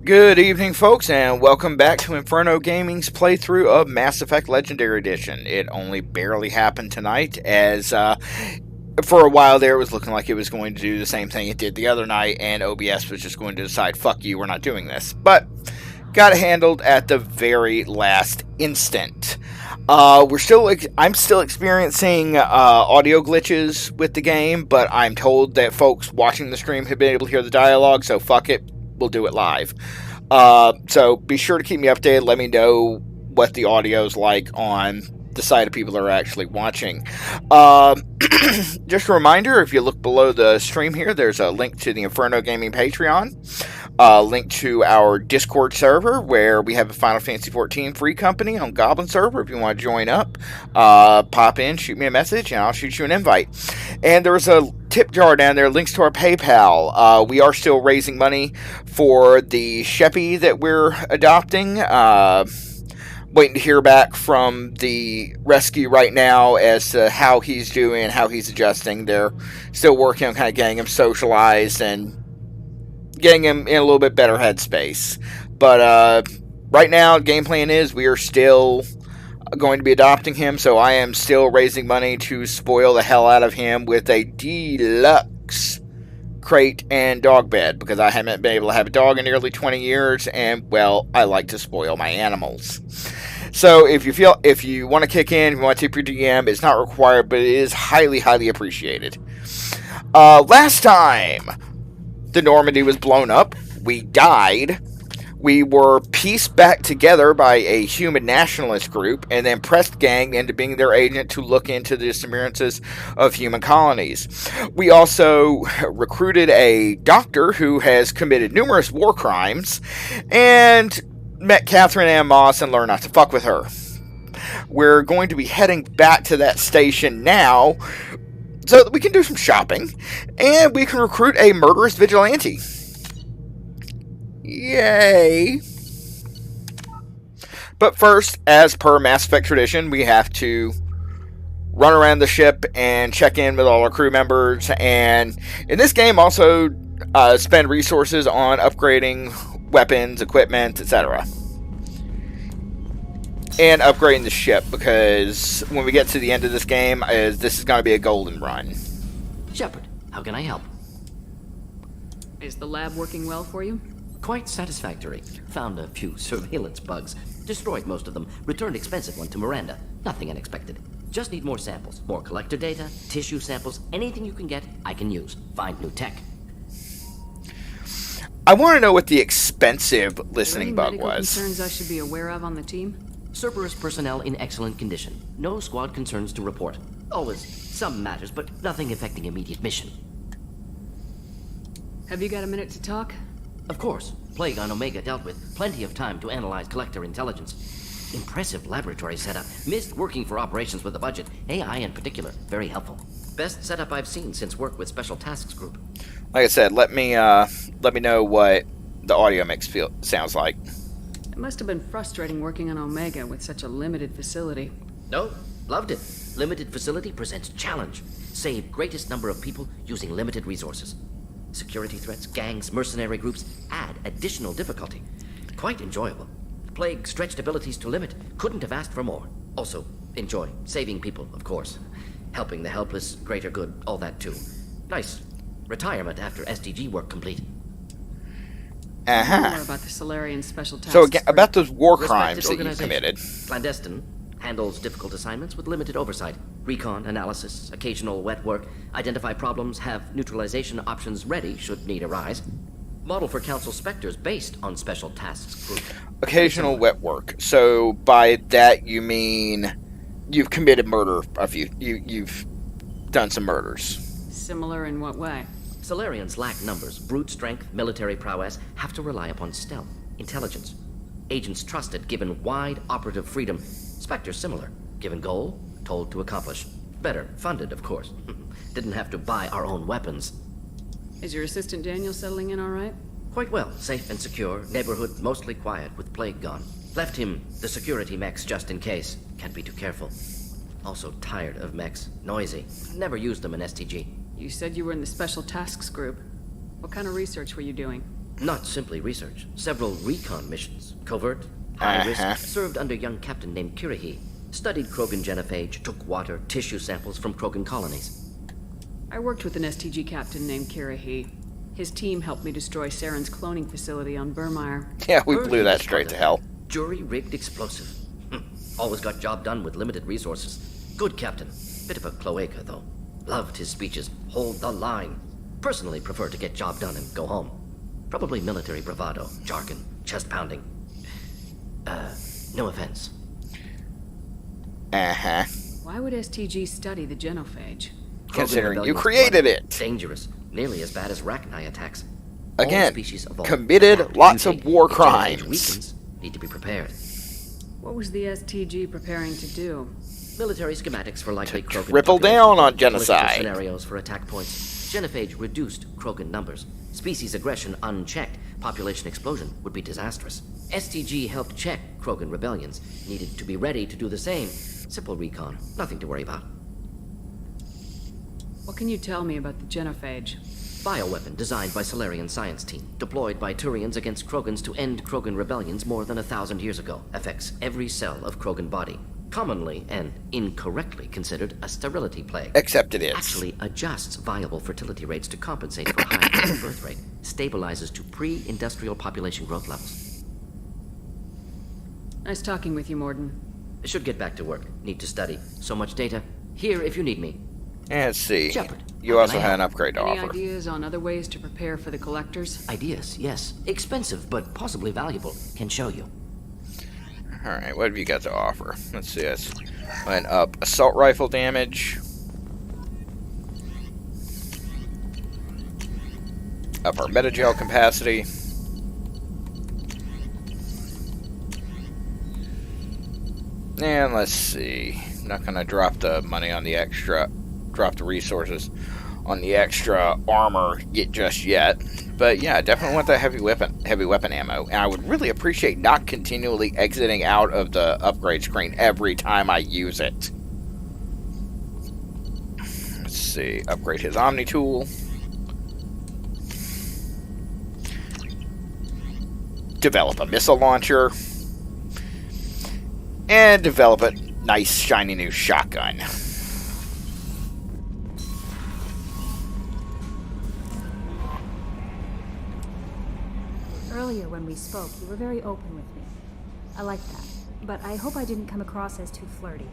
Good evening, folks, and welcome back to Inferno Gaming's playthrough of Mass Effect Legendary Edition. It only barely happened tonight, as for a while there it was looking like it was going to do the same thing it did the other night, and OBS was just going to decide, fuck you, we're not doing this. But got it handled at the very last instant. I'm still experiencing audio glitches with the game, but I'm told that folks watching the stream have been able to hear the dialogue, so fuck it, we'll do it live. So be sure to keep me updated. Let me know what the audio's like on the side of people that are actually watching. Just a reminder, if you look below the stream here, there's a link to the Inferno Gaming Patreon, a link to our Discord server, where we have a Final Fantasy XIV free company on Goblin server. If you want to join up, pop in, shoot me a message, and I'll shoot you an invite. And there's a tip jar down there, links to our PayPal. We are still raising money for the Sheppy that we're adopting. Waiting to hear back from the rescue right now as to how he's doing, how he's adjusting. They're still working on kind of getting him socialized and getting him in a little bit better headspace. But right now, game plan is we are still going to be adopting him, so I am still raising money to spoil the hell out of him with a deluxe crate and dog bed, because I haven't been able to have a dog in nearly 20 years, and, well, I like to spoil my animals. So if you want to kick in, if you want to tip your DM, it's not required, but it is highly, highly appreciated. Last time the Normandy was blown up, we died. We were pieced back together by a human nationalist group and then pressed gang into being their agent to look into the disappearances of human colonies. We also recruited a doctor who has committed numerous war crimes and met Catherine Ann Moss and learned not to fuck with her. We're going to be heading back to that station now so that we can do some shopping and we can recruit a murderous vigilante. Yay! But first, as per Mass Effect tradition, we have to run around the ship and check in with all our crew members, and in this game also spend resources on upgrading weapons, equipment, etc. And upgrading the ship, because when we get to the end of this game, this is going to be a golden run. Shepard, how can I help? Is the lab working well for you? Quite satisfactory. Found a few surveillance bugs. Destroyed most of them. Returned expensive one to Miranda. Nothing unexpected. Just need more samples. More collector data, tissue samples, anything you can get, I can use. Find new tech. I want to know what the expensive listening bug medical was. Concerns I should be aware of on the team? Cerberus personnel in excellent condition. No squad concerns to report. Always some matters, but nothing affecting immediate mission. Have you got a minute to talk? Of course. Plague on Omega dealt with. Plenty of time to analyze collector intelligence. Impressive laboratory setup. Missed working for operations with a budget. AI in particular. Very helpful. Best setup I've seen since work with Special Tasks Group. Like I said, let me know what the audio mix sounds like. It must have been frustrating working on Omega with such a limited facility. No, loved it. Limited facility presents challenge. Save greatest number of people using limited resources. Security threats, gangs, mercenary groups add additional difficulty. Quite enjoyable. Plague stretched abilities to limit. Couldn't have asked for more. Also, enjoy. Saving people, of course. Helping the helpless, greater good, all that too. Nice. Retirement after SDG work complete. More about the Solarian Special Tasks So again, Group. about those war crimes Respected that you committed. Clandestine. Handles difficult assignments with limited oversight. Recon, analysis, occasional wet work. Identify problems, have neutralization options ready should need arise. Model for Council Spectres based on Special Tasks Group. Occasional wet work. So by that you mean you've committed murder of you've done some murders. Similar in what way? Solarians lack numbers, brute strength, military prowess, have to rely upon stealth, intelligence. Agents trusted, given wide operative freedom. Spectres similar, given goal, told to accomplish. Better, funded, of course. Didn't have to buy our own weapons. Is your assistant Daniel settling in all right? Quite well, safe and secure, neighborhood mostly quiet with plague gone. Left him the security mechs just in case. Can't be too careful. Also tired of mechs, noisy. Never used them in STG. You said you were in the Special Tasks Group. What kind of research were you doing? Not simply research. Several recon missions, covert, high risk, served under a young captain named Kirahi. Studied Krogan genophage, took water, tissue samples from Krogan colonies. I worked with an STG captain named Kirahi. His team helped me destroy Saren's cloning facility on Burmire. Yeah, we Heard blew he that was straight part to of hell. Jury-rigged explosive. Always got job done with limited resources. Good captain. Bit of a cloaca, though. Loved his speeches. Hold the line. Personally prefer to get job done and go home. Probably military bravado, jargon, chest pounding. No offense. Uh-huh. Why would STG study the genophage? Considering Krogan you rebellions created bloody, it. Dangerous. Nearly as bad as Rachni attacks. All Again, species evolve. committed Adapt, lots of mutate. war If genophage crimes. weakens, need to be prepared. What was the STG preparing to do? Military schematics for likely Krogan triple population. down on Political genocide. scenarios for attack points. Genophage reduced Krogan numbers. Species aggression unchecked. Population explosion would be disastrous. STG helped check Krogan rebellions. Needed to be ready to do the same. Simple recon. Nothing to worry about. What can you tell me about the genophage? Bioweapon designed by Solarian science team. Deployed by Turians against Krogans to end Krogan rebellions more than 1,000 years ago. Affects every cell of Krogan body. Commonly and incorrectly considered a sterility plague. Except it is. Actually adjusts viable fertility rates to compensate for high birth rate. Stabilizes to pre-industrial population growth levels. Nice talking with you, Morden. Should get back to work. Need to study. So much data. Here if you need me. And let's see. Shepard, You how also can I had an help? upgrade to Any offer. ideas on other ways to prepare for the collectors? Ideas, yes. Expensive, but possibly valuable. Can show you. Alright, what have you got to offer? Let's see this. Went up assault rifle damage. Up our metagel capacity. And let's see. I'm not gonna drop the money on the extra, drop the resources on the extra armor just yet. But yeah, I definitely want that heavy weapon ammo. And I would really appreciate not continually exiting out of the upgrade screen every time I use it. Let's see. Upgrade his Omni tool. Develop a missile launcher. And develop a nice shiny new shotgun. Earlier when we spoke, you were very open with me. I like that, but I hope I didn't come across as too flirty.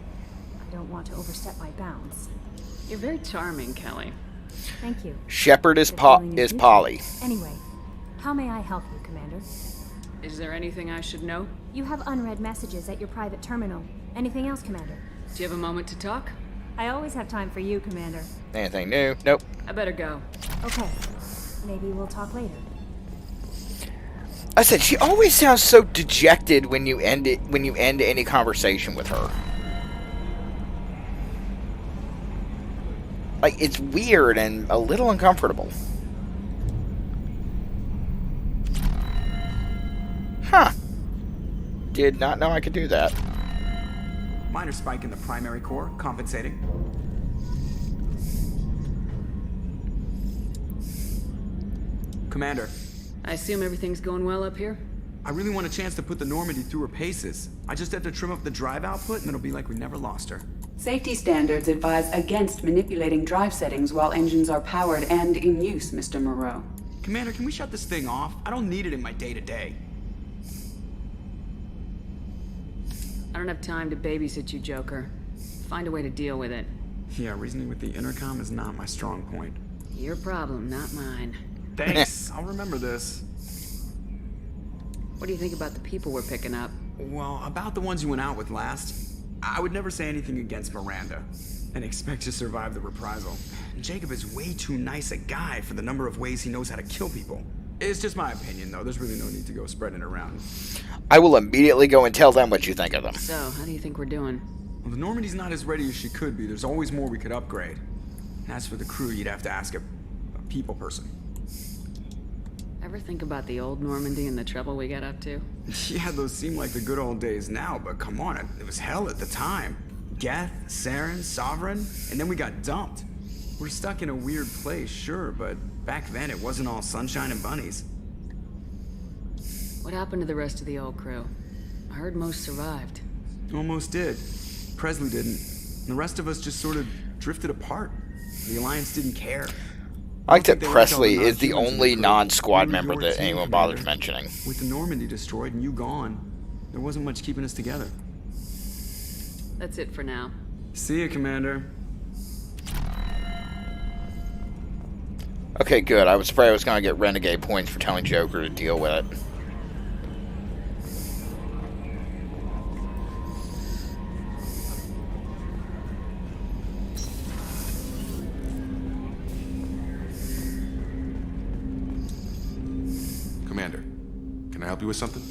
I don't want to overstep my bounds. You're very charming, Kelly. Thank you. Shepard is Good feeling is indeed. Polly. Anyway, how may I help you, Commander? Is there anything I should know? You have unread messages at your private terminal. Anything else, Commander? Do you have a moment to talk? I always have time for you, Commander. Anything new? Nope. I better go. Okay. Maybe we'll talk later. I said she always sounds so dejected when you end any conversation with her. Like, it's weird and a little uncomfortable. Huh. Did not know I could do that. Minor spike in the primary core, compensating. Commander, I assume everything's going well up here? I really want a chance to put the Normandy through her paces. I just have to trim up the drive output and it'll be like we never lost her. Safety standards advise against manipulating drive settings while engines are powered and in use, Mr. Moreau. Commander, can we shut this thing off? I don't need it in my day-to-day. I don't have time to babysit you, Joker. Find a way to deal with it. Yeah, reasoning with the intercom is not my strong point. Your problem, not mine. Thanks, I'll remember this. What do you think about the people we're picking up? Well, about the ones you went out with last, I would never say anything against Miranda and expect to survive the reprisal. Jacob is way too nice a guy for the number of ways he knows how to kill people. It's just my opinion, though. There's really no need to go spreading it around. I will immediately go and tell them what you think of them. So, how do you think we're doing? Well, the Normandy's not as ready as she could be. There's always more we could upgrade. And as for the crew, you'd have to ask a people person. Ever think about the old Normandy and the trouble we got up to? Yeah, those seem like the good old days now, but come on, it was hell at the time. Geth, Saren, Sovereign, and then we got dumped. We're stuck in a weird place, sure, but back then it wasn't all sunshine and bunnies. What happened to the rest of the old crew? I heard most survived. Almost did. Presley didn't. And the rest of us just sort of drifted apart. The Alliance didn't care. I like that They liked all Presley the is the non-humans in only crew. non-squad We were member your that team, anyone bothers Commander. mentioning. With the Normandy destroyed and you gone, there wasn't much keeping us together. That's it for now. See ya, Commander. Okay, good. I was afraid I was going to get renegade points for telling Joker to deal with it. Commander, can I help you with something?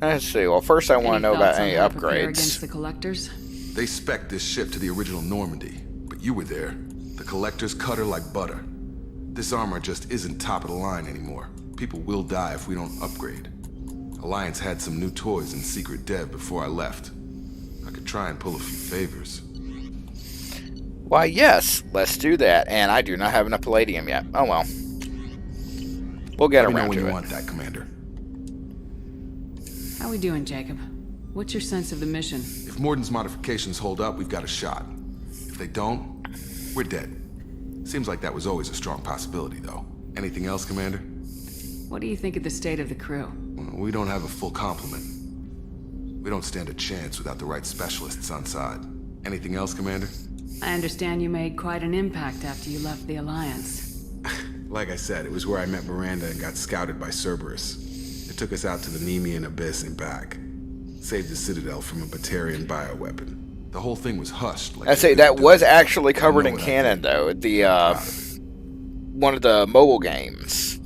Let's see. Well, first I want to know about any Prepare against upgrades. the collectors? They spec'd this ship to the original Normandy, but you were there. The Collectors cut her like butter. This armor just isn't top of the line anymore. People will die if we don't upgrade. Alliance had some new toys in secret dev before I left. I could try and pull a few favors. Why, yes. Let's do that. And I do not have enough palladium yet. Oh, well. We'll get Let me know around when to you it. want that, Commander. How we doing, Jacob? What's your sense of the mission? If Morden's modifications hold up, we've got a shot. If they don't, we're dead. Seems like that was always a strong possibility, though. Anything else, Commander? What do you think of the state of the crew? Well, we don't have a full complement. We don't stand a chance without the right specialists on side. Anything else, Commander? I understand you made quite an impact after you left the Alliance. Like I said, it was where I met Miranda and got scouted by Cerberus. It took us out to the Nemean Abyss and back. Saved the Citadel from a Batarian bioweapon. The whole thing was hushed. Like I they say did that to was them. actually I covered know in what I canon, did. though. The Proud of it. one of the mobile games.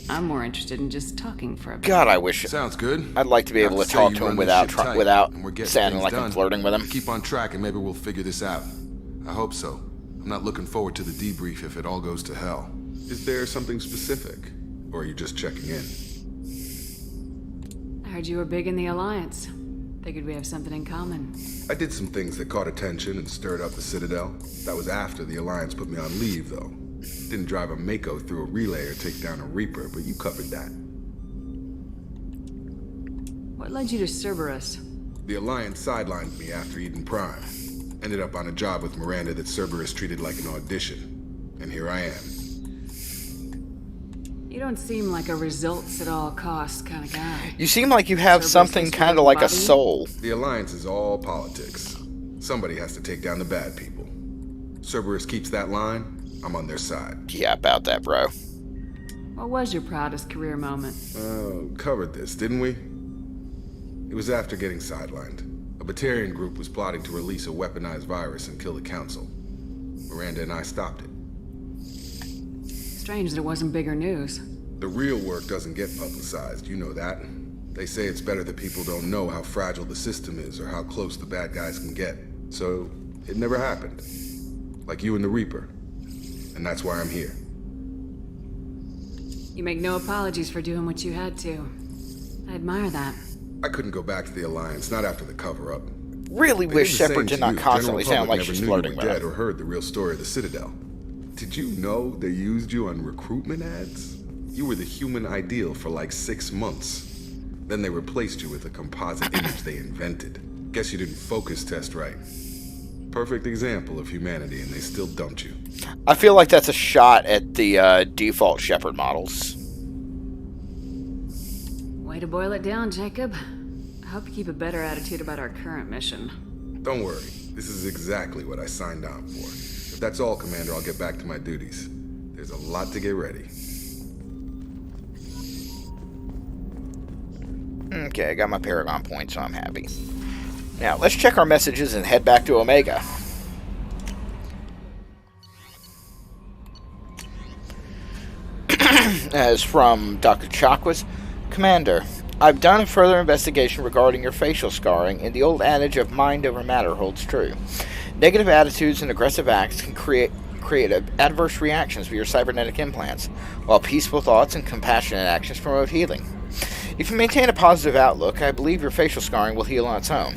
I'm more interested in just talking for a bit. God, I wish Sounds good. I'd like to be able Not to say talk you to him run this without ship tight, without and we're getting sounding things like I'm done. flirting with him. Keep on track and maybe we'll figure this out. I hope so. I'm not looking forward to the debrief if it all goes to hell. Is there something specific? Or are you just checking in? I heard you were big in the Alliance. Figured we have something in common. I did some things that caught attention and stirred up the Citadel. That was after the Alliance put me on leave, though. Didn't drive a Mako through a relay or take down a Reaper, but you covered that. What led you to Cerberus? The Alliance sidelined me after Eden Prime. Ended up on a job with Miranda that Cerberus treated like an audition. And here I am. You don't seem like a results at all costs kind of guy. You seem like you have Cerberus something used to kind of live like a body? soul. The Alliance is all politics. Somebody has to take down the bad people. Cerberus keeps that line, I'm on their side. Yeah, about that, bro. What was your proudest career moment? Covered this, didn't we? It was after getting sidelined. A Batarian group was plotting to release a weaponized virus and kill the Council. Miranda and I stopped it. Strange that it wasn't bigger news. The real work doesn't get publicized, you know that. They say it's better that people don't know how fragile the system is or how close the bad guys can get. So, it never happened. Like you and the Reaper. And that's why I'm here. You make no apologies for doing what you had to. I admire that. I couldn't go back to the Alliance, not after the cover-up. Really They wish did the Shepard same did to not you. constantly General sound like public she's never knew flirting you with were dead him. or heard the real story of the Citadel. Did you know they used you on recruitment ads? You were the human ideal for like 6 months. Then they replaced you with a composite image they invented. Guess you didn't focus test right. Perfect example of humanity, and they still dumped you. I feel like that's a shot at the default Shepard models. Way to boil it down, Jacob. I hope you keep a better attitude about our current mission. Don't worry, this is exactly what I signed on for. If that's all, Commander, I'll get back to my duties. There's a lot to get ready. Okay, I got my Paragon point, so I'm happy. Now, let's check our messages and head back to Omega. As from Dr. Chakwas, Commander, I've done a further investigation regarding your facial scarring, and the old adage of mind over matter holds true. Negative attitudes and aggressive acts can create adverse reactions with your cybernetic implants, while peaceful thoughts and compassionate actions promote healing. If you maintain a positive outlook, I believe your facial scarring will heal on its own.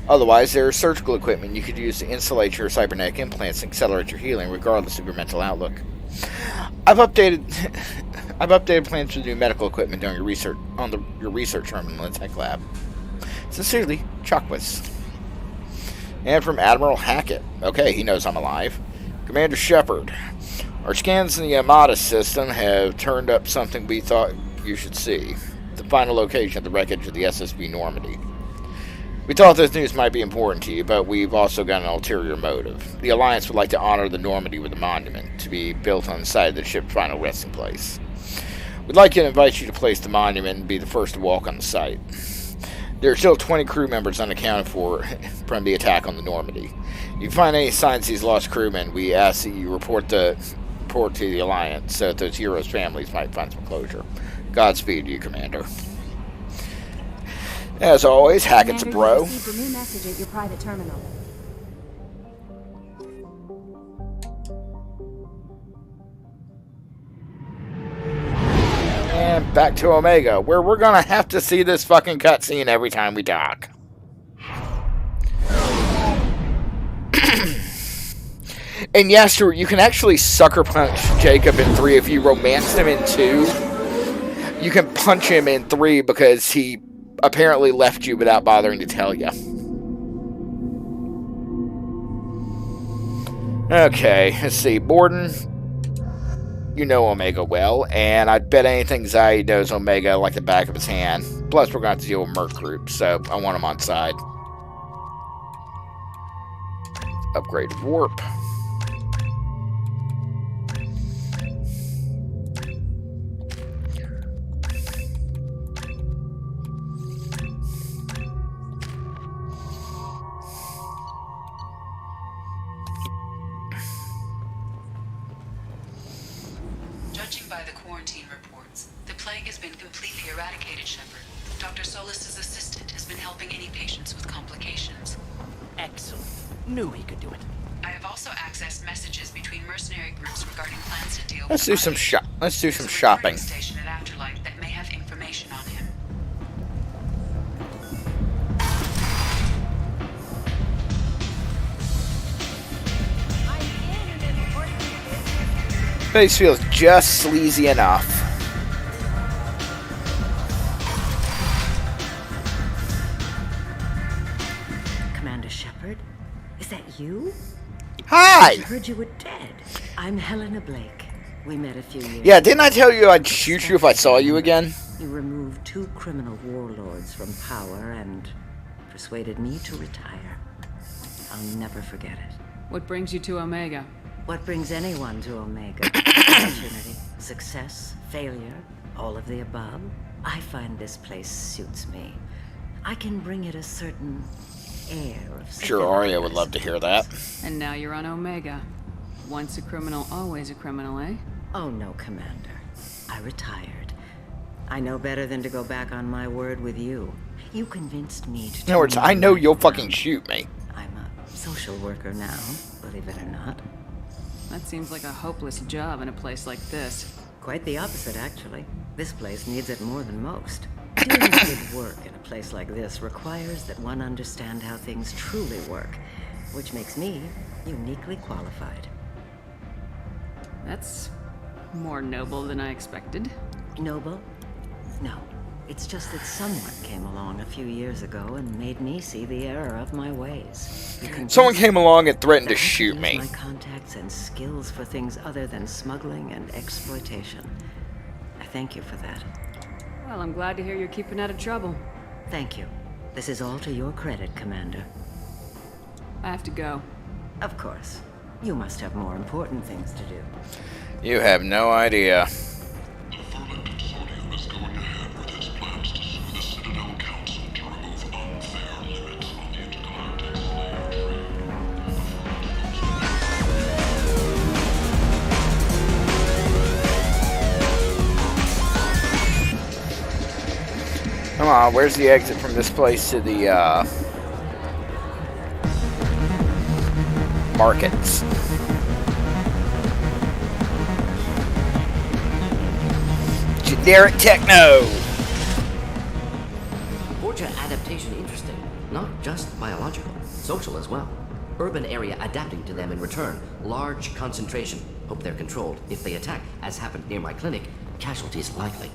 Otherwise, there is surgical equipment you could use to insulate your cybernetic implants and accelerate your healing regardless of your mental outlook. I've updated plans for new medical equipment during your research your research terminal in the tech lab. Sincerely, Chockwis. And from Admiral Hackett. Okay, he knows I'm alive. Commander Shepard. Our scans in the Amada system have turned up something we thought you should see. The final location of the wreckage of the SSB Normandy. We thought this news might be important to you, but we've also got an ulterior motive. The Alliance would like to honor the Normandy with a monument to be built on the site of the ship's final resting place. We'd like to invite you to place the monument and be the first to walk on the site. There are still 20 crew members unaccounted for from the attack on the Normandy. If you find any signs of these lost crewmen, we ask that you report to the Alliance so that those heroes' families might find some closure. Godspeed to you, Commander. As always, Hackett's a bro. Received a new message at your private terminal. And back to Omega, where we're gonna have to see this fucking cutscene every time we talk. And yes, you can actually sucker punch Jacob in 3 if you romanced him in 2. You can punch him in 3 because he apparently left you without bothering to tell you. Okay, let's see. Borden, you know Omega well, and I bet anything Zai knows Omega like the back of his hand. Plus, we're going to have to deal with Merc groups, so I want him on side. Upgrade warp. Judging by the quarantine reports, the plague has been completely eradicated, Shepard. Dr. Solis' assistant has been helping any patients with complications. Excellent. Knew he could do it. I have also accessed messages between mercenary groups regarding plans to deal Let's with do some Arthur. Let's do There's some a shopping. recording station at Afterlife that may have information on him. Face feels just sleazy enough. Commander Shepard? Is that you? Hi! I heard you were dead. I'm Helena Blake. We met a few years Yeah, didn't I tell you I'd shoot you if I saw you again? You removed 2 criminal warlords from power and persuaded me to retire. I'll never forget it. What brings you to Omega? What brings anyone to Omega? Opportunity, success, failure, all of the above. I find this place suits me. I can bring it a certain air of Sure, Arya would love to hear that. And now you're on Omega. Once a criminal, always a criminal, eh? Oh no, Commander. I retired. I know better than to go back on my word with you. You convinced me to... In other words, I know you'll fucking shoot me. I'm a social worker now, believe it or not. That seems like a hopeless job in a place like this. Quite the opposite, actually. This place needs it more than most. Doing good work in a place like this requires that one understand how things truly work, which makes me uniquely qualified. That's more noble than I expected. Noble? No. It's just that someone came along a few years ago and made me see the error of my ways. Someone came along and threatened to That I could shoot use me. my contacts and skills for things other than smuggling and exploitation. I thank you for that. Well, I'm glad to hear you're keeping out of trouble. Thank you. This is all to your credit, Commander. I have to go. Of course. You must have more important things to do. You have no idea. The Vermin Consortium is going ahead with its plans to sue the Citadel Council to remove unfair limits on the intergalactic slave trade. Come on, where's the exit from this place to the, markets? Generic techno! Forja adaptation interesting. Not just biological, social as well. Urban area adapting to them in return. Large concentration Hope they're controlled. If they attack, as happened near my clinic, casualties likely.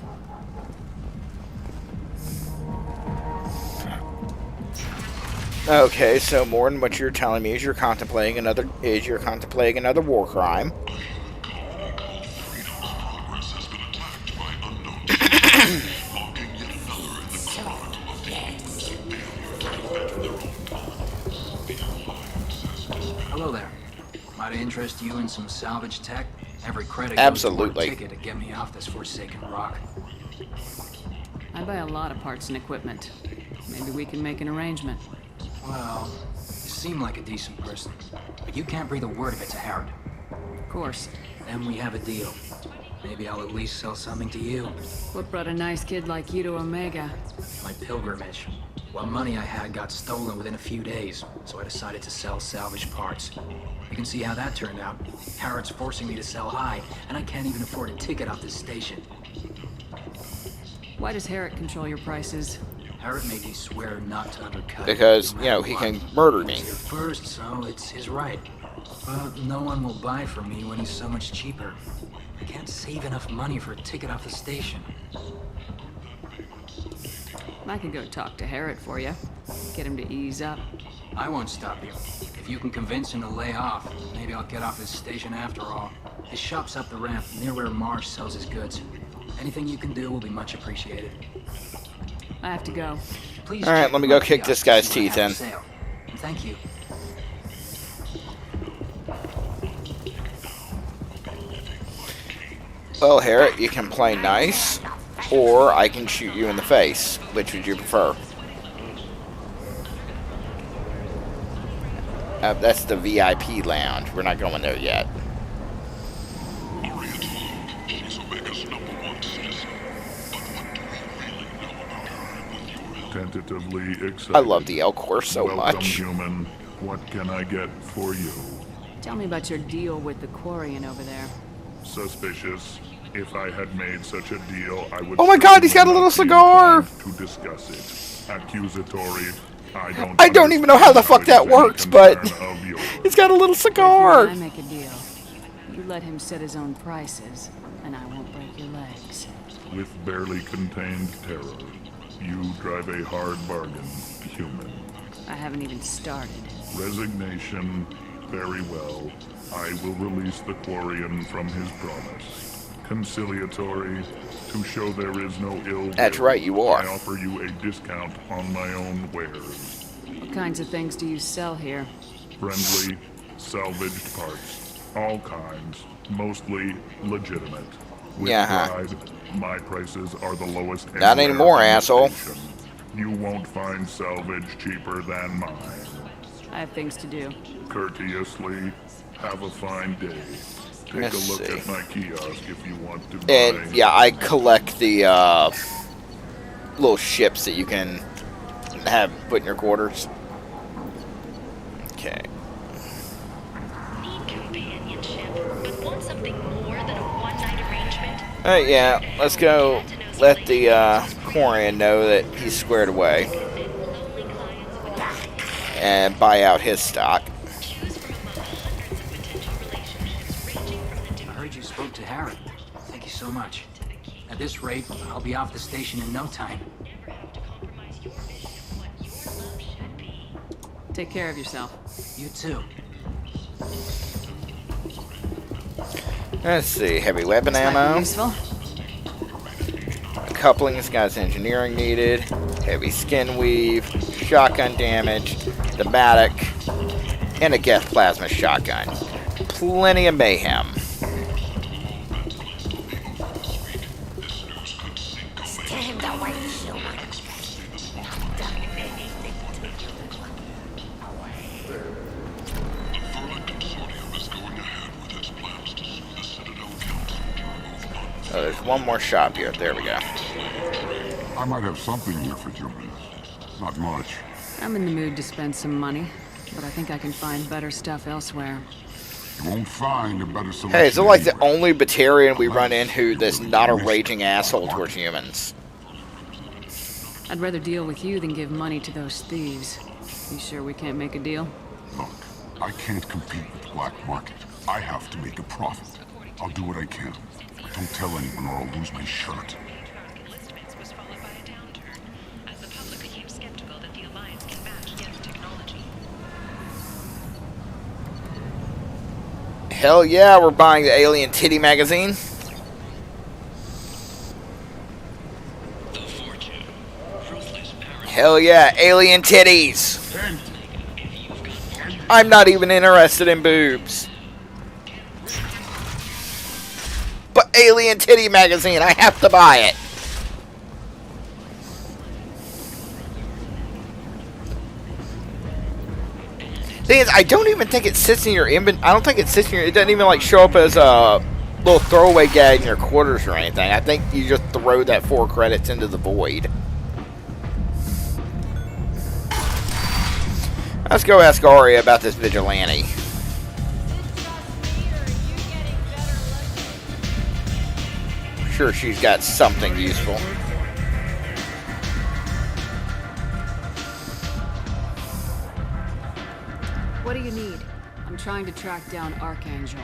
Okay, so Morton, what you're telling me is you're contemplating another war crime. Hello there. Might I interest you in some salvage tech? Every credit Absolutely. goes toward a ticket to get me off this forsaken rock. I buy a lot of parts and equipment. Maybe we can make an arrangement. Well, you seem like a decent person, but you can't breathe a word of it to Harrod. Of course. Then we have a deal. Maybe I'll at least sell something to you. What brought a nice kid like you to Omega? My pilgrimage. What money I had got stolen within a few days, so I decided to sell salvage parts. You can see how that turned out. Harrod's forcing me to sell high, and I can't even afford a ticket off this station. Why does Harrod control your prices? Harrod made me swear not to undercut. Because, no you know, matter he what. can murder me. He's here first, so it's his right. But no one will buy from me when he's so much cheaper. I can't save enough money for a ticket off the station. I could go talk to Harrod for you. Get him to ease up. I won't stop you. If you can convince him to lay off, maybe I'll get off this station after all. His shop's up the ramp, near where Marsh sells his goods. Anything you can do will be much appreciated. I have to go. Please. All right, check let me my go kick kiosk this guy's to see what teeth I in. have for sale. And thank you. Well, Harrod, you can play nice, or I can shoot you in the face. Which would you prefer? That's the VIP lounge. We're not going there yet. Harriet Logue, she's Omega's #1 citizen. But what do we really know about her with your help? Tentatively excited. I love the Elcor so Welcome, much. human. What can I get for you? Tell me about your deal with the Quarian over there. Suspicious. If I had made such a deal, I would. Oh my God, he's got a little certainly cigar! not be inclined to discuss it. Accusatory. I don't even know how the fuck that works, but he's got a little cigar. I make a deal. You let him set his own prices, and I won't break your legs. With barely contained terror, you drive a hard bargain, human. I haven't even started. Resignation. Very well. I will release the Quarian from his promise. Conciliatory. To show there is no ill will. That's right, you are. I offer you a discount on my own wares. What kinds of things do you sell here? Friendly, salvaged parts. All kinds. Mostly legitimate. With Yeah, pride, my prices are the lowest. Not anywhere anymore, on the asshole. station. You won't find salvage cheaper than mine. I have things to do. Courteously, have a fine day. Take Let's a look see. at my kiosk if you want to buy. And yeah, I collect the little ships that you can have put in your quarters. Okay. Need companionship, but want something more than a one-night arrangement? Yeah, let's go let the Quarian know that he's squared away. And buy out his stock. I heard you spoke to Harrod. Thank you so much. At this rate, I'll be off the station in no time. Take care of yourself. You too. Let's see, heavy weapon This might be ammo. useful. Couplings, guys, engineering needed. Heavy skin weave. Shotgun damage. The Matic. And a Geth plasma shotgun. Plenty of mayhem. Oh, there's one more shop here. There we go. I might have something here for humans. Not much. I'm in the mood to spend some money, but I think I can find better stuff elsewhere. You won't find a better selection. Hey, is it like the anywhere. only Batarian we run into that's not a raging asshole towards humans? I'd rather deal with you than give money to those thieves. You sure we can't make a deal? Look, I can't compete with the black market. I have to make a profit. I'll do what I can. Don't tell anyone or I'll lose my shirt. Enlistments was followed by a downturn, as the public became skeptical that the Alliance can match Geth technology. Hell yeah, we're buying the Alien Titty magazine. Hell yeah, alien titties. I'm not even interested in boobs. But Alien Titty magazine, I have to buy it. Thing is, I don't even think it sits in your inventory. I don't think it sits in your. It doesn't even like show up as a little throwaway gag in your quarters or anything. I think you just throw that 4 credits into the void. Let's go ask Arya about this vigilante. I'm sure she's got something useful. What do you need? I'm trying to track down Archangel.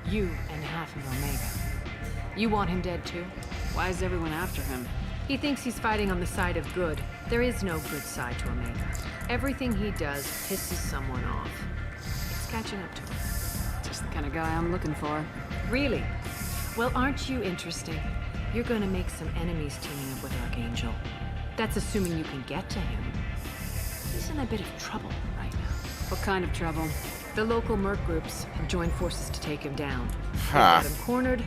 You and half of Omega. You want him dead too? Why is everyone after him? He thinks he's fighting on the side of good. There is no good side to Omega. Everything he does pisses someone off. It's catching up to him. Just the kind of guy I'm looking for. Really? Well, aren't you interesting? You're gonna make some enemies teaming up with Archangel. That's assuming you can get to him. He's in a bit of trouble right now. What kind of trouble? The local merc groups have joined forces to take him down. Huh. They've got him cornered,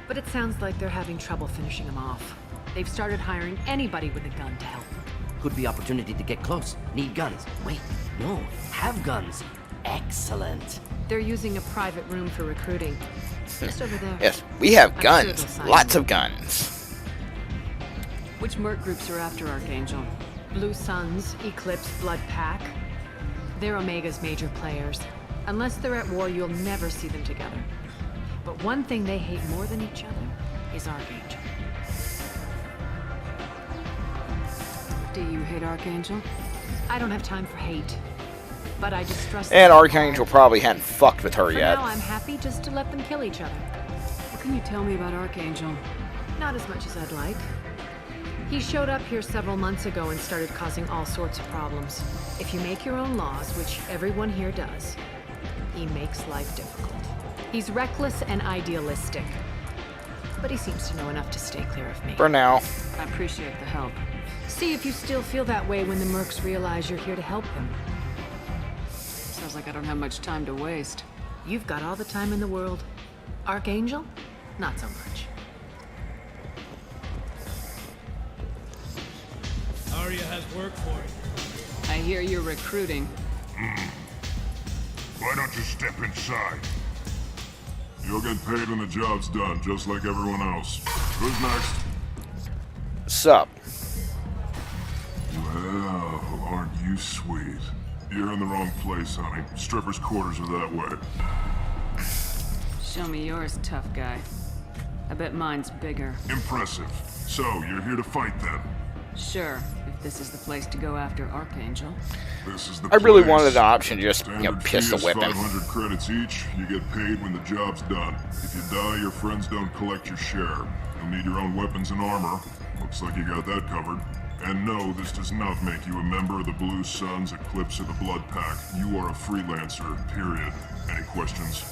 but it sounds like they're having trouble finishing him off. They've started hiring anybody with a gun to help them. Could be opportunity to get close. Need guns. Wait, no, have guns. Excellent. They're using a private room for recruiting. Just over there. Yes, we have I'm sure guns. they'll sign Lots you. of guns. Which merc groups are after Archangel? Blue Suns, Eclipse, Blood Pack. They're Omega's major players. Unless they're at war, you'll never see them together. But one thing they hate more than each other is Archangel. Do you hate Archangel? I don't have time for hate. But I distrust And them. Archangel probably hadn't fucked with her For yet. now, I'm happy just to let them kill each other. What can you tell me about Archangel? Not as much as I'd like. He showed up here several months ago and started causing all sorts of problems. If you make your own laws, which everyone here does, he makes life difficult. He's reckless and idealistic. But he seems to know enough to stay clear of me. For now. I appreciate the help. See if you still feel that way when the mercs realize you're here to help him. Sounds like I don't have much time to waste. You've got all the time in the world. Archangel? Not so much. Arya has work for you. I hear you're recruiting. Why don't you step inside? You'll get paid when the job's done, just like everyone else. Who's next? Sup? Well, aren't you sweet? You're in the wrong place, honey. Strippers' quarters are that way. Show me yours, tough guy. I bet mine's bigger. Impressive. So, you're here to fight then? Sure, if this is the place to go after Archangel. This is the I really place. wanted an option to just, Standard pistol fee is whip him. 500 credits each. You get paid when the job's done. If you die, your friends don't collect your share. You'll need your own weapons and armor. Looks like you got that covered. And no, this does not make you a member of the Blue Suns, Eclipse, or the Blood Pack. You are a freelancer, period. Any questions?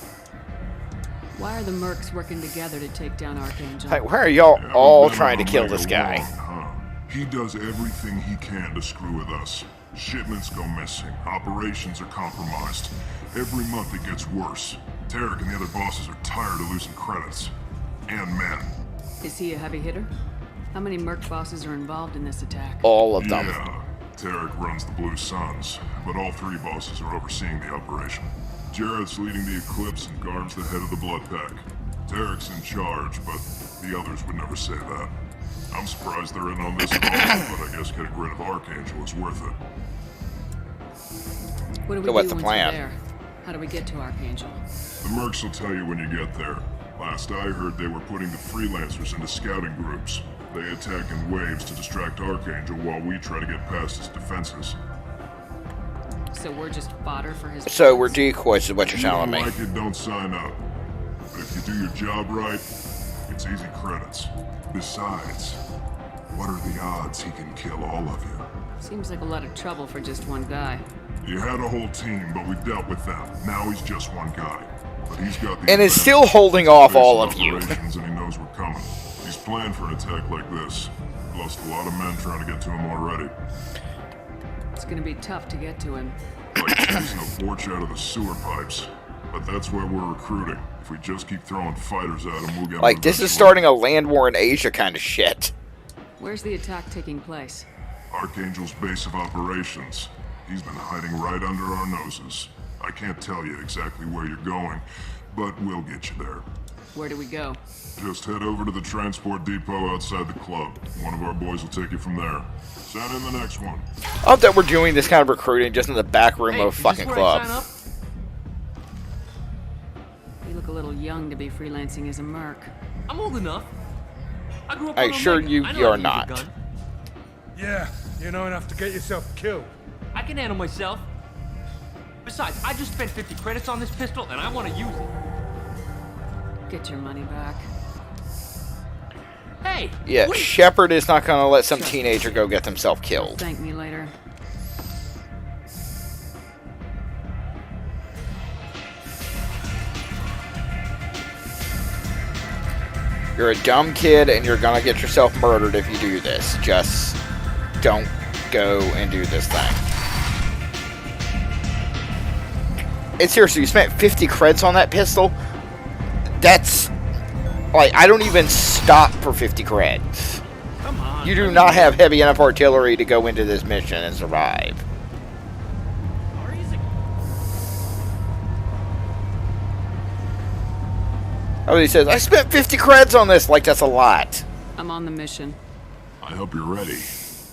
Why are the mercs working together to take down Archangel? Hey, why are y'all all Been trying to on kill Omega this guy? long, huh? He does everything he can to screw with us. Shipments go missing. Operations are compromised. Every month it gets worse. Tarek and the other bosses are tired of losing credits. And men. Is he a heavy hitter? How many merc bosses are involved in this attack? All of them. Yeah, Tarek runs the Blue Suns, but all 3 bosses are overseeing the operation. Jared's leading the Eclipse and Garm's the head of the Blood Pack. Tarek's in charge, but the others would never say that. I'm surprised they're in on this at all, but I guess getting rid of Archangel is worth it. What do we So what's do the once we're plan? there? How do we get to Archangel? The mercs will tell you when you get there. Last I heard, they were putting the freelancers into scouting groups. They attack in waves to distract Archangel while we try to get past his defenses. So we're just fodder for his... So we're decoys is what you're If you telling don't me. like it, don't sign up. But if You do your job right, it's easy credits. Besides, what are the odds he can kill all of you? Seems like a lot of trouble for just one guy. He had a whole team, but we dealt with them. Now he's just one guy. But he's got the And is still holding off all of you. operations, and he knows we're coming. He's planned for an attack like this. Lost a lot of men trying to get to him already. It's gonna be tough to get to him. Like squeezing a porch out of the sewer pipes. But that's where we're recruiting. If we just keep throwing fighters at him, we'll get Like, him this is eventually. starting a land war in Asia kind of shit. Where's the attack taking place? Archangel's base of operations. He's been hiding right under our noses. I can't tell you exactly where you're going, but we'll get you there. Where do we go? Just head over to the transport depot outside the club. One of our boys will take you from there. Send in the next one. I hope that we're doing this kind of recruiting just in the back room of a fucking club. You look a little young to be freelancing as a merc. I'm old enough. I grew up I on assure Omega. you, I know you're how to use a not. gun. Yeah, you know enough to get yourself killed. I can handle myself. Besides, I just spent 50 credits on this pistol, and I want to use it. Get your money back. Hey! Yeah, wait. Shepard is not going to let some teenager go get themselves killed. Thank me later. You're a dumb kid and you're going to get yourself murdered if you do this. Just don't go and do this thing. And seriously, you spent 50 creds on that pistol? That's... Like, I don't even stop for 50 creds. Come on. You do not have heavy enough artillery to go into this mission and survive. Oh, he says, I spent 50 creds on this. Like, that's a lot. I'm on the mission. I hope you're ready.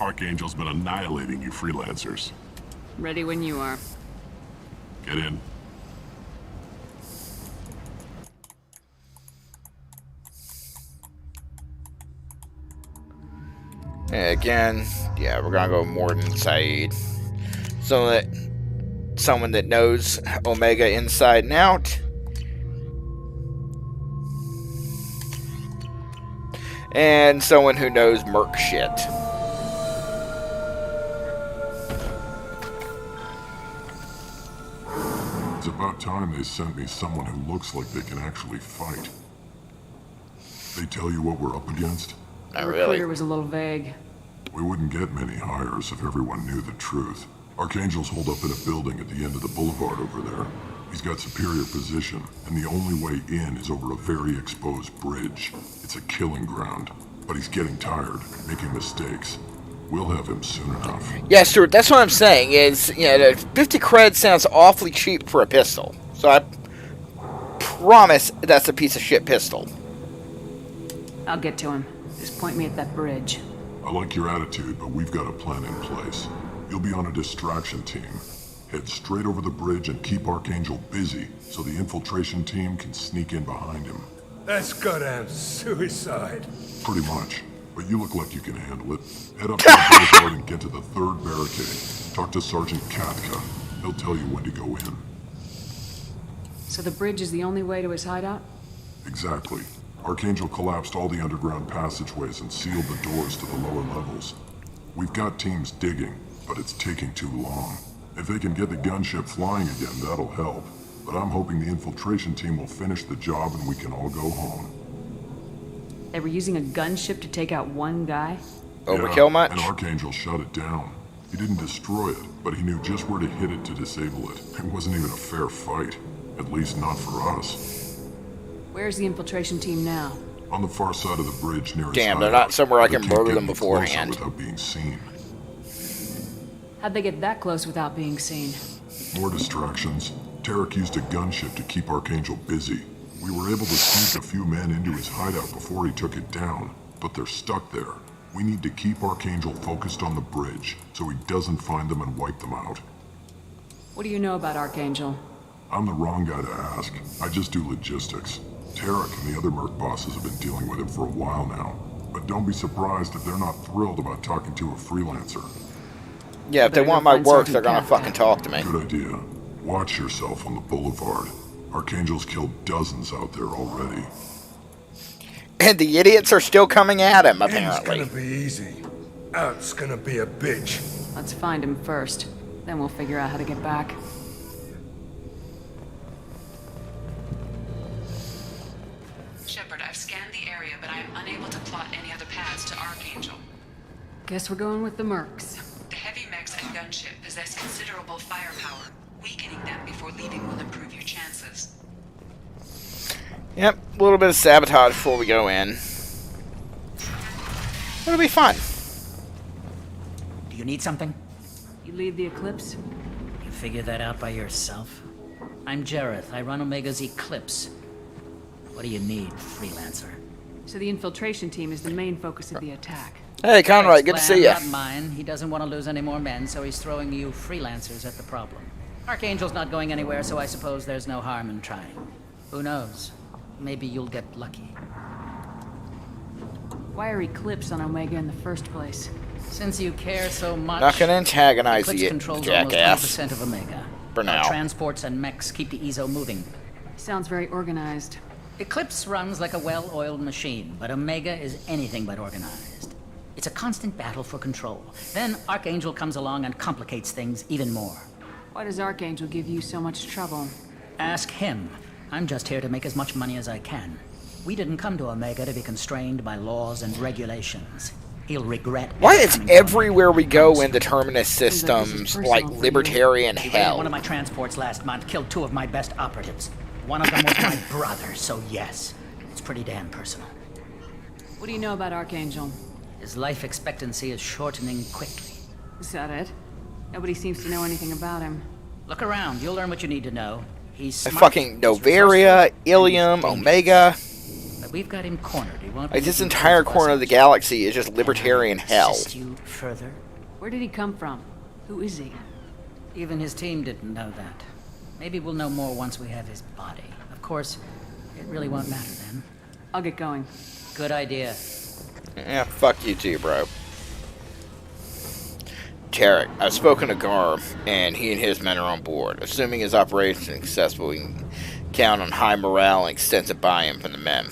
Archangel's been annihilating you freelancers. Ready when you are. Get in. And again, yeah, we're gonna go Mordin Said. Someone that knows Omega inside and out. And someone who knows Merc shit. It's about time they sent me someone who looks like they can actually fight. They tell you what we're up against? Not The recruiter was a little vague. We wouldn't get many hires if everyone knew the truth. Archangel's holed up in a building at the end of the boulevard over there. He's got superior position, and the only way in is over a very exposed bridge. It's a killing ground, but he's getting tired, making mistakes. We'll have him soon enough. Yeah, Stuart, that's what I'm saying, is, you know, 50 creds sounds awfully cheap for a pistol. So I promise that's a piece of shit pistol. I'll get to him. Just point me at that bridge. I like your attitude, but we've got a plan in place. You'll be on a distraction team. Head straight over the bridge and keep Archangel busy so the infiltration team can sneak in behind him. That's goddamn suicide. Pretty much. But you look like you can handle it. Head up to the boulevard and get to the third barricade. Talk to Sergeant Katka. He'll tell you when to go in. So the bridge is the only way to his hideout? Exactly. Archangel collapsed all the underground passageways and sealed the doors to the lower levels. We've got teams digging, but it's taking too long. If they can get the gunship flying again, that'll help. But I'm hoping the infiltration team will finish the job and we can all go home. They were using a gunship to take out one guy? Overkill much? And Archangel shut it down. He didn't destroy it, but he knew just where to hit it to disable it. It wasn't even a fair fight. At least not for us. Where's the infiltration team now? On the far side of the bridge near his Damn, they're hideout. not somewhere I They can can't murder get them any closer beforehand. Without being seen. How'd they get that close without being seen? More distractions. Tarek used a gunship to keep Archangel busy. We were able to sneak a few men into his hideout before he took it down, but they're stuck there. We need to keep Archangel focused on the bridge so he doesn't find them and wipe them out. What do you know about Archangel? I'm the wrong guy to ask. I just do logistics. Tarek and the other Merc bosses have been dealing with him for a while now. But don't be surprised if they're not thrilled about talking to a freelancer. Yeah, if they want my work, they're gonna fucking talk to me. Good idea. Watch yourself on the boulevard. Archangel's killed dozens out there already. And the idiots are still coming at him, It's apparently. gonna be easy. Out's gonna be a bitch. Let's find him first. Then we'll figure out how to get back. Shepard, I've scanned the area, but I am unable to plot any other paths to Archangel. Guess we're going with the Mercs. The heavy mechs and gunship possess considerable firepower. Weakening them before leaving will improve your chances. Yep, a little bit of sabotage before we go in. It'll be fun. Do you need something? You lead the Eclipse? You figure that out by yourself? I'm Jareth. I run Omega's Eclipse. What do you need, freelancer? So the infiltration team is the main focus of the attack. Hey, Conrad, good to see ya. Not mine. He doesn't want to lose any more men, so he's throwing you freelancers at the problem. Archangel's not going anywhere, so I suppose there's no harm in trying. Who knows? Maybe you'll get lucky. Why are Eclipse on Omega in the first place? Since you care so much, Not gonna antagonize Eclipse the controls jackass. almost 20% of Omega. For now. Our transports and mechs keep the EZO moving. Sounds very organized. Eclipse runs like a well-oiled machine, but Omega is anything but organized. It's a constant battle for control. Then Archangel comes along and complicates things even more. Why does Archangel give you so much trouble? Ask him. I'm just here to make as much money as I can. We didn't come to Omega to be constrained by laws and regulations. He'll regret. Why ever is coming to everywhere we go in the Terminus systems like libertarian He raided hell? one of my transports last month, killed 2 of my best operatives. One of them was my brother, so yes, it's pretty damn personal. What do you know about Archangel? His life expectancy is shortening quickly. Is that it? Nobody seems to know anything about him. Look around, you'll learn what you need to know. He's smart, Fucking Novaria, Ilium, Omega. but we've got him cornered. He won't Like be this looking entire for his corner of the galaxy is just libertarian hell. assist you further. Where did he come from? Who is he? Even his team didn't know that. Maybe we'll know more once we have his body. Of course, it really won't matter then. I'll get going. Good idea. Yeah, fuck you too, bro. Tarek, I've spoken to Garm, and he and his men are on board. Assuming his operation is successful, we can count on high morale and extensive buy-in from the men.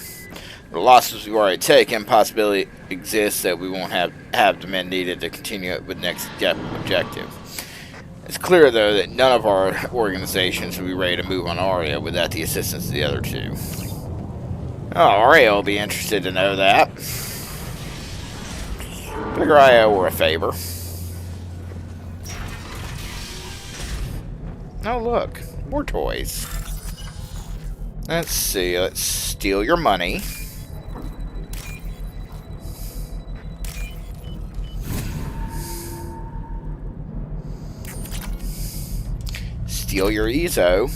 The losses we've already taken, possibility exists that we won't have the men needed to continue with next objective. It's clear, though, that none of our organizations will be ready to move on Aria without the assistance of the other two. Oh, Aria will be interested to know that. Figure I owe her a favor. Oh, look. More toys. Let's see. Let's steal your money. Steal your EZO.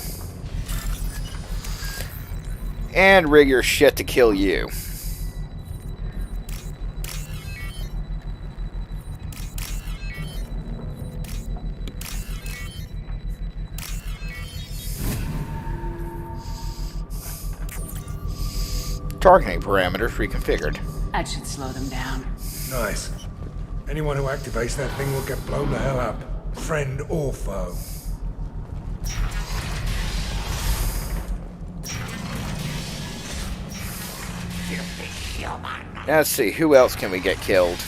And rig your shit to kill you. Targeting parameters reconfigured. That should slow them down. Nice. Anyone who activates that thing will get blown the hell up. Friend or foe. Now let's see, who else can we get killed?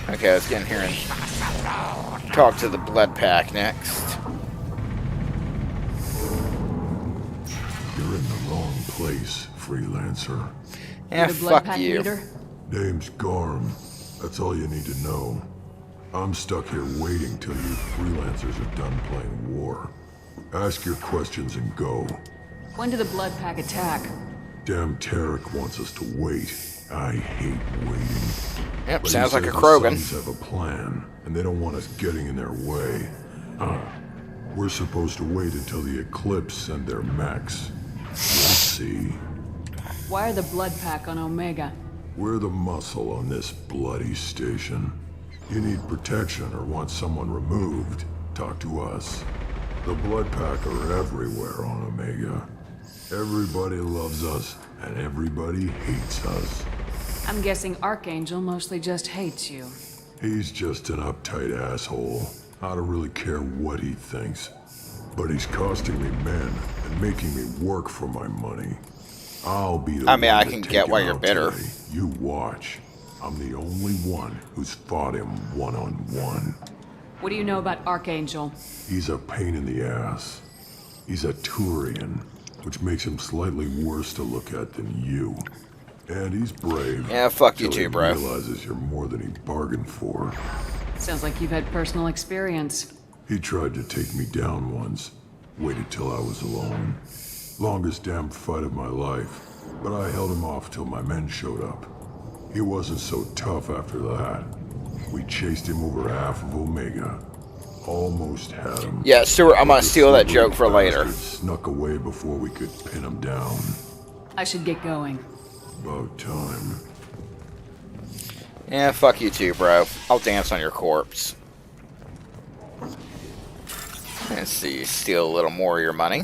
Okay, let's get in here and talk to the Blood Pack next. You're in the wrong place, freelancer. Yeah, The Blood fuck Pack you. leader? Name's Garm. That's all you need to know. I'm stuck here waiting till you freelancers are done playing war. Ask your questions and go. When did the Blood Pack attack? Damn Tarek wants us to wait. I hate waiting. Yep, But sounds he like a said the Krogan. Sons have a plan, and they don't want us getting in their way. We're supposed to wait until the Eclipse send their mechs. We'll see. Why are the Blood Pack on Omega? We're the muscle on this bloody station. You need protection or want someone removed, talk to us. The Blood Pack are everywhere on Omega. Everybody loves us, and everybody hates us. I'm guessing Archangel mostly just hates you. He's just an uptight asshole. I don't really care what he thinks. But he's costing me men and making me work for my money. I'll be the I mean, one I to can take get him why you're out bitter. today. You watch. I'm the only one who's fought him one-on-one. What do you know about Archangel? He's a pain in the ass. He's a Turian, which makes him slightly worse to look at than you. And he's brave. Yeah, fuck you till too, he bro. realizes you're more than he bargained for. Sounds like you've had personal experience. He tried to take me down once. Waited till I was alone. Longest damn fight of my life. But I held him off till my men showed up. He wasn't so tough after that. We chased him over half of Omega. Almost had him. Yeah, Stuart, I'm gonna But the steal that silver joke for later. bastard snuck away before we could pin him down. I should get going. About time. Yeah, fuck you too, bro. I'll dance on your corpse. Let's see, steal a little more of your money.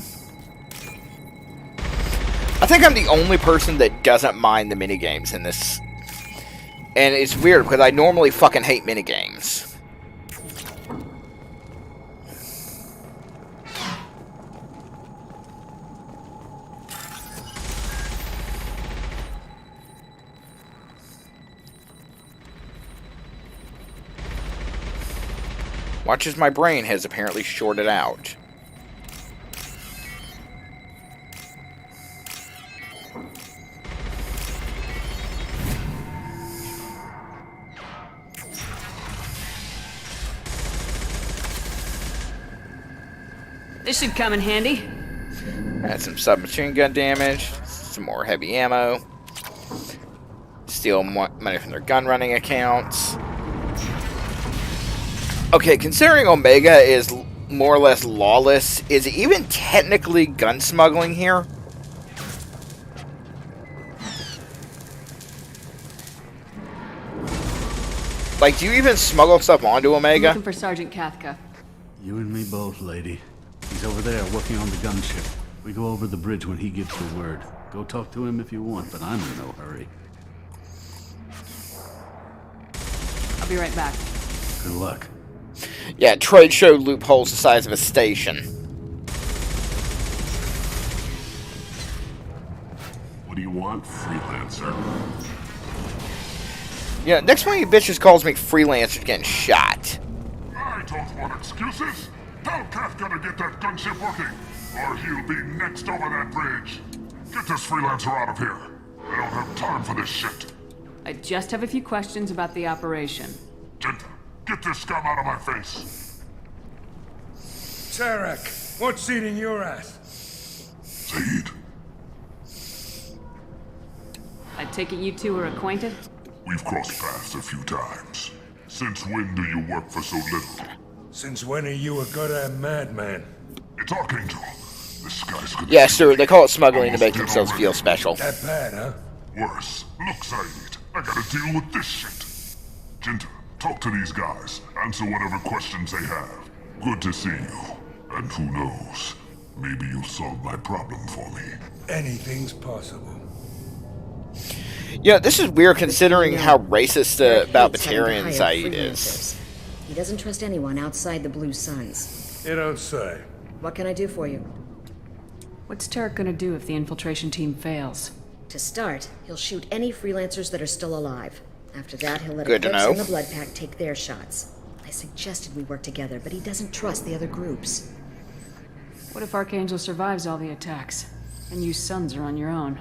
I think I'm the only person that doesn't mind the minigames in this. And it's weird, because I normally fucking hate minigames. Watch as my brain has apparently shorted out. This should come in handy. Add some submachine gun damage, some more heavy ammo. Steal money from their gun running accounts. Okay, considering Omega is more or less lawless, is it even technically gun smuggling here? Like, do you even smuggle stuff onto I'm Omega? looking for Sergeant Kathka. You and me both, lady. He's over there working on the gunship. We go over the bridge when he gives the word. Go talk to him if you want, but I'm in no hurry. I'll be right back. Good luck. Yeah, trade show loopholes the size of a station. What do you want, freelancer? Yeah, next one you bitches calls me freelancer getting shot. I don't want excuses. Tell Kafka to get that gunship working, or he'll be next over that bridge. Get this freelancer out of here. I don't have time for this shit. I just have a few questions about the operation. Jinta, get this scum out of my face. Tarek, what's eating your ass? Zaid, I take it you two are acquainted? we've crossed paths a few times. Since when do you work for so little? Since when are you a goddamn madman? It's Archangel. This guy's gonna Yeah, sir, they call it smuggling to make themselves feel special. That bad, huh? Worse. Look, Zaid, I gotta deal with this shit. Jinta, talk to these guys. Answer whatever questions they have. Good to see you. And who knows, maybe you'll solve my problem for me. Anything's possible. Yeah, this is weird considering how racist about hates having to Batarian hire Zaid is. freelancers. He doesn't trust anyone outside the Blue Suns. You don't say. What can I do for you? What's Tarek gonna do if the infiltration team fails? To start, he'll shoot any freelancers that are still alive. After that, he'll let Good to Eclipse know. and the Blood Pack take their shots. I suggested we work together, but he doesn't trust the other groups. What if Archangel survives all the attacks, and you Sons are on your own?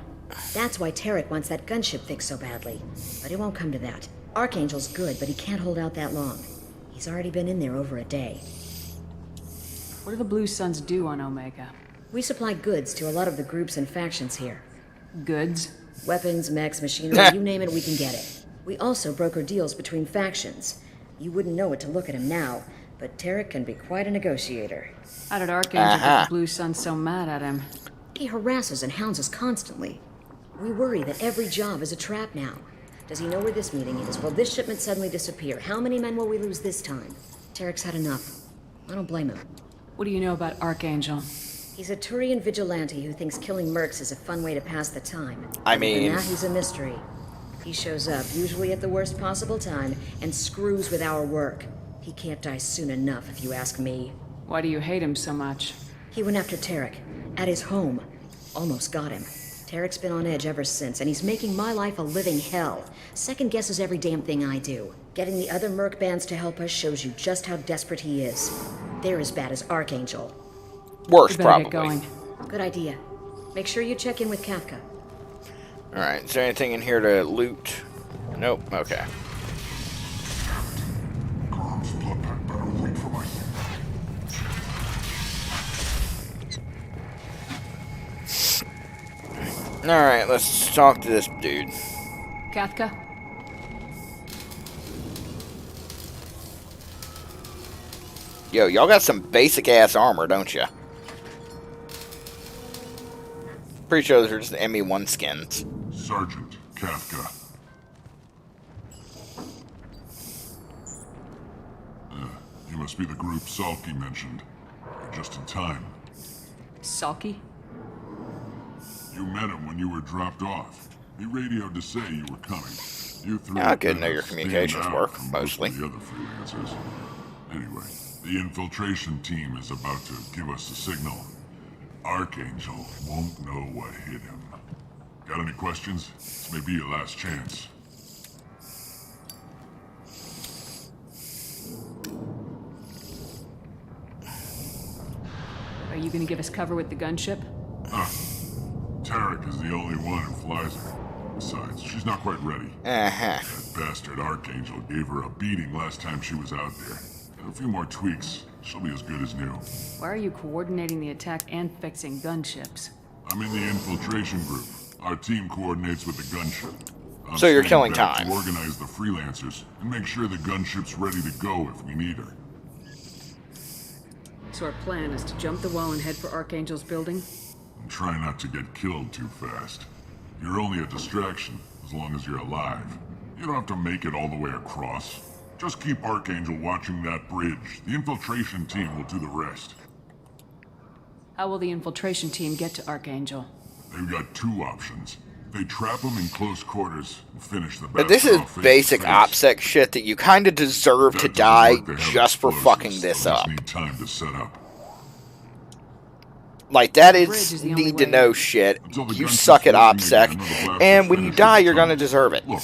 That's why Tarek wants that gunship fixed so badly. But it won't come to that. Archangel's good, but he can't hold out that long. He's already been in there over a day. What do the Blue Suns do on Omega? We supply goods to a lot of the groups and factions here. Goods? Weapons, mechs, machinery, you name it, we can get it. We also broker deals between factions. You wouldn't know it to look at him now, but Tarek can be quite a negotiator. How did Archangel get the Blue Suns so mad at him? He harasses and hounds us constantly. We worry that every job is a trap now. Does he know where this meeting is? Will this shipment suddenly disappear? How many men will we lose this time? Tarek's had enough. I don't blame him. What do you know about Archangel? He's a Turian vigilante who thinks killing mercs is a fun way to pass the time. I mean... And now he's a mystery. He shows up, usually at the worst possible time, and screws with our work. He can't die soon enough, if you ask me. Why do you hate him so much? He went after Tarek, at his home. Almost got him. Tarek's been on edge ever since, and he's making my life a living hell. Second guesses every damn thing I do. Getting the other merc bands to help us shows you just how desperate he is. They're as bad as Archangel. Worse, We better probably. get going. Good idea. Make sure you check in with Kafka. Alright, is there anything in here to loot? Nope, okay. Alright, let's talk to this dude. Kafka? Yo, y'all got some basic ass armor, don't ya? Pretty sure those are just ME1 skins. Sergeant Kafka. You must be the group Salky mentioned. You're just in time. Salky? You met him when you were dropped off. He radioed to say you were coming. You three Yeah, I could know better your stand communications out work, from most mostly. of the other freelancers. Anyway, the infiltration team is about to give us a signal. Archangel won't know what hit him. Got any questions? This may be your last chance. Are you gonna give us cover with the gunship? Tarek is the only one who flies her. Besides, she's not quite ready. Uh-huh. That bastard Archangel gave her a beating last time she was out there. And a few more tweaks, she'll be as good as new. Why are you coordinating the attack and fixing gunships? I'm in the infiltration group. Our team coordinates with the gunship. I'm So you're staying killing back time. to organize the freelancers and make sure the gunship's ready to go if we need her. So our plan is to jump the wall and head for Archangel's building? And try not to get killed too fast. You're only a distraction, as long as you're alive. You don't have to make it all the way across. Just keep Archangel watching that bridge. The infiltration team will do the rest. How will the infiltration team get to Archangel? They've got two options. They trap him in close quarters and finish the But this is battle basic face-to-face. OPSEC shit that you kind of deserve to die just for fucking this up. Need time to set up. Like, that bridge is is the only need-to-know way. shit. Until the You gunship's suck at working OPSEC, again, another blast and will when you finish die, its you're time. gonna deserve it. Look,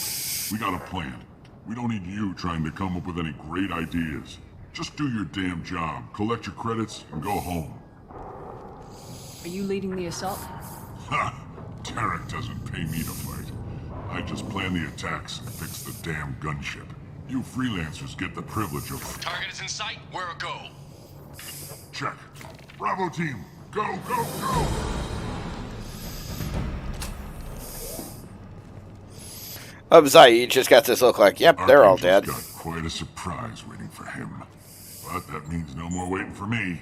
we got a plan. We don't need you trying to come up with any great ideas. Just do your damn job, collect your credits, and go home. Are you leading the assault? Ha! Tarek doesn't pay me to fight. I just plan the attacks and fix the damn gunship. You freelancers get the privilege of... Target is in sight. Where a go? Check. Bravo team, go, go, go! Oh, besides, you just got this look like, yep, they're all dead. Got quite a surprise waiting for him. But that means no more waiting for me.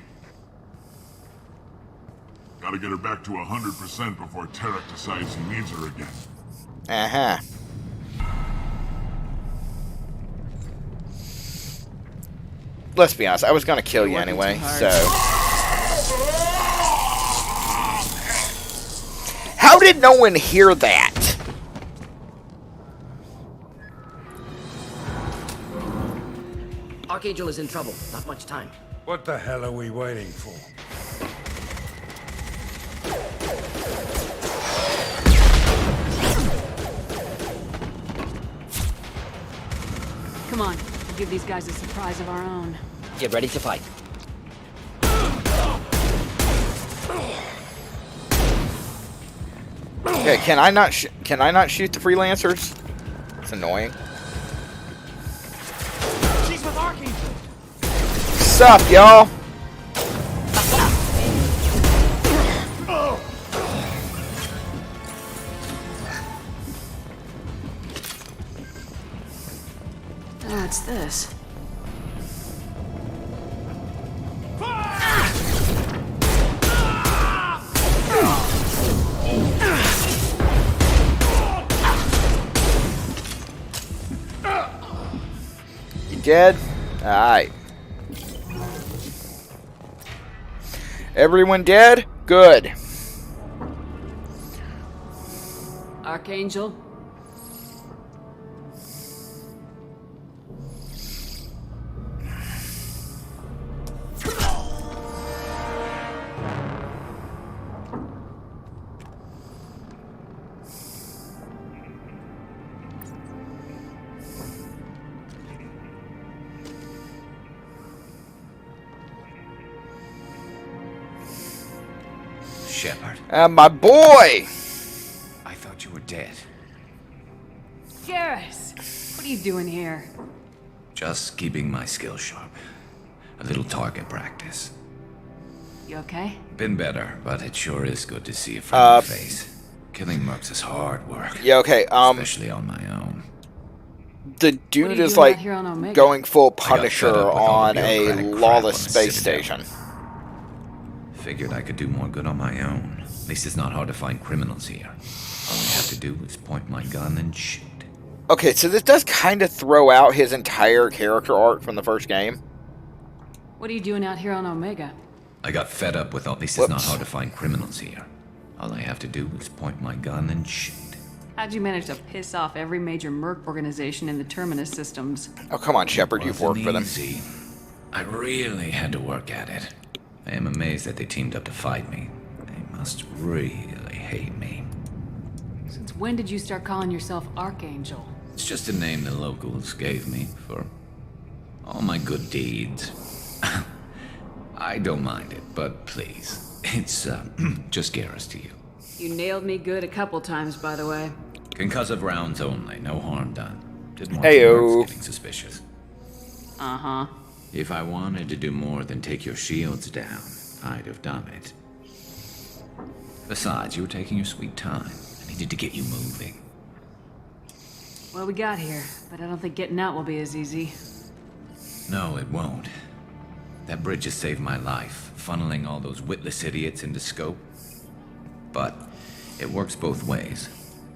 Gotta get her back to 100% before Tarek decides he needs her again. Uh-huh. Let's be honest, I was gonna kill you You're working anyway, too hard. so... How did no one hear that? Archangel is in trouble. Not much time. What the hell are we waiting for? Come on, we'll give these guys a surprise of our own. Get ready to fight. Okay, can I not shoot the freelancers? It's annoying. She's with Archangel. Sup, y'all? What's this? You dead? Alright. Everyone dead? Good. Archangel? Shepard, My boy! I thought you were dead. Garrus, what are you doing here? Just keeping my skills sharp. A little target practice. You okay? Been better, but it sure is good to see a friendly face. Killing mercs is hard work. Yeah, okay, especially on my own. The What are dude you is doing like out here on Omega? going full I got fed Punisher up with all the on a bureaucratic crap lawless on the space Citadel. station. Figured I could do more good on my own. At least it's not hard to find criminals here. All I have to do is point my gun and shoot. Okay, so this does kind of throw out his entire character arc from the first game. What are you doing out here on Omega? I got fed up with all this. It's not hard to find criminals here. All I have to do is point my gun and shoot. How'd you manage to piss off every major merc organization in the Terminus systems? Oh, come on, Shepard, you've worked for them. Easy. I really had to work at it. I am amazed that they teamed up to fight me. They must really hate me. Since when did you start calling yourself Archangel? It's just a name the locals gave me for all my good deeds. I don't mind it, but please, it's just Garrus to you. You nailed me good a couple times, by the way. Concussive rounds only, no harm done. Didn't want Heyo. some mercs getting suspicious. Uh-huh. If I wanted to do more than take your shields down, I'd have done it. Besides, you were taking your sweet time. I needed to get you moving. Well, we got here, but I don't think getting out will be as easy. No, it won't. That bridge has saved my life, funneling all those witless idiots into scope. But it works both ways.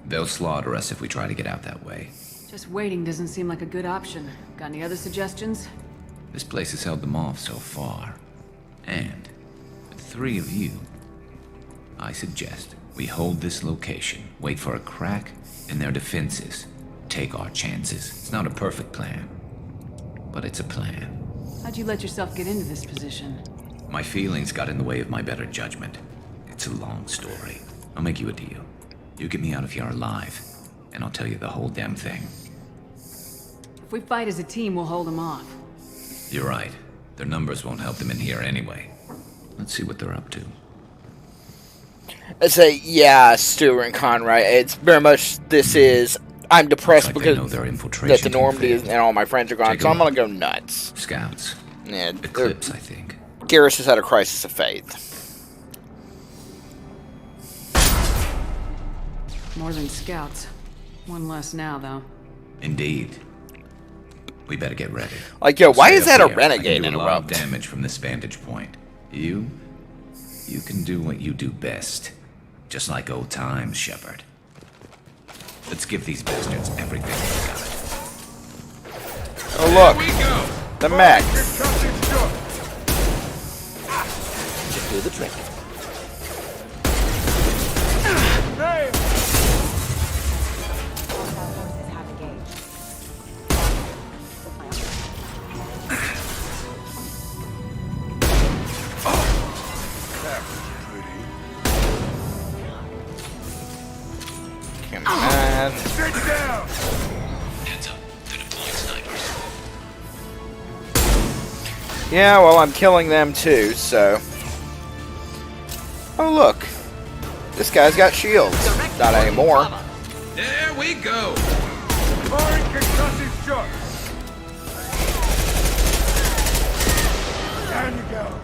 They'll slaughter us if we try to get out that way. Just waiting doesn't seem like a good option. Got any other suggestions? This place has held them off so far. And with 3 of you, I suggest we hold this location, wait for a crack in their defenses, take our chances. It's not a perfect plan, but it's a plan. How'd you let yourself get into this position? My feelings got in the way of my better judgment. It's a long story. I'll make you a deal. You get me out of here alive, and I'll tell you the whole damn thing. If we fight as a team, we'll hold them off. You're right. Their numbers won't help them in here anyway. Let's see what they're up to. I say, yeah, Stuart and Conrad. It's very much, this is, I'm depressed Looks like because they know their that infiltration the Normandy team is, and all my friends are gone, Take so a I'm gonna look. go nuts. Scouts. Yeah, Eclipse, I think. Garrus has had a crisis of faith. More than scouts. One less now, though. Indeed. We better get ready. Like, yo, why Stay is up that a here. renegade I can do a lot of interrupt? damage from this vantage point. You can do what you do best. Just like old times, Shepard. Let's give these bastards everything they got. Oh, look. The mech. Just do the trick. Come on. Sit down! Heads up. They're deploying snipers. Yeah, well, I'm killing them too, so. Oh, look. This guy's got shields. Not anymore. There we go! Firing concussive shot! Down you go!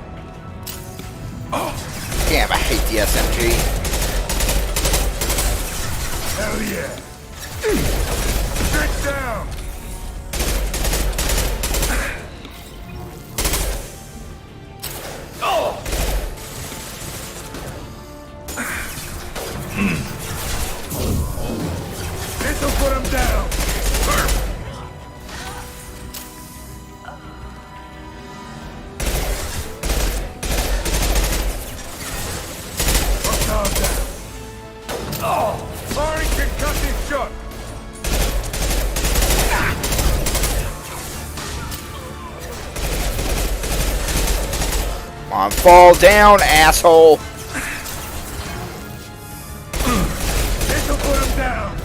Damn, I hate the SMG. Hell yeah! Sit down! This'll put him down! Firing concussive shot! Come on, fall down, asshole. This'll put him down!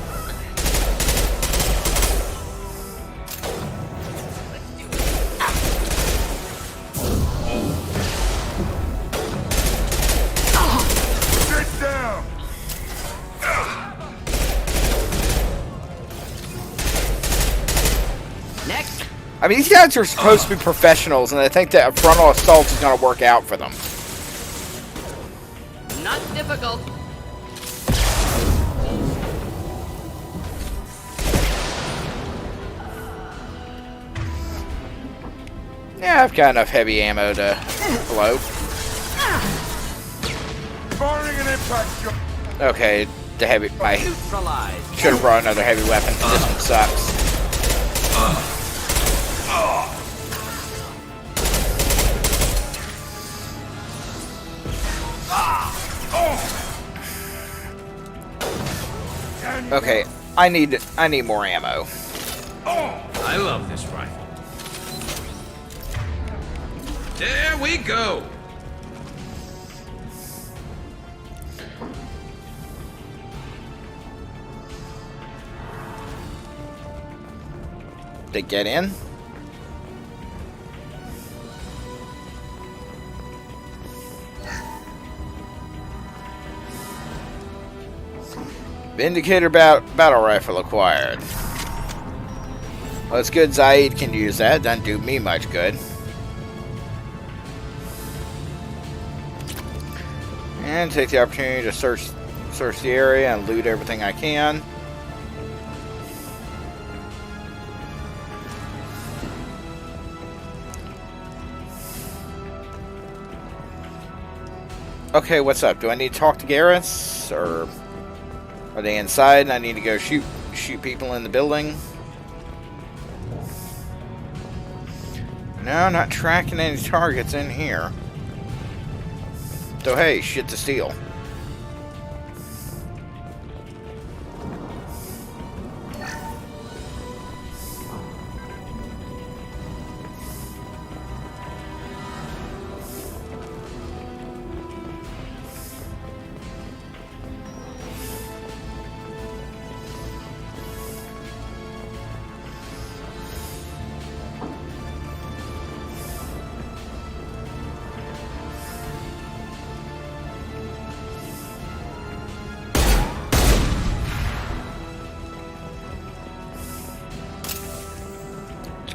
I mean, these guys are supposed to be professionals, and I think that a frontal assault is going to work out for them. Not difficult. Yeah, I've got enough heavy ammo to blow. Firing an impact shot. Okay, the heavy. I should have brought another heavy weapon. This one sucks. Okay, I need more ammo. I love this rifle. There we go. They get in. Vindicator battle rifle acquired. Well, it's good Zaid can use that. Doesn't do me much good. And take the opportunity to search the area and loot everything I can. Okay, what's up? Do I need to talk to Garrus, or are they inside and I need to go shoot people in the building? No, not tracking any targets in here. So hey, shit to steal.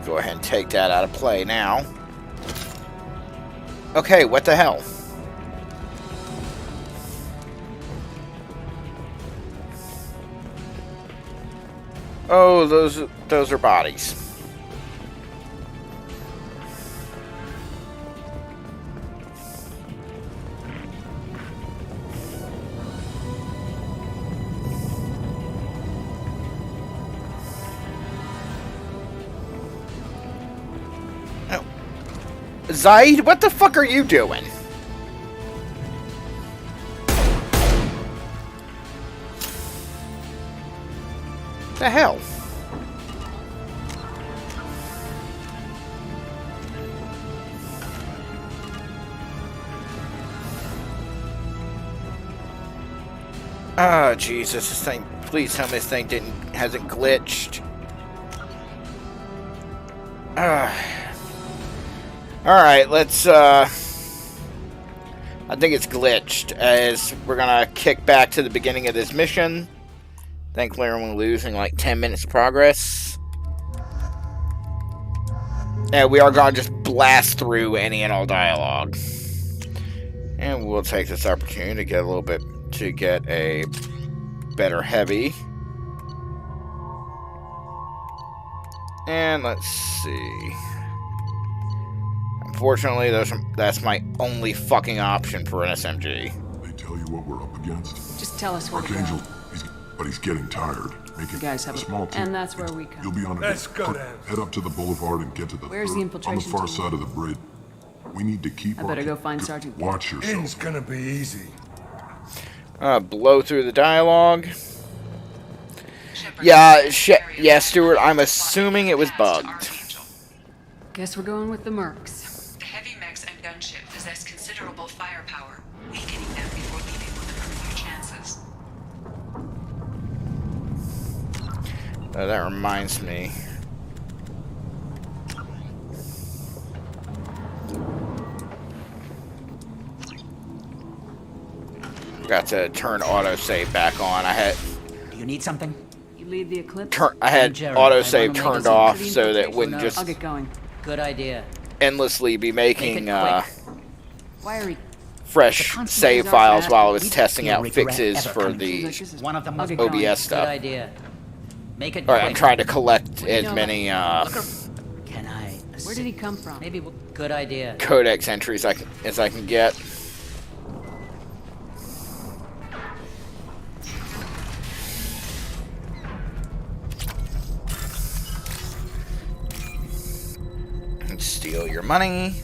Go ahead and take that out of play now. Okay, what the hell? Oh, those are bodies. Zaid, what the fuck are you doing? The hell? Oh, Jesus, this thing, please tell me this thing hasn't glitched. Alright, let's, I think it's glitched, as we're gonna kick back to the beginning of this mission. Thankfully, we're only losing like 10 minutes of progress. And we are gonna just blast through any and all dialogue. And we'll take this opportunity to get a better heavy. And let's see. Unfortunately, that's my only fucking option for an SMG. They tell you what we're up against? Just tell us where Archangel, to go. he's getting tired. Make You guys have a small team. and that's where we come. You'll be on Let's go down. Head up to the boulevard and get to the Where's the infiltration on the far team? side of the bridge. We need to keep I better go find Sergeant. Watch yourself. It's gonna be easy. Blow through the dialogue. Yeah, Stuart, I'm assuming it was bugged. Guess we're going with the mercs. The heavy mechs and gunship possess considerable firepower, weakening them before leaving will improve your chances. That reminds me. Got to turn autosave back on. Do you need something? You lead the eclipse? I had Jared, autosave I wanna make turned a off pretty so that it infiltration. wouldn't I'll just get going. Good idea. endlessly be making Wiry. fresh The save consequences files are while I bad. was You testing don't out regret fixes ever for coming the This is One of the most I'll get going. OBS stuff. Good idea. Make it Alright, I'm quick. trying to collect as know many Can I? Where did he come from? Maybe. Good idea. codex entries as I can get. And steal your money.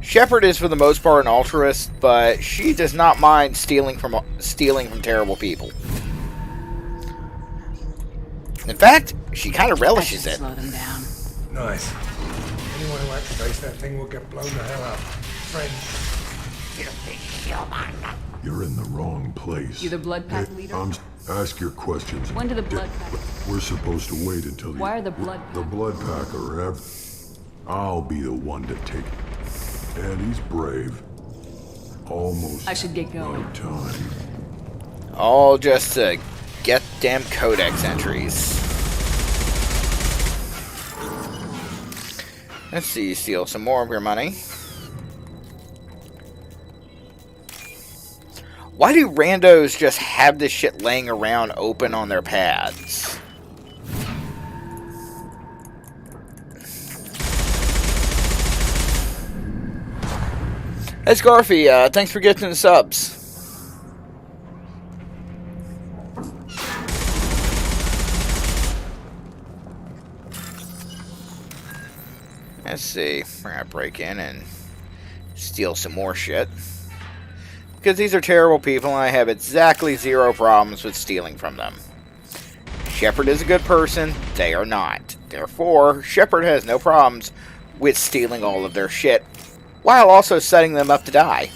Shepard is for the most part an altruist, but she does not mind stealing from terrible people. In fact, she kind of relishes it. Slow them down. Nice. Anyone who activates that thing will get blown the hell up. Friend. You're in the wrong place. You the Blood Pack leader? Ask your questions. When do the Blood Pack? We're supposed to wait until Why are the Blood The Blood Pack arrive. I'll be the one to take it. And he's brave. Almost I should get going. no time. All just to get damn codex entries. Let's see, steal some more of your money. Why do randos just have this shit laying around open on their pads? Hey Scarfy, thanks for getting the subs. Let's see, we're gonna break in and steal some more shit. Because these are terrible people and I have exactly 0 problems with stealing from them. Shepard is a good person, they are not. Therefore, Shepard has no problems with stealing all of their shit, while also setting them up to die.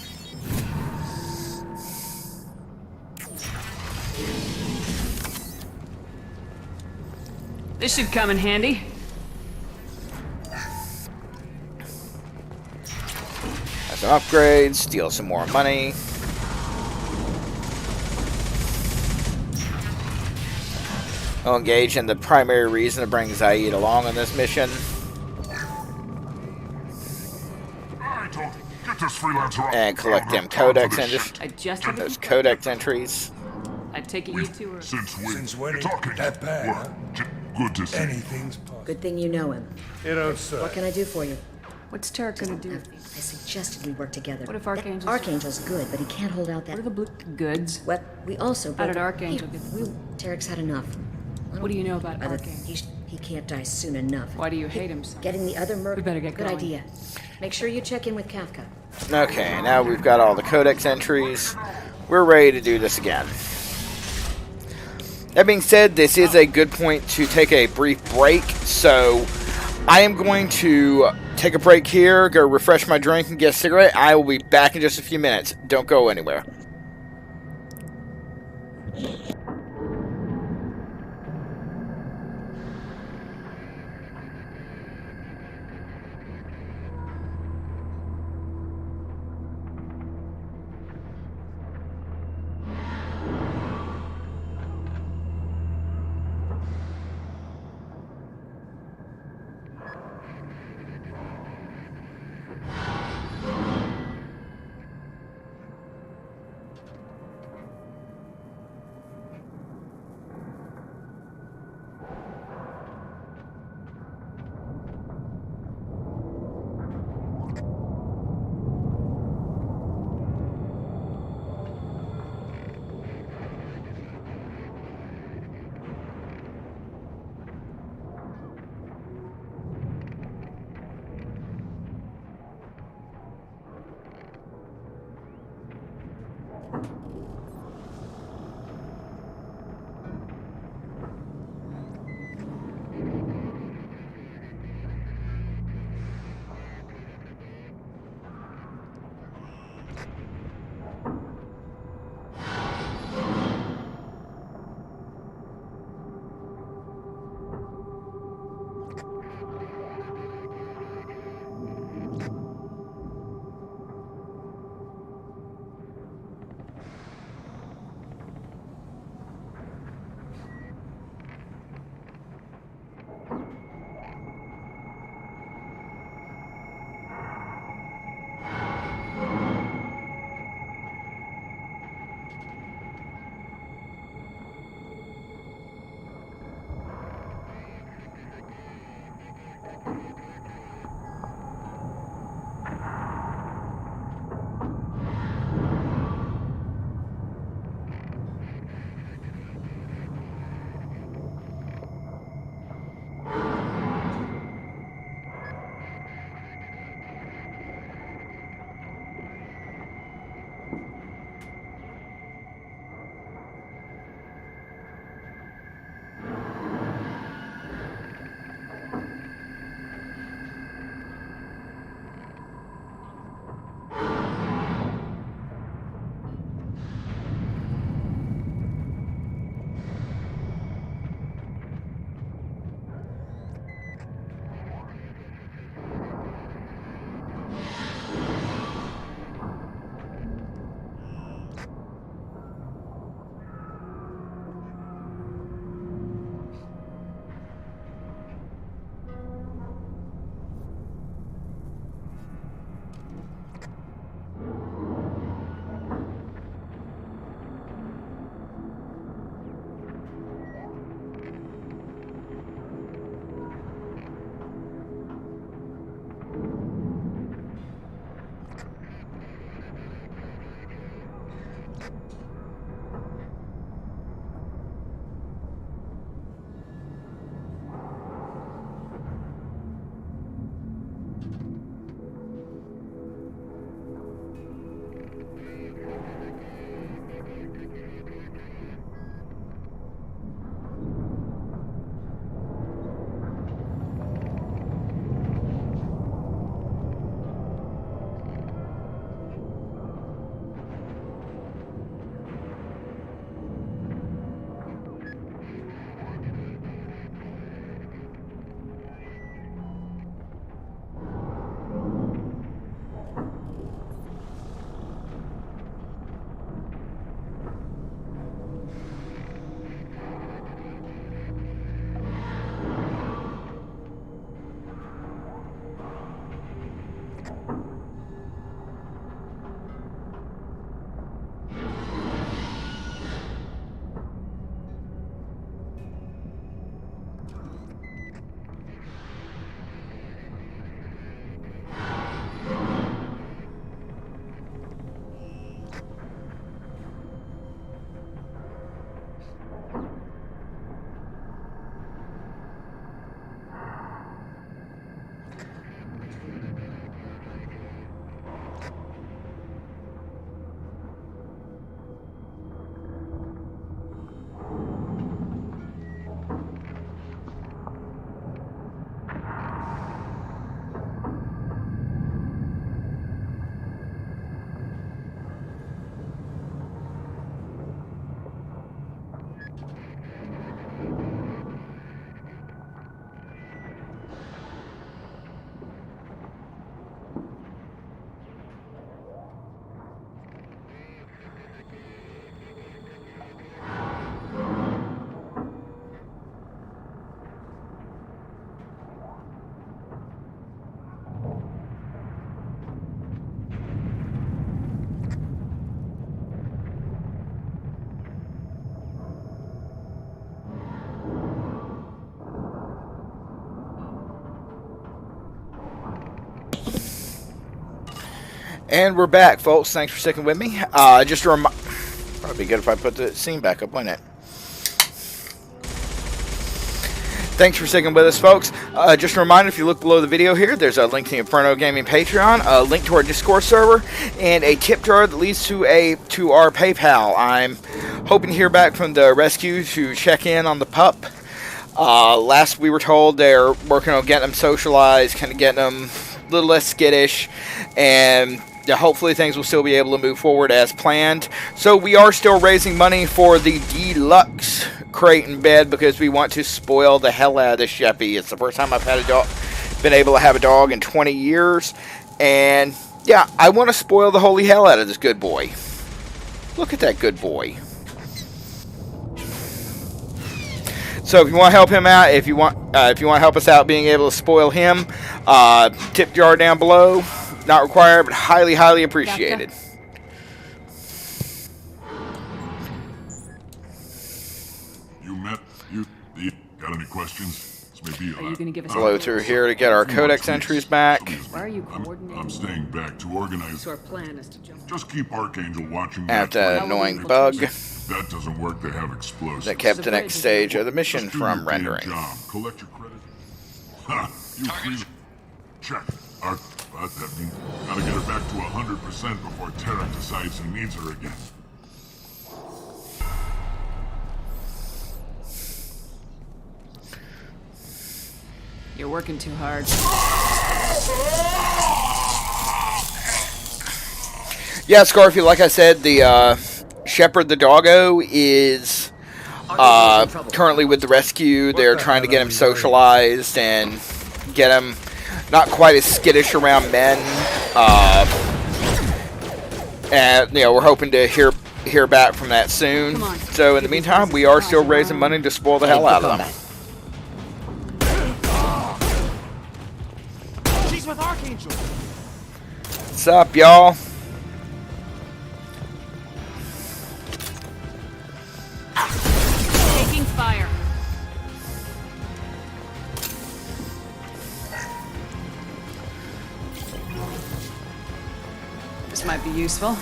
This should come in handy. Have some upgrades, steal some more money. I'll engage in the primary reason to bring Zaid along on this mission. Get this freelancer And collect them codex entries. I just Those codex entries. I take it you two are. Since when it that bad, huh? Good to see. Anything's possible. Good thing you know him. You don't say. What can I do for you? What's Tarek gonna do? I suggested we work together. What if Archangel's- Archangel's good, but he can't hold out that. What are the blue goods? What? We also. How did built- Archangel Hey, get- Tarek's had enough. What do you know about Other- Archangel? He can't die soon enough. Why do you hate him so? Getting the other We murder. better get Good going. idea. Make sure you check in with Kafka. Okay, now we've got all the codex entries. We're ready to do this again. That being said, this is a good point to take a brief break, so I am going to take a break here, go refresh my drink and get a cigarette. I will be back in just a few minutes. Don't go anywhere. And we're back, folks. Thanks for sticking with me. Just a reminder, probably be good if I put the scene back up, wouldn't it? Thanks for sticking with us, folks. Just a reminder, if you look below the video here, there's a link to the Inferno Gaming Patreon, a link to our Discord server, and a tip jar that leads to our PayPal. I'm hoping to hear back from the rescue to check in on the pup. Last we were told they're working on getting them socialized, kind of getting them a little less skittish, and hopefully things will still be able to move forward as planned. So we are still raising money for the deluxe crate and bed because we want to spoil the hell out of this Sheppy. It's the first time I've had been able to have a dog in 20 years. And yeah, I want to spoil the holy hell out of this good boy. Look at that good boy. So if you want to help him out, if you want to help us out being able to spoil him, tip jar down below. Not required, but highly, highly appreciated. You got any questions? This may be Are you gonna give us Flow through here to get our codex entries back. Why are you coordinating? I'm staying back to organize. So our plan is to jump. Just keep Archangel watching At that annoying bug. That doesn't work. They have explosives. That kept the next stage of the mission from rendering. Collect your credit. Ha! You free. Check. That means gotta get her back to 100% before Tarek decides he needs her again. You're working too hard. Yeah, Scarfy, like I said, the Shepherd the doggo is currently with the rescue. They're trying to get him socialized and get him not quite as skittish around men. And, you know, we're hoping to hear back from that soon. So in the meantime, we are still raising money to spoil the hell out of them. She's with Archangel. What's up, y'all? Taking fire. This might be useful.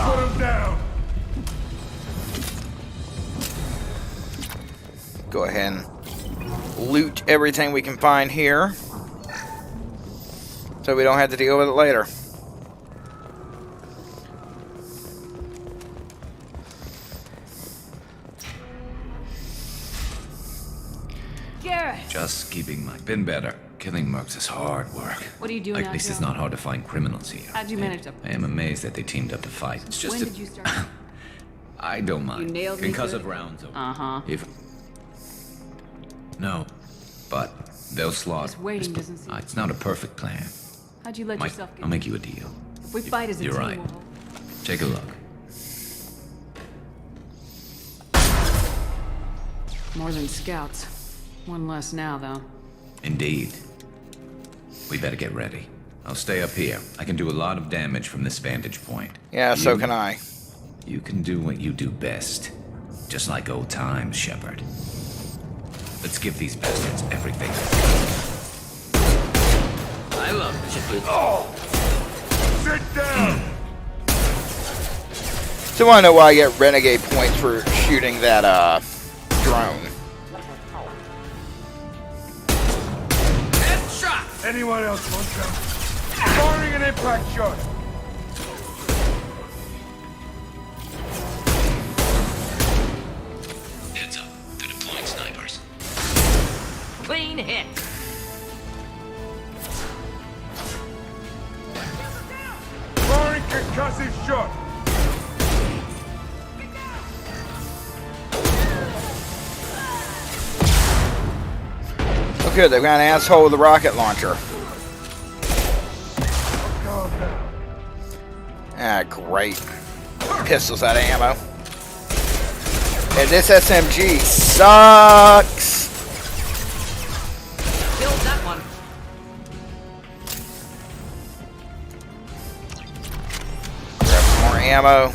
Put him down. Go ahead and loot everything we can find here, so we don't have to deal with it later. Garrett! Just keeping my... Been better. Killing mercs is hard work. What are you doing At least now, it's Joe? not hard to find criminals here. How'd you manage to... I am amazed that they teamed up to fight. It's just When did you start? I don't mind. You nailed me Concussive good? rounds. Uh-huh. If... No. But they'll slaughter. This waiting doesn't seem... It's not a perfect plan. How'd you let Mike, yourself get... I'll make you a deal. If we fight as a You're team, right. we'll... Take a look. More than scouts. One less now, though. Indeed. We better get ready. I'll stay up here. I can do a lot of damage from this vantage point. Yeah, so can I. You can do what you do best. Just like old times, Shepard. Let's give these bastards everything. I love Shepard. Oh! Sit down! So I want to know why I get renegade points for shooting that drone. Headshot! Anyone else want some? Firing an impact shot! Heads up. They're deploying snipers. Clean hit. Firing concussive shot! Oh, good. They've got an asshole with a rocket launcher. Ah, great. Pistols out of ammo. And this SMG sucks. Killed that one. Grab some more ammo.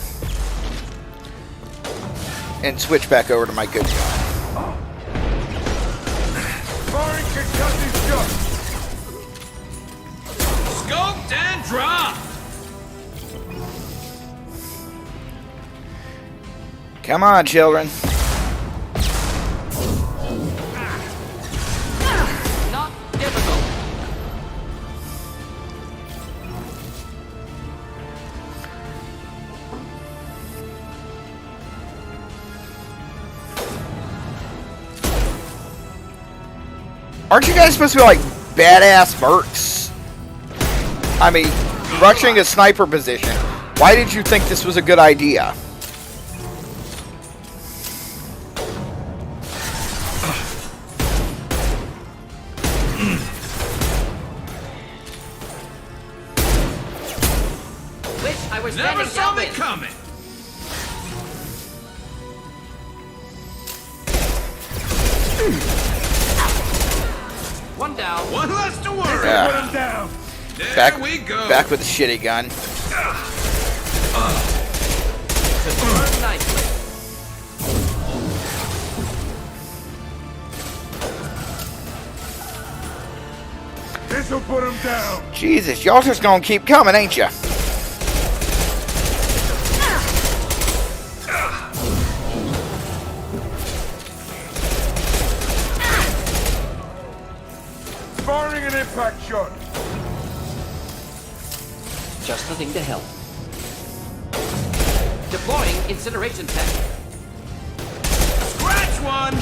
and switch back over to my good gun. Firing concussive shot. Scoped and dropped! Come on, children. Not difficult. Aren't you guys supposed to be like badass mercs? I mean, rushing a sniper position. Why did you think this was a good idea? Wish I was Never standing saw me down. coming! One down. One less to worry. Yeah. Put him down. There we go. Back with the shitty gun. Confirmed nicely. This'll put him down. Jesus, y'all just gonna keep coming, ain't ya? Firing an impact shot. Just the thing to help. Deploying incineration tank. Scratch one!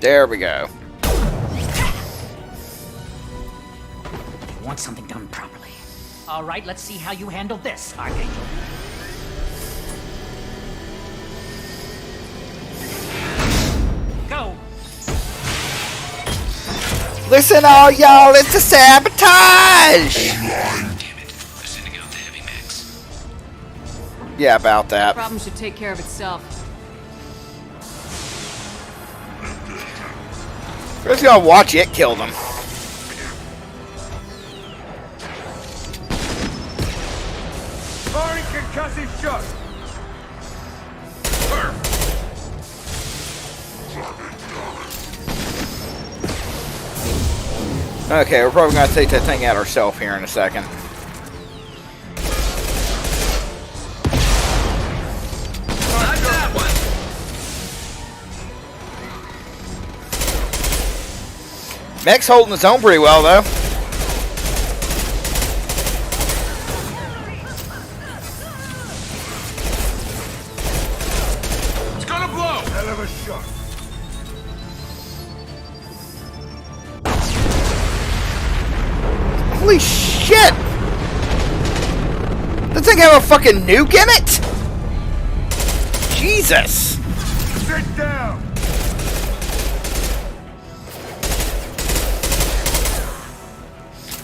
There we go. You want something done properly. All right, let's see how you handle this, Archangel. Go. Listen, all y'all, it's a sabotage! Yeah, about that. Problem should take care of itself. We're just gonna watch it kill them. Firing concussive shot. Okay, we're probably gonna take that thing out ourselves here in a second. Not that one! Mech's holding his own pretty well, though. It's gonna blow! Hell of a shot. Holy shit! Does that thing have a fucking nuke in it? Jesus! Sit down.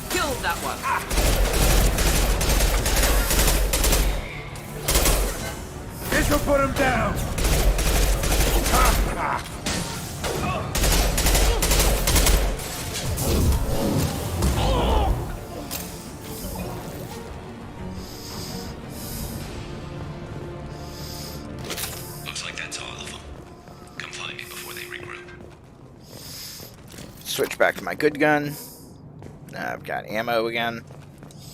Killed that one. This'll put him down. Looks like that's all of them. Come find me before they regroup. Switch back to my good gun. I've got ammo again.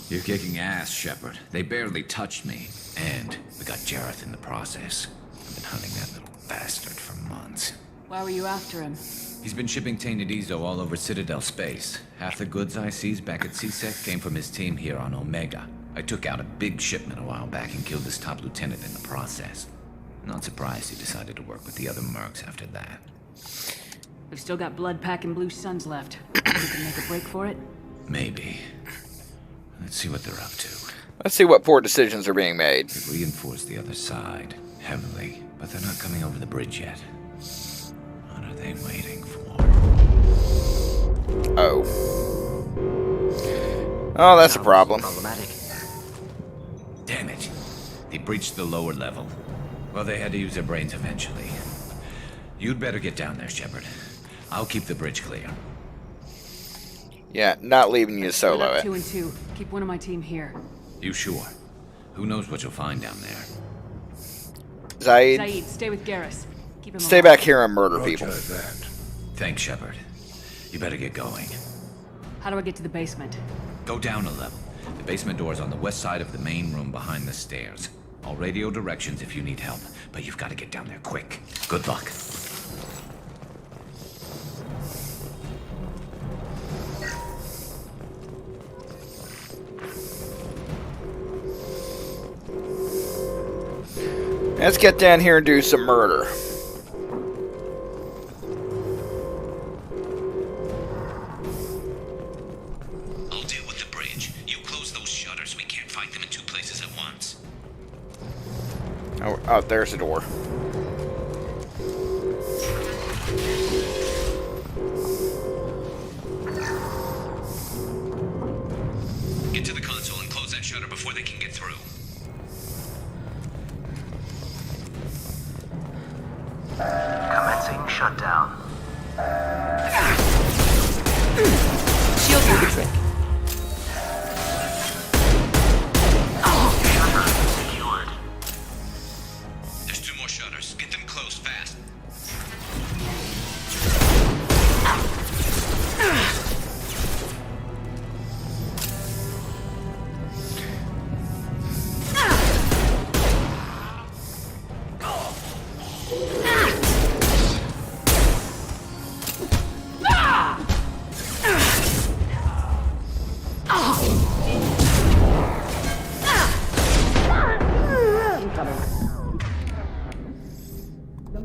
You're kicking ass, Shepard. They barely touched me. And we got Jareth in the process. I've been hunting that little bastard for months. Why were you after him? He's been shipping tainted Ezo all over Citadel space. Half the goods I seized back at CSEC came from his team here on Omega. I took out a big shipment a while back and killed his top lieutenant in the process. Not surprised he decided to work with the other mercs after that. We've still got Bloodpack and Blue Suns left. We can make a break for it. Maybe. Let's see what they're up to. Let's see what poor decisions are being made. They've reinforced the other side, heavily, but they're not coming over the bridge yet. What are they waiting for? Oh. Oh, that's a problem. Problematic. Damn it. They breached the lower level. Well, they had to use their brains eventually. You'd better get down there, Shepard. I'll keep the bridge clear. Yeah, not leaving you solo Split up it. 2 and 2. Keep one of my team here. You sure? Who knows what you'll find down there? Zaid, Zaid, stay with Garrus. Keep him stay alive. back here and murder people. Thanks, Shepard. You better get going. How do I get to the basement? Go down a level. The basement door's on the west side of the main room behind the stairs. I'll radio directions if you need help, but you've got to get down there quick. Good luck. Let's get down here and do some murder. I'll deal with the bridge. You close those shutters. We can't fight them in two places at once. Oh, there's the door. Get to the console and close that shutter before they can get through. Commencing shutdown. Shield do the trick. Shutter secured. There's two more shutters. Get them closed fast.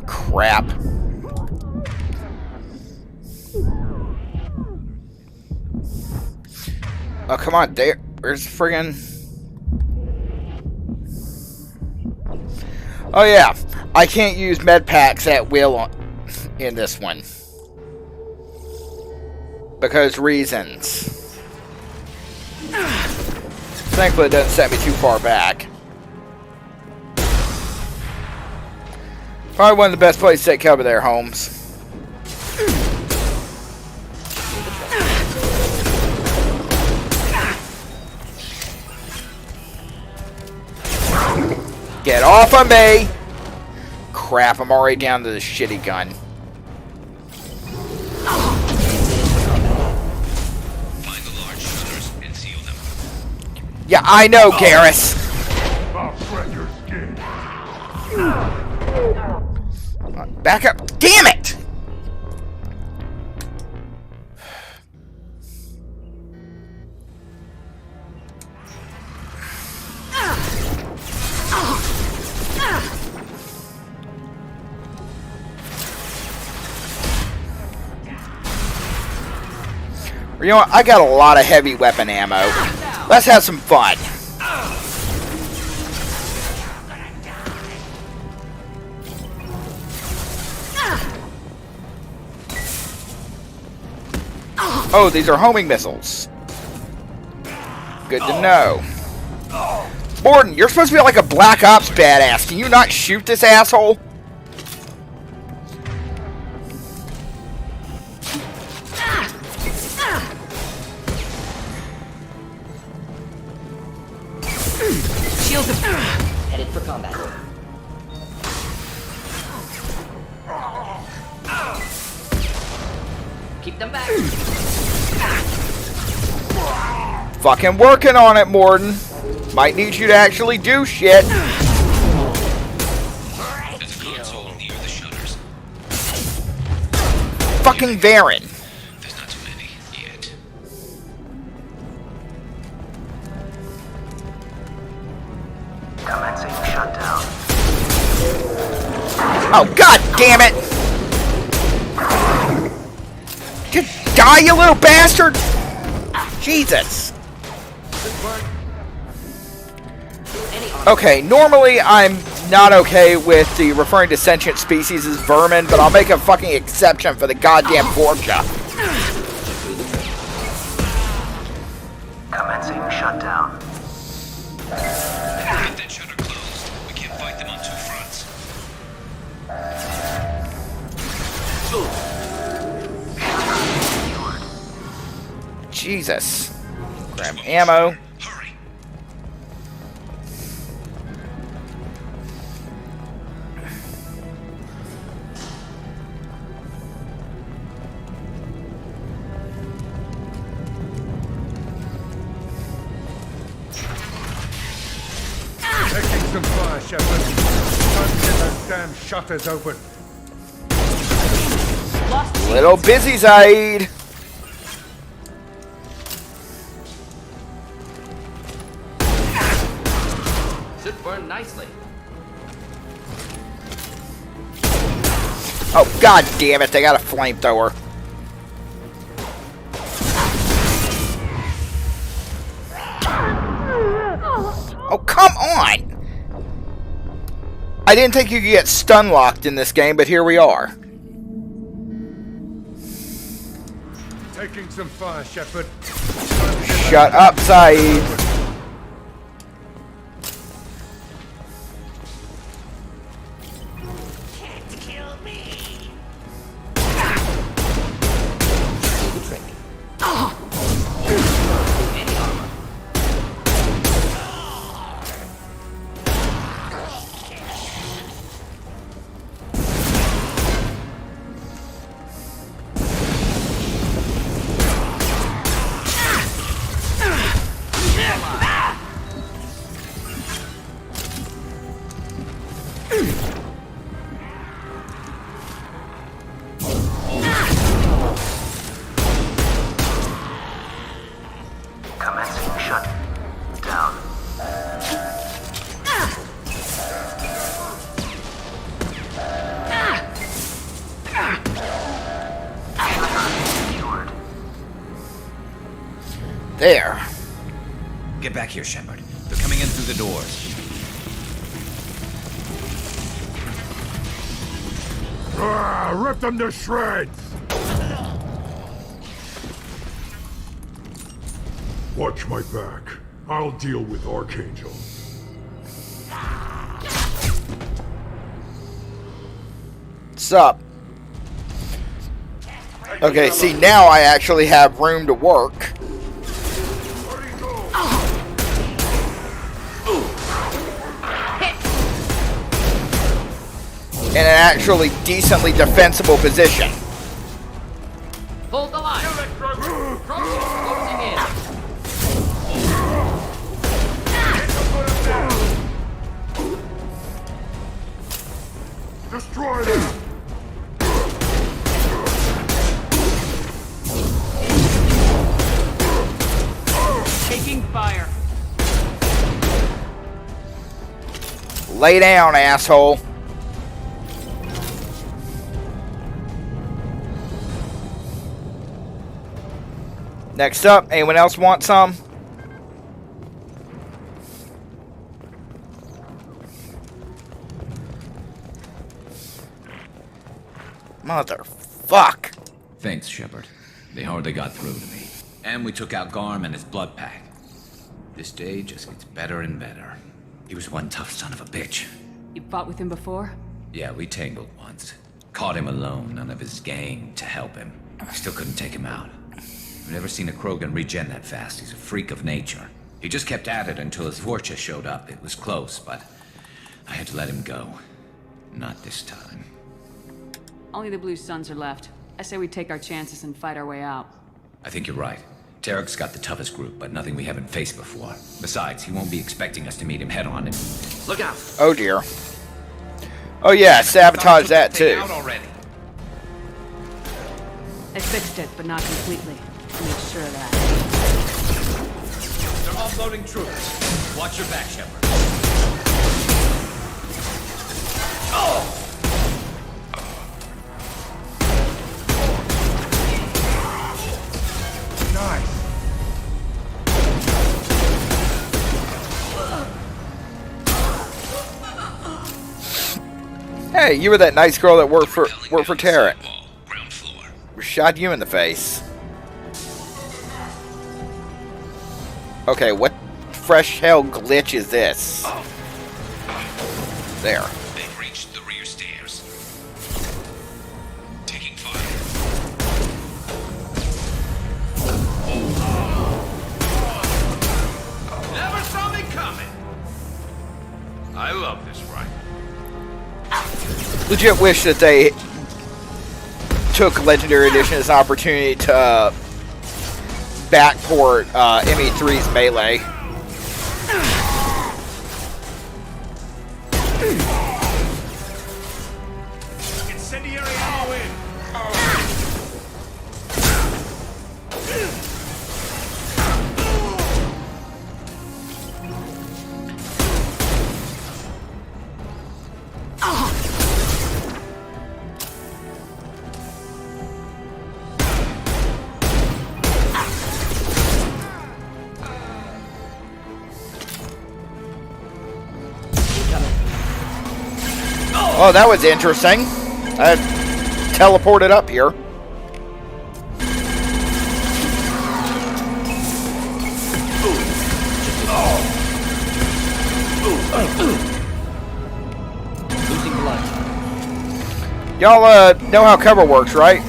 Crap. Oh, come on, there. Where's friggin'... Oh, yeah. I can't use med packs at will in this one. Because reasons. Thankfully, it doesn't set me too far back. Probably one of the best places to take cover there, Holmes. Get off of me! Crap, I'm already down to the shitty gun. Find the large shutters and seal them. Yeah, I know, Garrus. Back up. Damn it! You know what? I got a lot of heavy weapon ammo. Let's have some fun. Oh, these are homing missiles. Good to know. Mordin, you're supposed to be like a Black Ops badass. Can you not shoot this asshole? Shields are headed for combat. Keep them back. Fucking working on it, Mordin. Might need you to actually do shit. There's a console near the shutters. Fucking Varen. There's not too many yet. Commencing shutdown. Oh, god damn it! Just die, you little bastard! Jesus. Okay, normally I'm not okay with the referring to sentient species as vermin, but I'll make a fucking exception for the goddamn Vorcha. Commencing shutdown. Get that shutter closed. We can't fight them on two fronts. Jesus. Grab ammo. some fire, Shepard. Time to get those damn shutters open. Little busy, Zaid. Should burn nicely. Oh, god damn it, they got a flamethrower. Oh, come on! I didn't think you could get stun locked in this game, but here we are. Taking some fire, Shepard. Shut up, Zaid. Commencing shut down. Secured. There. Get back here, Shepard. They're coming in through the doors. Rip them to shreds! Watch my back. I'll deal with Archangel. What's up? Okay, see, now I actually have room to work. In an actually decently defensible position. Hold the line. Closing in. Destroy them! Taking fire. Lay down, asshole. Next up, anyone else want some? Motherfuck. Thanks, Shepard. They hardly got through to me. And we took out Garm and his blood pack. This day just gets better and better. He was one tough son of a bitch. You fought with him before? Yeah, we tangled once. Caught him alone, none of his gang to help him. Still couldn't take him out. I've never seen a Krogan regen that fast. He's a freak of nature. He just kept at it until his Vorcha showed up. It was close, but I had to let him go. Not this time. Only the Blue Suns are left. I say we take our chances and fight our way out. I think you're right. Tarek's got the toughest group, but nothing we haven't faced before. Besides, he won't be expecting us to meet him head-on. Look out! Oh dear. Oh yeah, sabotage that too. I fixed it, but not completely. Make sure of that. They're offloading troops. Watch your back, Shepard. Oh! Nice. Hey, you were that nice girl that worked for Tarek. We shot you in the face. Okay, what fresh hell glitch is this? There. They've reached the rear stairs. Taking fire. Never saw me coming. I love this ride. Legit wish that they took Legendary Edition as an opportunity to backport ME3's Melee. Oh, that was interesting. I teleported up here. Losing blood. Y'all know how cover works, right?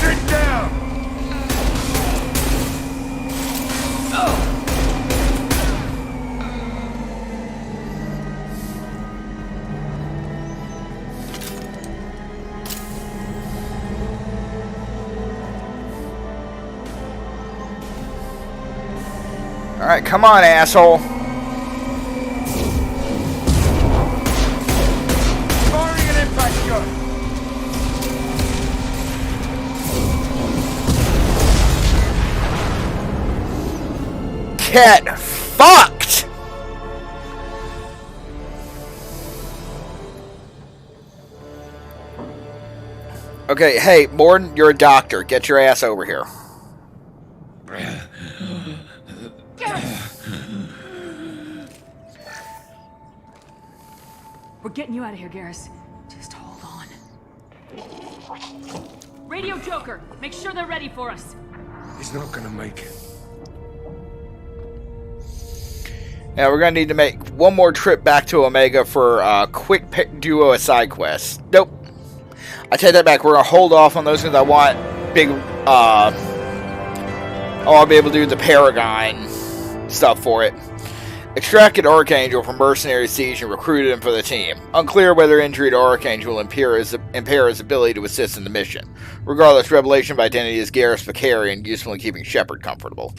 Sit down! Alright, come on, asshole. Firing an impact shot! Get fucked! Okay, hey, Morden, you're a doctor. Get your ass over here. We're getting you out of here, Garrus. Just hold on. Radio Joker, make sure they're ready for us. He's not gonna make it. Now we're gonna need to make one more trip back to Omega for a quick duo of side quests. Nope. I take that back. We're gonna hold off on those because I want big. I'll be able to do the Paragon stuff for it. Extracted Archangel from Mercenary Siege and recruited him for the team. Unclear whether injury to Archangel will impair his ability to assist in the mission. Regardless, revelation of identity is Garrus Vakarian, useful in keeping Shepard comfortable.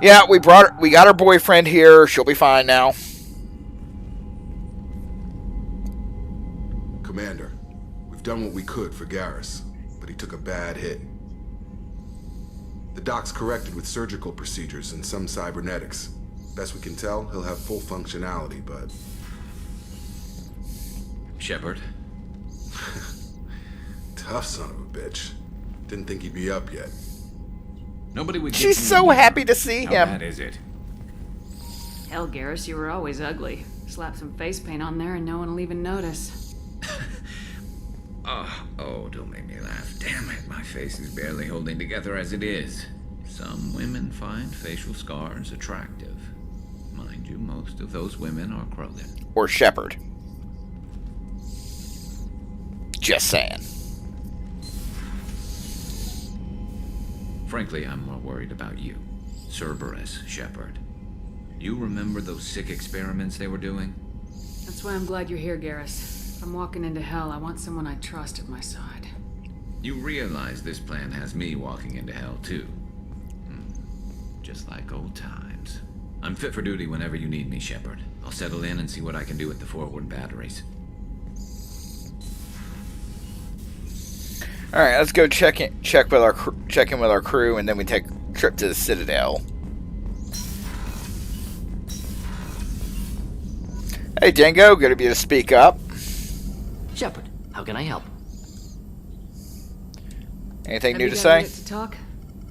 Yeah, we got our boyfriend here. She'll be fine now. Commander, we've done what we could for Garrus, but he took a bad hit. The doc's corrected with surgical procedures and some cybernetics. Best we can tell, he'll have full functionality, but... Shepard? Tough son of a bitch. Didn't think he'd be up yet. Nobody would. She's so happy to see him. How bad is it? Hell, Garrus, you were always ugly. Slap some face paint on there and no one will even notice. Oh, don't make me laugh. Damn it, my face is barely holding together as it is. Some women find facial scars attractive. Mind you, most of those women are Krogan. Or Shepard. Just saying. Frankly, I'm more worried about you, Cerberus Shepard. You remember those sick experiments they were doing? That's why I'm glad you're here, Garrus. If I'm walking into hell, I want someone I trust at my side. You realize this plan has me walking into hell, too. Just like old times. I'm fit for duty whenever you need me, Shepard. I'll settle in and see what I can do with the forward batteries. All right, let's go check in with our crew, and then we take a trip to the Citadel. Hey, Dingo, good of you to speak up. Shepard, how can I help? Anything Have new you to got a say? minute to talk?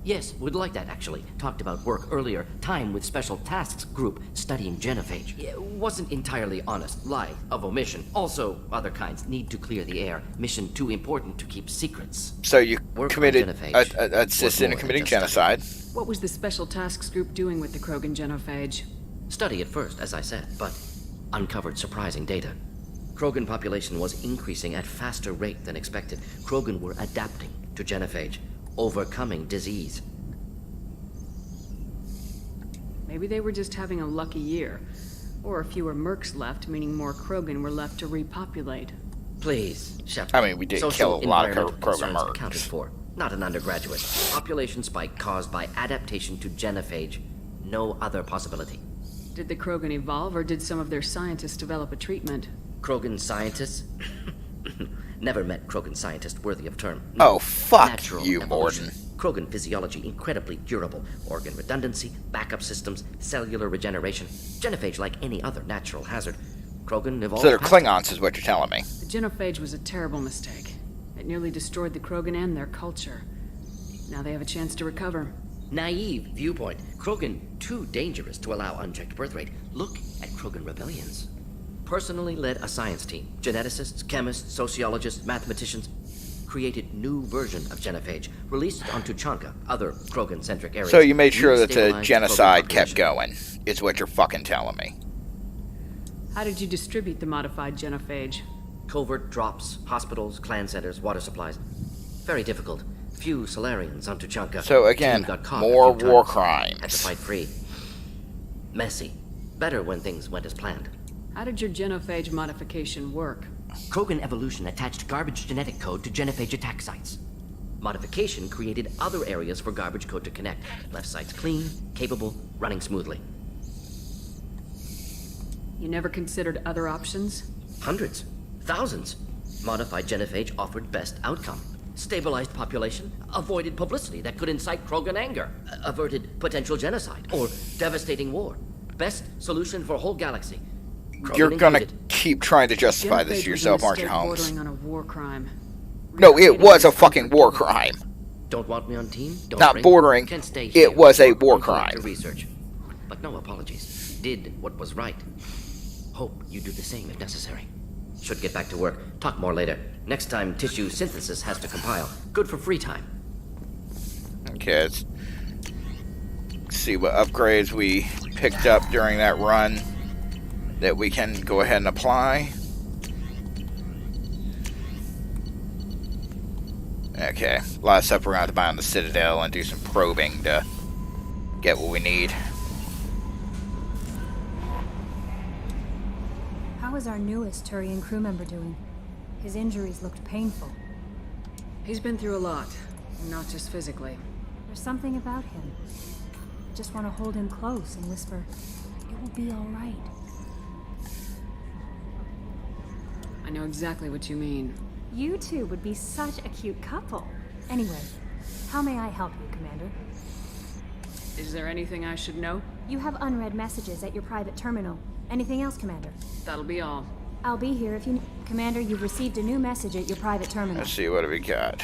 Yes, would like that actually. Talked about work earlier. Time with Special Tasks Group studying genophage. Yeah, wasn't entirely honest. Lie of omission. Also, other kinds need to clear the air. Mission too important to keep secrets. So you Work on committed, genophage. assisted in Work more committing than just genocide. What was the Special Tasks Group doing with the Krogan genophage? Study at first, as I said, but uncovered surprising data. Krogan population was increasing at faster rate than expected. Krogan were adapting to genophage, overcoming disease. Maybe they were just having a lucky year. Or fewer mercs left, meaning more Krogan were left to repopulate. Please, Shepard. I mean, we did kill a lot of environmental Krogan concerns mercs. accounted for. Not an undergraduate. Population spike caused by adaptation to genophage. No other possibility. Did the Krogan evolve, or did some of their scientists develop a treatment? Krogan scientists? Never met Krogan scientist worthy of term. Oh, fuck Natural you, evolution. Morden. Krogan physiology incredibly durable. Organ redundancy, backup systems, cellular regeneration. Genophage like any other natural hazard. Krogan evolved. So they're past- Klingons, is what you're telling me. The genophage was a terrible mistake. It nearly destroyed the Krogan and their culture. Now they have a chance to recover. Naive viewpoint. Krogan too dangerous to allow unchecked birth rate. Look at Krogan rebellions. Personally led a science team. Geneticists, chemists, sociologists, mathematicians. Created new version of genophage. Released it on Tuchanka, other Krogan-centric areas. So you made sure that the Restabilized genocide Krogan kept population. going, is what you're fucking telling me. How did you distribute the modified genophage? Covert drops, hospitals, clan centers, water supplies. Very difficult. Few Solarians on Tuchanka. So again, Team got caught more a few war times. Had to crimes. fight free. Messy. Better when things went as planned. How did your genophage modification work? Krogan evolution attached garbage genetic code to genophage attack sites. Modification created other areas for garbage code to connect. Left sites clean, capable, running smoothly. You never considered other options? Hundreds. Thousands. Modified genophage offered best outcome. Stabilized population, avoided publicity that could incite Krogan anger, averted potential genocide, or devastating war. Best solution for whole galaxy. Krogan You're gonna included. keep trying to justify this Genophage to was yourself, a aren't you, mistake Holmes? bordering on a war crime. No, it was a fucking war crime. Don't want me on team? Don't Not bring. bordering. Can stay here. It was a Work war on collector crime. Research. But no apologies. Did what was right. Hope you do the same if necessary. Should get back to work. Talk more later. Next time, tissue synthesis has to compile. Good for free time. Okay, let's see what upgrades we picked up during that run that we can go ahead and apply. Okay, a lot of stuff we're going to have to buy on the Citadel and do some probing to get what we need. How is our newest Turian crew member doing? His injuries looked painful. He's been through a lot, not just physically. There's something about him. I just want to hold him close and whisper, "It will be all right." I know exactly what you mean. You two would be such a cute couple. Anyway, how may I help you, Commander? Is there anything I should know? You have unread messages at your private terminal. Anything else, Commander? That'll be all. I'll be here if you need. Commander, you've received a new message at your private terminal. Let's see, what have we got?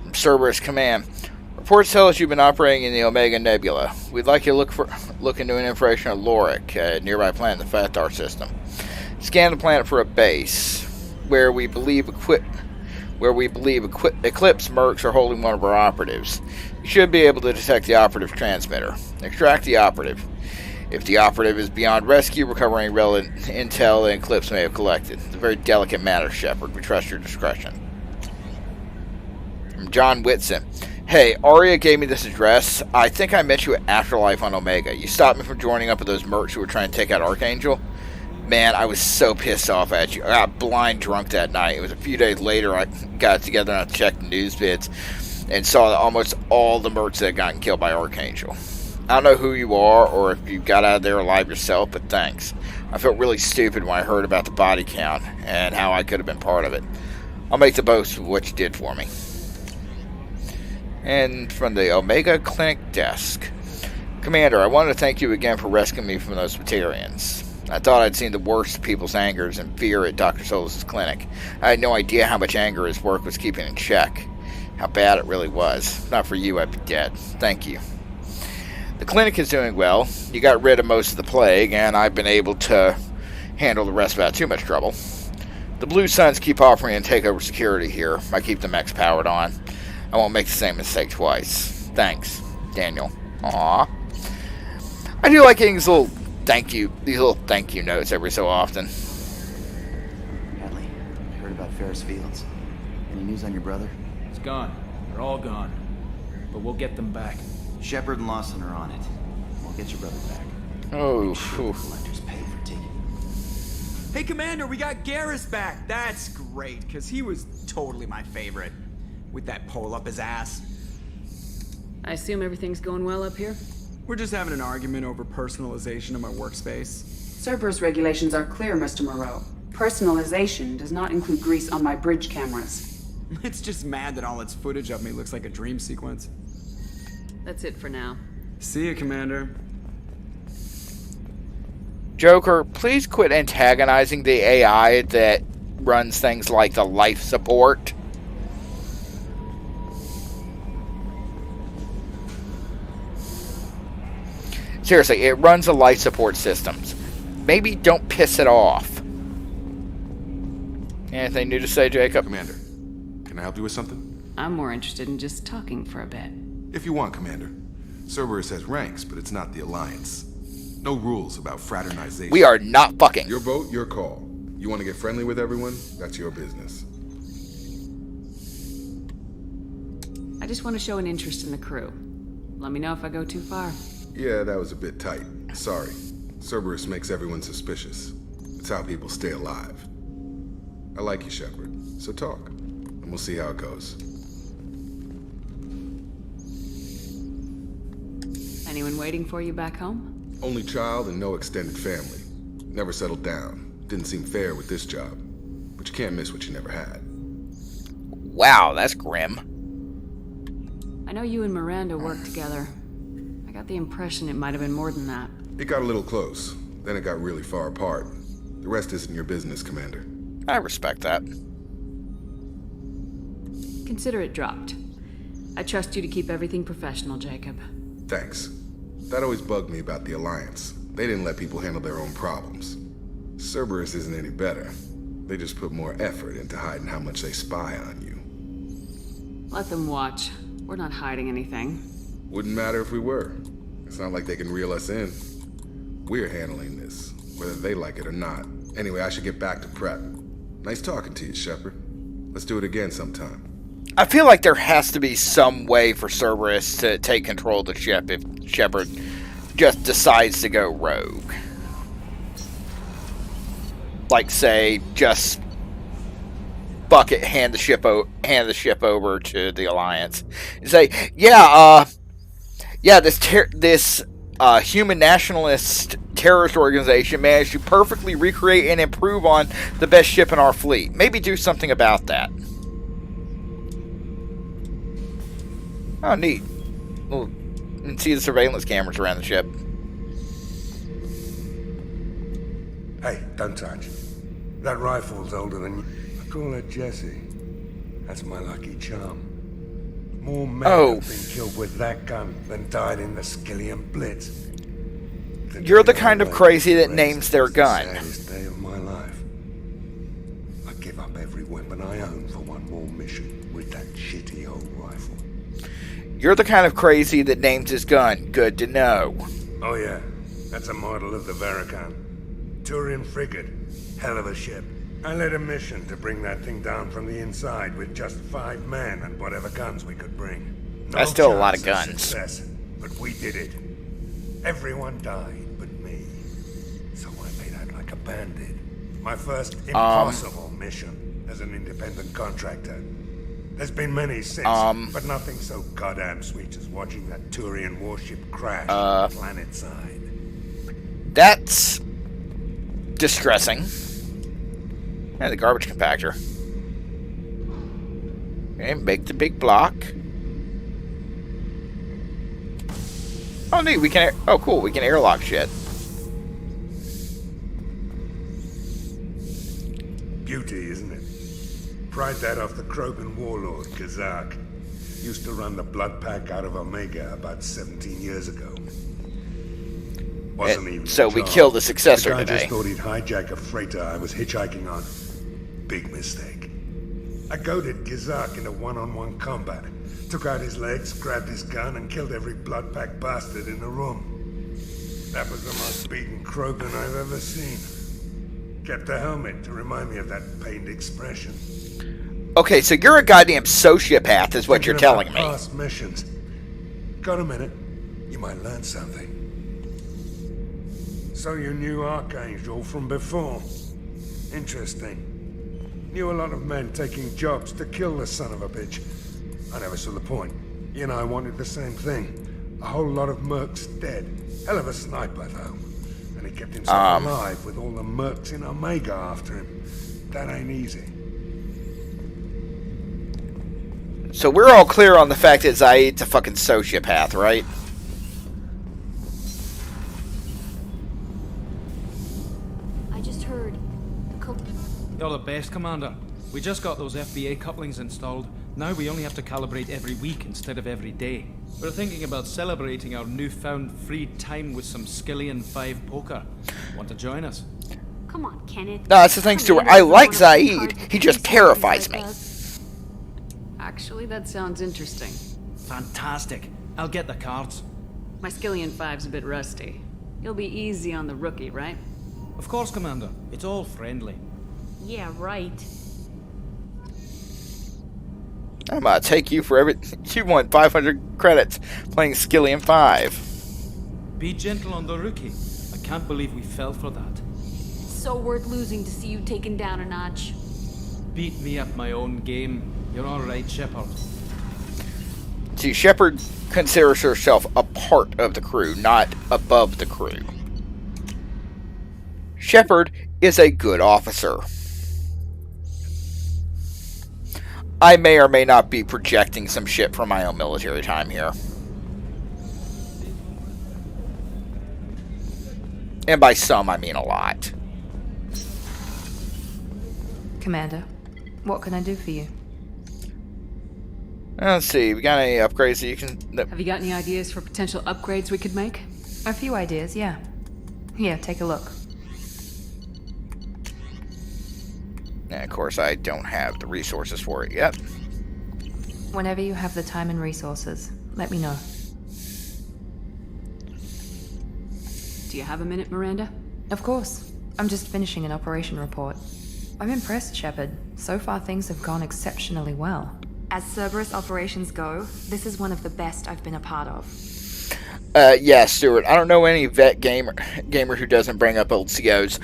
From Cerberus Command. Reports tell us you've been operating in the Omega Nebula. We'd like you to look into an infiltration of Lorik, a nearby planet in the Fathar system. Scan the planet for a base where we believe Eclipse mercs are holding one of our operatives. You should be able to detect the operative's transmitter. Extract the operative. If the operative is beyond rescue, recover any relevant intel the Eclipse may have collected. It's a very delicate matter, Shepard. We trust your discretion. From John Whitson. Hey, Arya gave me this address. I think I met you at Afterlife on Omega. You stopped me from joining up with those mercs who were trying to take out Archangel. Man, I was so pissed off at you. I got blind drunk that night. It was a few days later I got together and I checked the news vids and saw that almost all the mercs that had gotten killed by Archangel. I don't know who you are or if you got out of there alive yourself, but thanks. I felt really stupid when I heard about the body count and how I could have been part of it. I'll make the most of what you did for me. And from the Omega Clinic desk. Commander, I wanted to thank you again for rescuing me from those Batarians. I thought I'd seen the worst of people's angers and fear at Dr. Solis' clinic. I had no idea how much anger his work was keeping in check. How bad it really was. If not for you, I'd be dead. Thank you. The clinic is doing well. You got rid of most of the plague, and I've been able to handle the rest without too much trouble. The Blue Suns keep offering to take over security here. I keep the mechs powered on. I won't make the same mistake twice. Thanks, Daniel. Aww. I do like getting these little thank you notes every so often. Hadley, I heard about Ferris Fields. Any news on your brother? It's gone. They're all gone. But we'll get them back. Shepard and Lawson are on it. We'll get your brother back. Oh, collectors pay for taking. Hey, Commander, we got Garrus back. That's great, because he was totally my favorite. With that pole up his ass. I assume everything's going well up here? We're just having an argument over personalization of my workspace. Cerberus regulations are clear, Mr. Moreau. Personalization does not include grease on my bridge cameras. It's just mad that all its footage of me looks like a dream sequence. That's it for now. See ya, Commander. Joker, please quit antagonizing the AI that runs things like the life support. Seriously, it runs the life support systems. Maybe don't piss it off. Anything new to say, Jacob? Commander, can I help you with something? I'm more interested in just talking for a bit. If you want, Commander. Cerberus has ranks, but it's not the Alliance. No rules about fraternization. We are not fucking. Your vote, your call. You want to get friendly with everyone? That's your business. I just want to show an interest in the crew. Let me know if I go too far. Yeah, that was a bit tight. Sorry. Cerberus makes everyone suspicious. It's how people stay alive. I like you, Shepard. So talk, and we'll see how it goes. Anyone waiting for you back home? Only child and no extended family. Never settled down. Didn't seem fair with this job. But you can't miss what you never had. Wow, that's grim. I know you and Miranda worked together. I got the impression it might have been more than that. It got a little close. Then it got really far apart. The rest isn't your business, Commander. I respect that. Consider it dropped. I trust you to keep everything professional, Jacob. Thanks. That always bugged me about the Alliance. They didn't let people handle their own problems. Cerberus isn't any better. They just put more effort into hiding how much they spy on you. Let them watch. We're not hiding anything. Wouldn't matter if we were. It's not like they can reel us in. We're handling this, whether they like it or not. Anyway, I should get back to prep. Nice talking to you, Shepard. Let's do it again sometime. I feel like there has to be some way for Cerberus to take control of the ship if Shepard just decides to go rogue. Like, say, just bucket hand the ship over to the Alliance and say, yeah, this human nationalist terrorist organization managed to perfectly recreate and improve on the best ship in our fleet. Maybe do something about that. Oh, neat. Well, and see the surveillance cameras around the ship. Hey, don't touch. That rifle's older than you. I call her Jessie. That's my lucky charm. More men have been killed with that gun than died in the Skillian Blitz. You're the kind of crazy that names their gun. The saddest day of my life. I give up every weapon I own for one more mission with that shitty old rifle. You're the kind of crazy that names his gun. Good to know. Oh yeah, that's a model of the Varakan. Turian frigate. Hell of a ship. I led a mission to bring that thing down from the inside with just 5 men and whatever guns we could bring. No That's still a lot of chance guns. Success, but we did it. Everyone died but me. So I made out like a bandit. My first impossible mission as an independent contractor. There's been many since, but nothing so goddamn sweet as watching that Turian warship crash on the planet side. That's distressing. Yeah, the garbage compactor. Okay, make the big block. Oh, neat. We can. Oh, cool. We can airlock shit. Beauty, isn't it? Pried that off the Krogan warlord, Kazak. Used to run the blood pack out of Omega about 17 years ago. Wasn't even so a we job. killed the successor The guy today. just thought he'd hijack a freighter I was hitchhiking on. Big mistake. I goaded Gizak into one-on-one combat. Took out his legs, grabbed his gun, and killed every blood pack bastard in the room. That was the most beaten Krogan I've ever seen. Kept a helmet to remind me of that pained expression. Okay, so you're a goddamn sociopath, is what you're telling me. Past missions. Got a minute? You might learn something. So you knew Archangel from before. Interesting. Knew a lot of men taking jobs to kill the son of a bitch. I never saw the point. You know, I wanted the same thing. A whole lot of mercs dead. Hell of a sniper, though. And he kept himself alive with all the mercs in Omega after him. That ain't easy. So we're all clear on the fact that Zaid's a fucking sociopath, right? I just heard. You're the best, Commander. We just got those FBA couplings installed. Now we only have to calibrate every week instead of every day. We're thinking about celebrating our newfound free time with some Skillian 5 poker. Want to join us? Come on, Kenneth. No, that's the thing, Stuart. I like Zaid. He just terrifies me. Actually, that sounds interesting. Fantastic. I'll get the cards. My Skillian 5's a bit rusty. You'll be easy on the rookie, right? Of course, Commander. It's all friendly. Yeah, right. I'm gonna take you for every. You won 500 credits playing Skillian 5. Be gentle on the rookie. I can't believe we fell for that. So worth losing to see you taken down a notch. Beat me at my own game. You're all right, Shepard. See, Shepard considers herself a part of the crew, not above the crew. Shepard is a good officer. I may or may not be projecting some shit from my own military time here. And by some, I mean a lot. Commander, what can I do for you? Let's see, we got any upgrades that you can... Have you got any ideas for potential upgrades we could make? A few ideas, yeah. Here, take a look. And of course, I don't have the resources for it yet. Whenever you have the time and resources, let me know. Do you have a minute, Miranda? Of course. I'm just finishing an operation report. I'm impressed, Shepard. So far, things have gone exceptionally well. As Cerberus operations go, this is one of the best I've been a part of. Yeah, Stuart, I don't know any vet gamer who doesn't bring up old COs.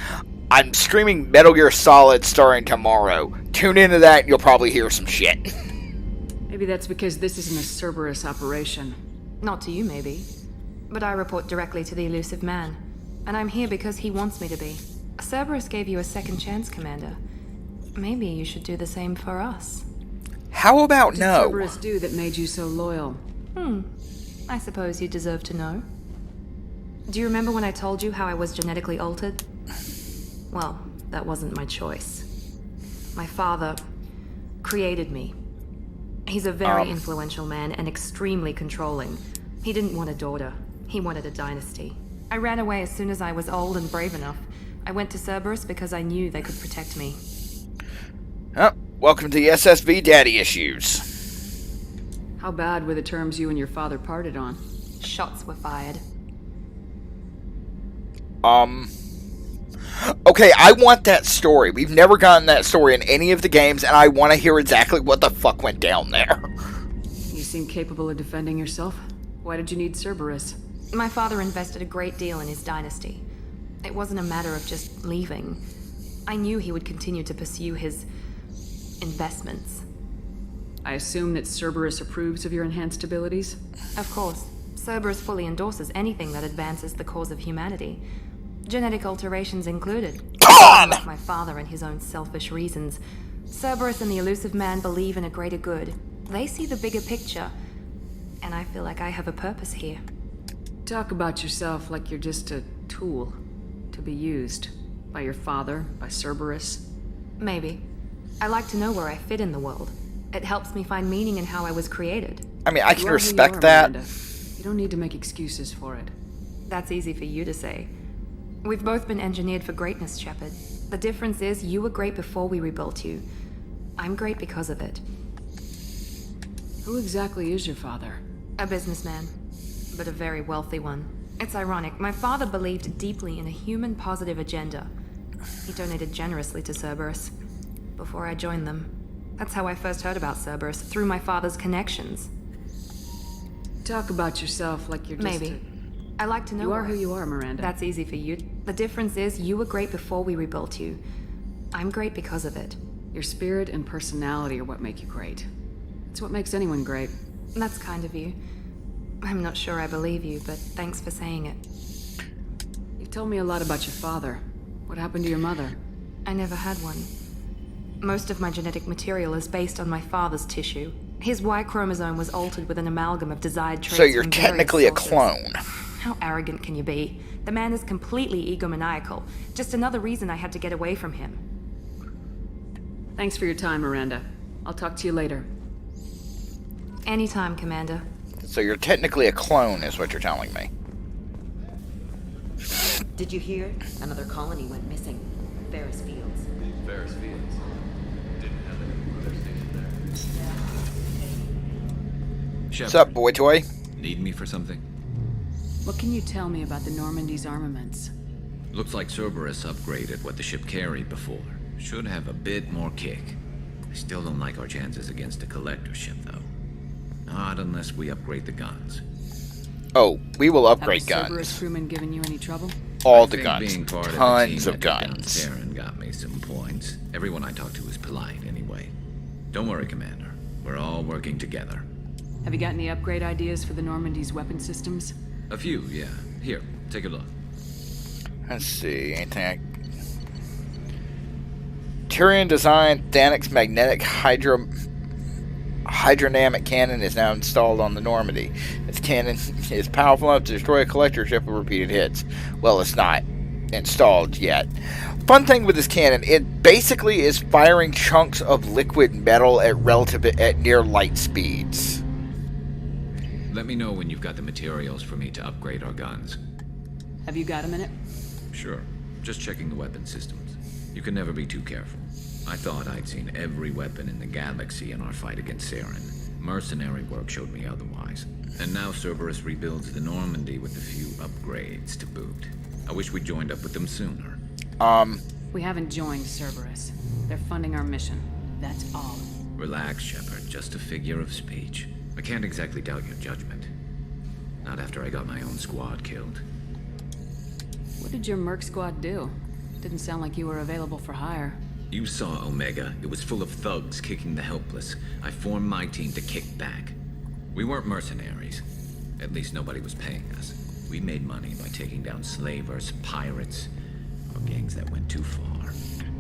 I'm streaming Metal Gear Solid starting tomorrow. Tune into that and you'll probably hear some shit. Maybe that's because this isn't a Cerberus operation. Not to you, maybe. But I report directly to the Elusive Man. And I'm here because he wants me to be. Cerberus gave you a second chance, Commander. Maybe you should do the same for us. How about what did Cerberus do that made you so loyal? I suppose you deserve to know. Do you remember when I told you how I was genetically altered? Well, that wasn't my choice. My father created me. He's a very influential man and extremely controlling. He didn't want a daughter. He wanted a dynasty. I ran away as soon as I was old and brave enough. I went to Cerberus because I knew they could protect me. Oh, welcome to the SSV Daddy Issues. How bad were the terms you and your father parted on? Shots were fired. Okay, I want that story. We've never gotten that story in any of the games, and I want to hear exactly what the fuck went down there. You seem capable of defending yourself. Why did you need Cerberus? My father invested a great deal in his dynasty. It wasn't a matter of just leaving. I knew he would continue to pursue his investments. I assume that Cerberus approves of your enhanced abilities? Of course. Cerberus fully endorses anything that advances the cause of humanity. Genetic alterations included. Like my father and his own selfish reasons. Cerberus and the Elusive Man believe in a greater good. They see the bigger picture. And I feel like I have a purpose here. Talk about yourself like you're just a tool to be used. By your father, by Cerberus. Maybe. I like to know where I fit in the world. It helps me find meaning in how I was created. I mean, I can respect that. Miranda. You don't need to make excuses for it. That's easy for you to say. We've both been engineered for greatness, Shepard. The difference is you were great before we rebuilt you. I'm great because of it. Who exactly is your father? A businessman, but a very wealthy one. It's ironic. My father believed deeply in a human-positive agenda. He donated generously to Cerberus before I joined them. That's how I first heard about Cerberus, through my father's connections. Talk about yourself like you're just Maybe. I like to know You are who you are, Miranda. That's easy for you. The difference is you were great before we rebuilt you. I'm great because of it. Your spirit and personality are what make you great. It's what makes anyone great. That's kind of you. I'm not sure I believe you, but thanks for saying it. You've told me a lot about your father. What happened to your mother? I never had one. Most of my genetic material is based on my father's tissue. His Y chromosome was altered with an amalgam of desired traits. So you're from technically a various clone. How arrogant can you be? The man is completely egomaniacal. Just another reason I had to get away from him. Thanks for your time, Miranda. I'll talk to you later. Anytime, Commander. So you're technically a clone, is what you're telling me. Did you hear? Another colony went missing. Ferris Fields. Ferris Fields. Didn't have any other station there. What's up, boy toy? Need me for something? What can you tell me about the Normandy's armaments? Looks like Cerberus upgraded what the ship carried before. Should have a bit more kick. I still don't like our chances against a collector ship, though. Not unless we upgrade the guns. Oh, we will upgrade Have the guns. Cerberus crewmen given you any trouble? All I the think guns. being part Tons of of the team that took down guns. Saren got me some points. Everyone I talked to was polite anyway. Don't worry, Commander. We're all working together. Have you got any upgrade ideas for the Normandy's weapon systems? A few, yeah. Here, take a look. Let's see, anything Tyrion designed Thanic's magnetic hydrodynamic cannon is now installed on the Normandy. Its cannon is powerful enough to destroy a collector ship with repeated hits. Well, it's not installed yet. Fun thing with this cannon, it basically is firing chunks of liquid metal at near light speeds. Let me know when you've got the materials for me to upgrade our guns. Have you got a minute? Sure. Just checking the weapon systems. You can never be too careful. I thought I'd seen every weapon in the galaxy in our fight against Saren. Mercenary work showed me otherwise. And now Cerberus rebuilds the Normandy with a few upgrades to boot. I wish we joined up with them sooner. We haven't joined Cerberus. They're funding our mission. That's all. Relax, Shepard. Just a figure of speech. I can't exactly doubt your judgment. Not after I got my own squad killed. What did your Merc squad do? Didn't sound like you were available for hire. You saw Omega. It was full of thugs kicking the helpless. I formed my team to kick back. We weren't mercenaries. At least nobody was paying us. We made money by taking down slavers, pirates, or gangs that went too far.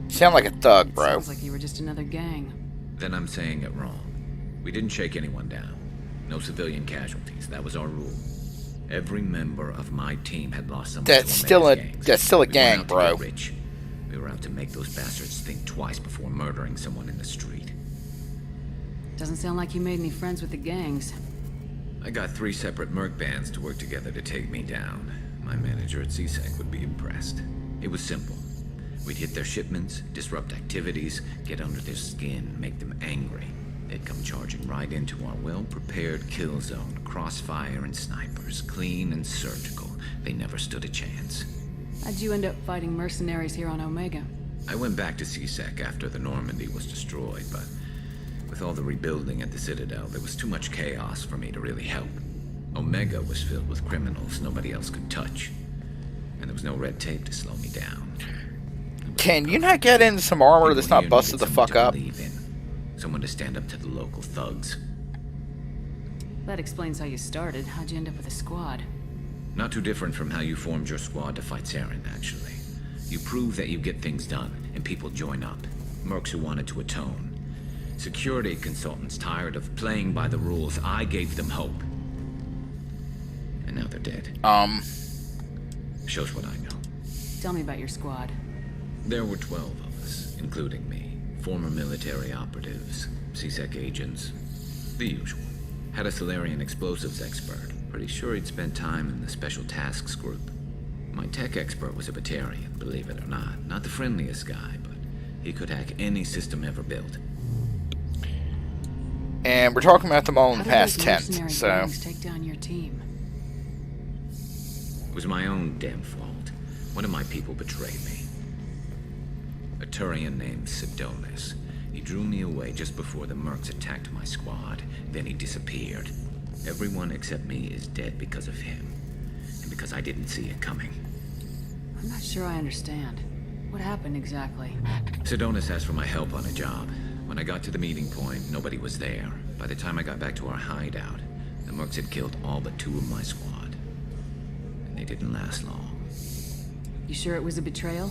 Sound like a thug, bro. Sounds like you were just another gang. Then I'm saying it wrong. We didn't shake anyone down. No civilian casualties. That was our rule. Every member of my team had lost someone That's to still a gangs. that's still a We gang, weren't out to bro. get rich. We were out to make those bastards think twice before murdering someone in the street. Doesn't sound like you made any friends with the gangs. I got 3 separate merc bands to work together to take me down. My manager at CSEC would be impressed. It was simple. We'd hit their shipments, disrupt activities, get under their skin, make them angry. They'd come charging right into our well-prepared kill zone, crossfire and snipers, clean and surgical. They never stood a chance. How'd you end up fighting mercenaries here on Omega? I went back to CSEC after the Normandy was destroyed, but with all the rebuilding at the Citadel, there was too much chaos for me to really help. Omega was filled with criminals nobody else could touch, and there was no red tape to slow me down. Can you not get into some armor that's not busted the fuck up? Someone to stand up to the local thugs. That explains how you started. How'd you end up with a squad? Not too different from how you formed your squad to fight Saren, actually. You prove that you get things done, and people join up. Mercs who wanted to atone. Security consultants tired of playing by the rules. I gave them hope. And now they're dead. Shows what I know. Tell me about your squad. There were 12 of us, including me. Former military operatives, CSEC agents, the usual. Had a Solarian explosives expert. Pretty sure he'd spent time in the Special Tasks Group. My tech expert was a Batarian, believe it or not. Not the friendliest guy, but he could hack any system ever built. And we're talking about them all in How the did past those tense, mercenary so... gangs take down your team? It was my own damn fault. One of my people betrayed me. A Turian named Sidonis. He drew me away just before the Mercs attacked my squad. Then he disappeared. Everyone except me is dead because of him. And because I didn't see it coming. I'm not sure I understand. What happened exactly? Sidonis asked for my help on a job. When I got to the meeting point, nobody was there. By the time I got back to our hideout, the Mercs had killed all but 2 of my squad. And they didn't last long. You sure it was a betrayal?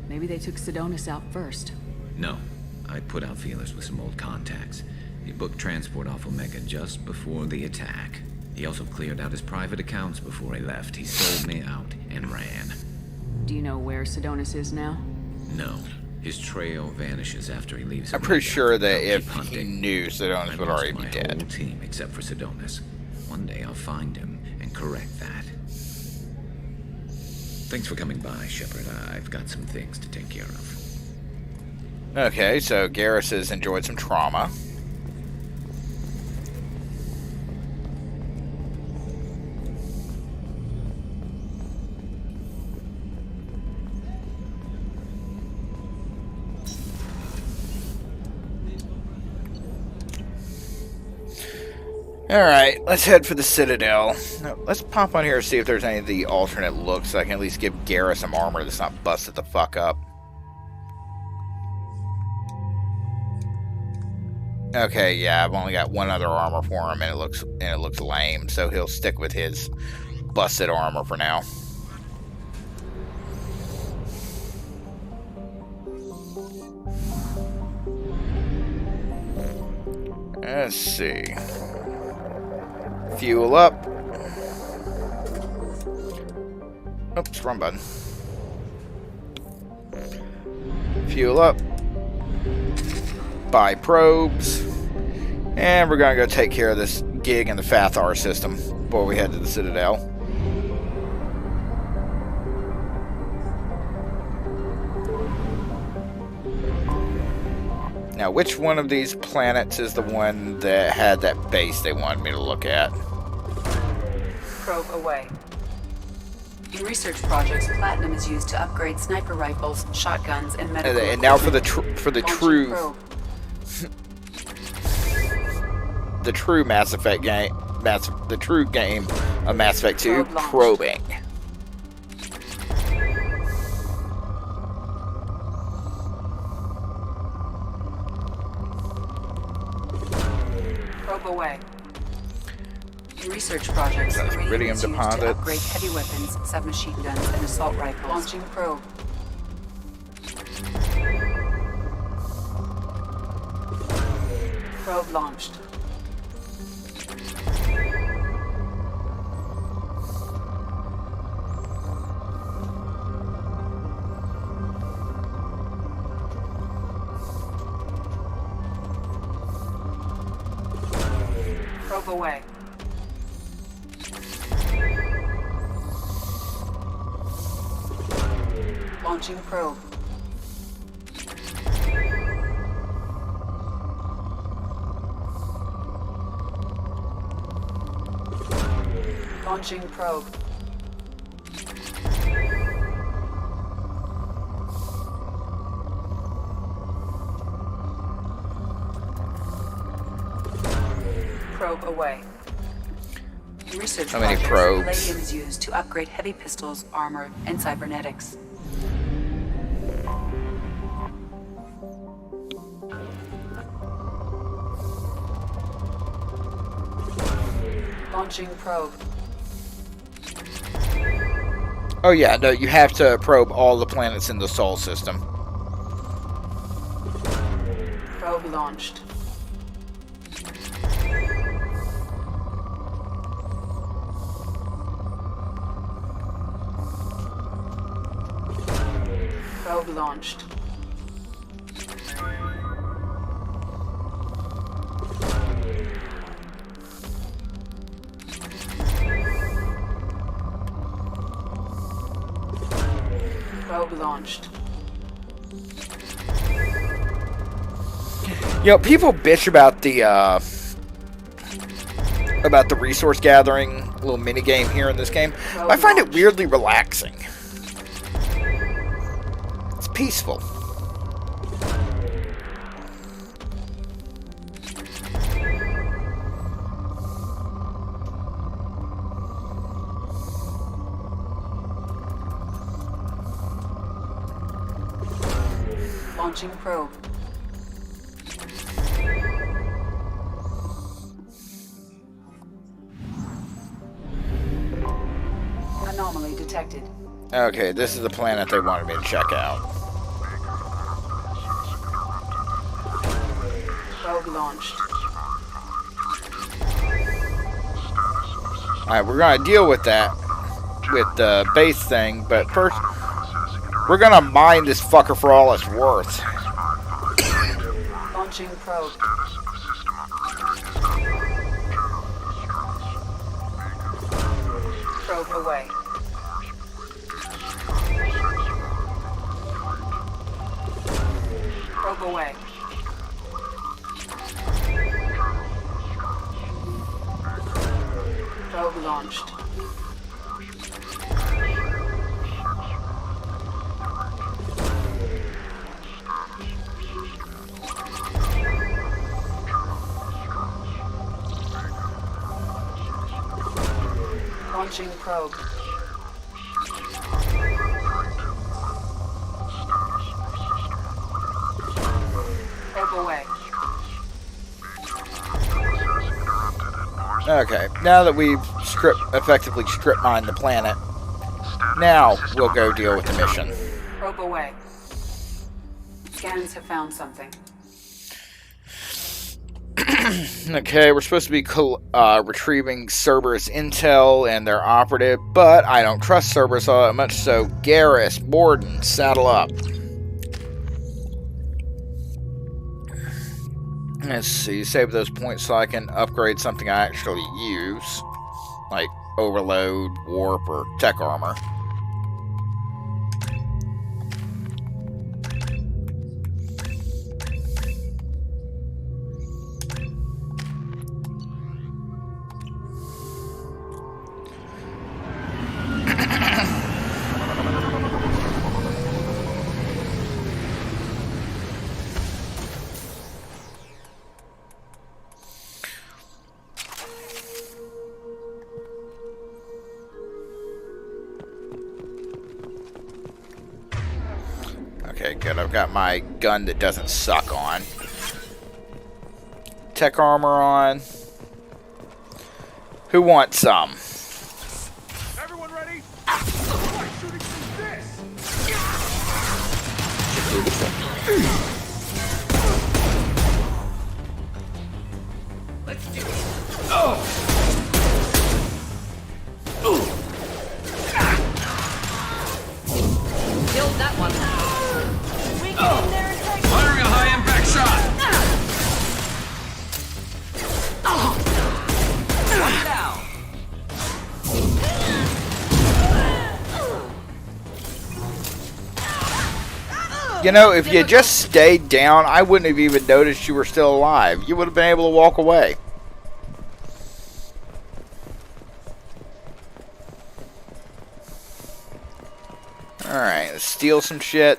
Maybe they took Sidonis out first. No. I put out feelers with some old contacts. He booked transport off Omega just before the attack. He also cleared out his private accounts before he left. He sold me out and ran. Do you know where Sidonis is now? No. His trail vanishes after he leaves. I'm pretty sure that if he knew, Sidonis would already be dead. Whole team except for Sidonis. One day I'll find him and correct that. Thanks for coming by, Shepard. I've got some things to take care of. Okay, so Garrus has enjoyed some trauma. Alright, let's head for the Citadel. Now, let's pop on here and see if there's any of the alternate looks so I can at least give Garrus some armor that's not busted the fuck up. Okay, yeah, I've only got one other armor for him and it looks lame, so he'll stick with his busted armor for now. Let's see. Fuel up. Oops, wrong button. Fuel up. Buy probes. And we're gonna go take care of this gig in the Fathar system before we head to the Citadel. Now, which one of these planets is the one that had that base they wanted me to look at? Probe away. In research projects, platinum is used to upgrade sniper rifles, shotguns, and medical And now for the true the true Mass Effect game, the true game of Mass Effect 2, probing. Probe away. In research projects, iridium is used deposits. to upgrade heavy weapons, submachine guns, and assault rifles. Launching probe. Probe launched. Probe away. Launching probe. Launching probe. Probe away. Research How many projects, probes? Palladium is used to upgrade heavy pistols, armor, and cybernetics. Launching probe. Oh yeah, no, you have to probe all the planets in the Sol system. Probe launched. Probe launched. Probe launched. You know, people bitch about the resource gathering little mini game here in this game. I find it weirdly relaxing. It's peaceful. Launching probe. Anomaly detected. Okay, this is the planet they wanted me to check out. Probe launched. Alright, we're gonna deal with that with the base thing, but first We're gonna mine this fucker for all it's worth. Launching probe. Probe away. Probe away. Probe launched. Launching probe. Probe away. Okay, now that we've effectively strip mined the planet, now we'll go deal with the mission. Probe away. Scans have found something. Okay, we're supposed to be retrieving Cerberus intel and their operative, but I don't trust Cerberus all that much, so Garrus, Mordin, saddle up. Let's see, save those points so I can upgrade something I actually use, like Overload, Warp, or Tech Armor. Okay, good. I've got my gun that doesn't suck on. Tech armor on. Who wants some? Everyone ready? Shooting this. Let's do it. Oh. Killed that one. Firing a high-impact shot! One down. You know, if you just stayed down, I wouldn't have even noticed you were still alive. You would have been able to walk away. Alright, let's steal some shit.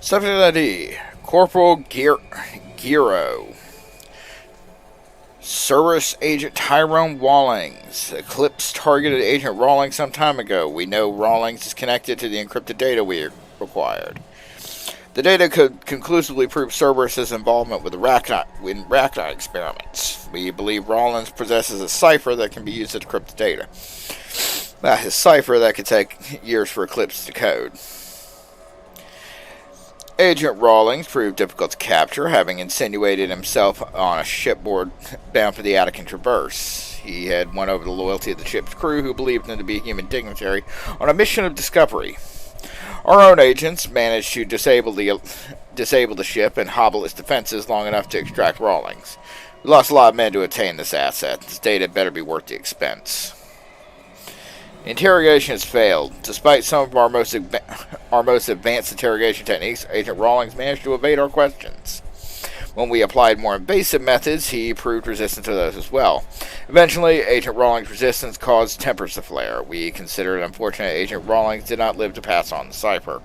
Subject ID, Corporal Giro. Cerberus Agent Tyrone Rawlings. Eclipse targeted Agent Rawlings some time ago. We know Rawlings is connected to the encrypted data we required. The data could conclusively prove Cerberus' involvement with the Rachni experiments. We believe Rawlings possesses a cipher that can be used to decrypt the data. His cipher that could take years for Eclipse to decode. Agent Rawlings proved difficult to capture, having insinuated himself on a shipboard bound for the Attican Traverse. He had won over the loyalty of the ship's crew, who believed him to be a human dignitary on a mission of discovery. Our own agents managed to disable the ship and hobble its defenses long enough to extract Rawlings. We lost a lot of men to attain this asset. This data better be worth the expense. Interrogation has failed. Despite some of our most advanced interrogation techniques, Agent Rawlings managed to evade our questions. When we applied more invasive methods, he proved resistant to those as well. Eventually, Agent Rawlings' resistance caused tempers to flare. We consider it unfortunate Agent Rawlings did not live to pass on the cipher.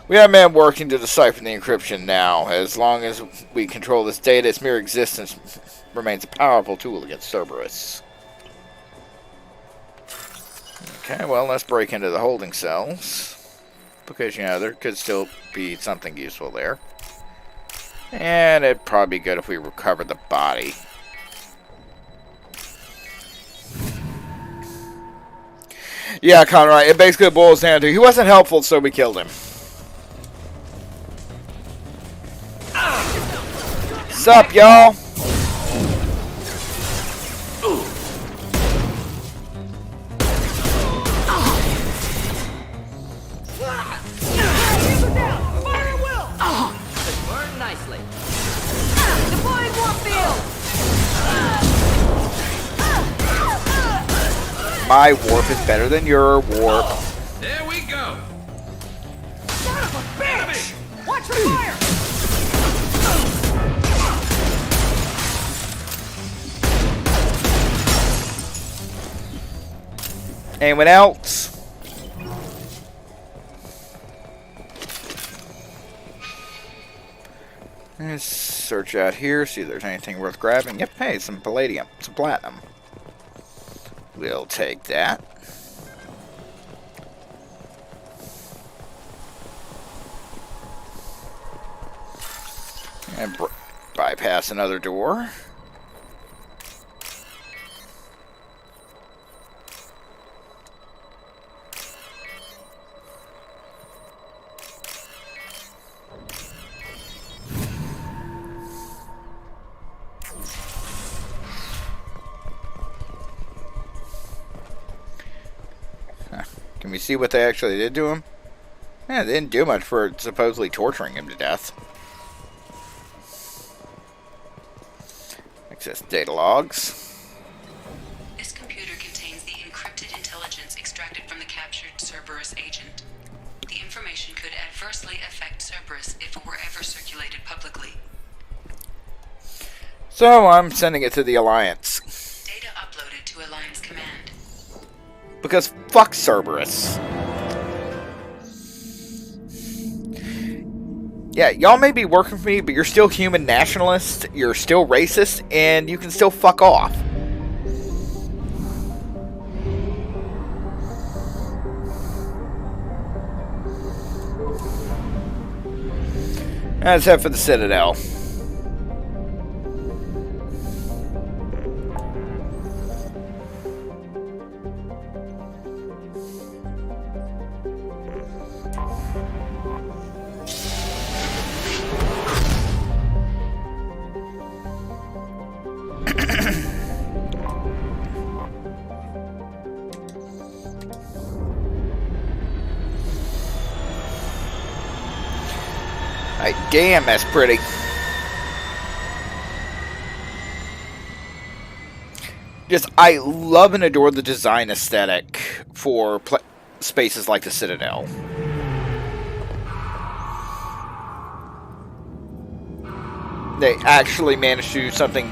We have men working to decipher the encryption now. As long as we control this data, its mere existence remains a powerful tool against Cerberus. Okay, well, let's break into the holding cells. Because, you know, there could still be something useful there. And it'd probably be good if we recovered the body. Yeah, Conrad, it basically boils down to he wasn't helpful, so we killed him. Sup, y'all? Burn nicely. Deploying warfield! My warp is better than your warp. There we go. Son of a bitch! Watch the fire! Anyone else? Let's search out here, see if there's anything worth grabbing. Yep, hey, some palladium, some platinum. We'll take that. And bypass another door. Can we see what they actually did to him? Yeah, they didn't do much for supposedly torturing him to death. Access data logs. This computer contains the encrypted intelligence extracted from the captured Cerberus agent. The information could adversely affect Cerberus if it were ever circulated publicly. So I'm sending it to the Alliance. Data uploaded to Alliance Command. Because fuck Cerberus. Yeah, y'all may be working for me, but you're still human nationalist, you're still racist, and you can still fuck off. Let's head for the Citadel. Damn, that's pretty. Just, I love and adore the design aesthetic for spaces like the Citadel. They actually managed to do something,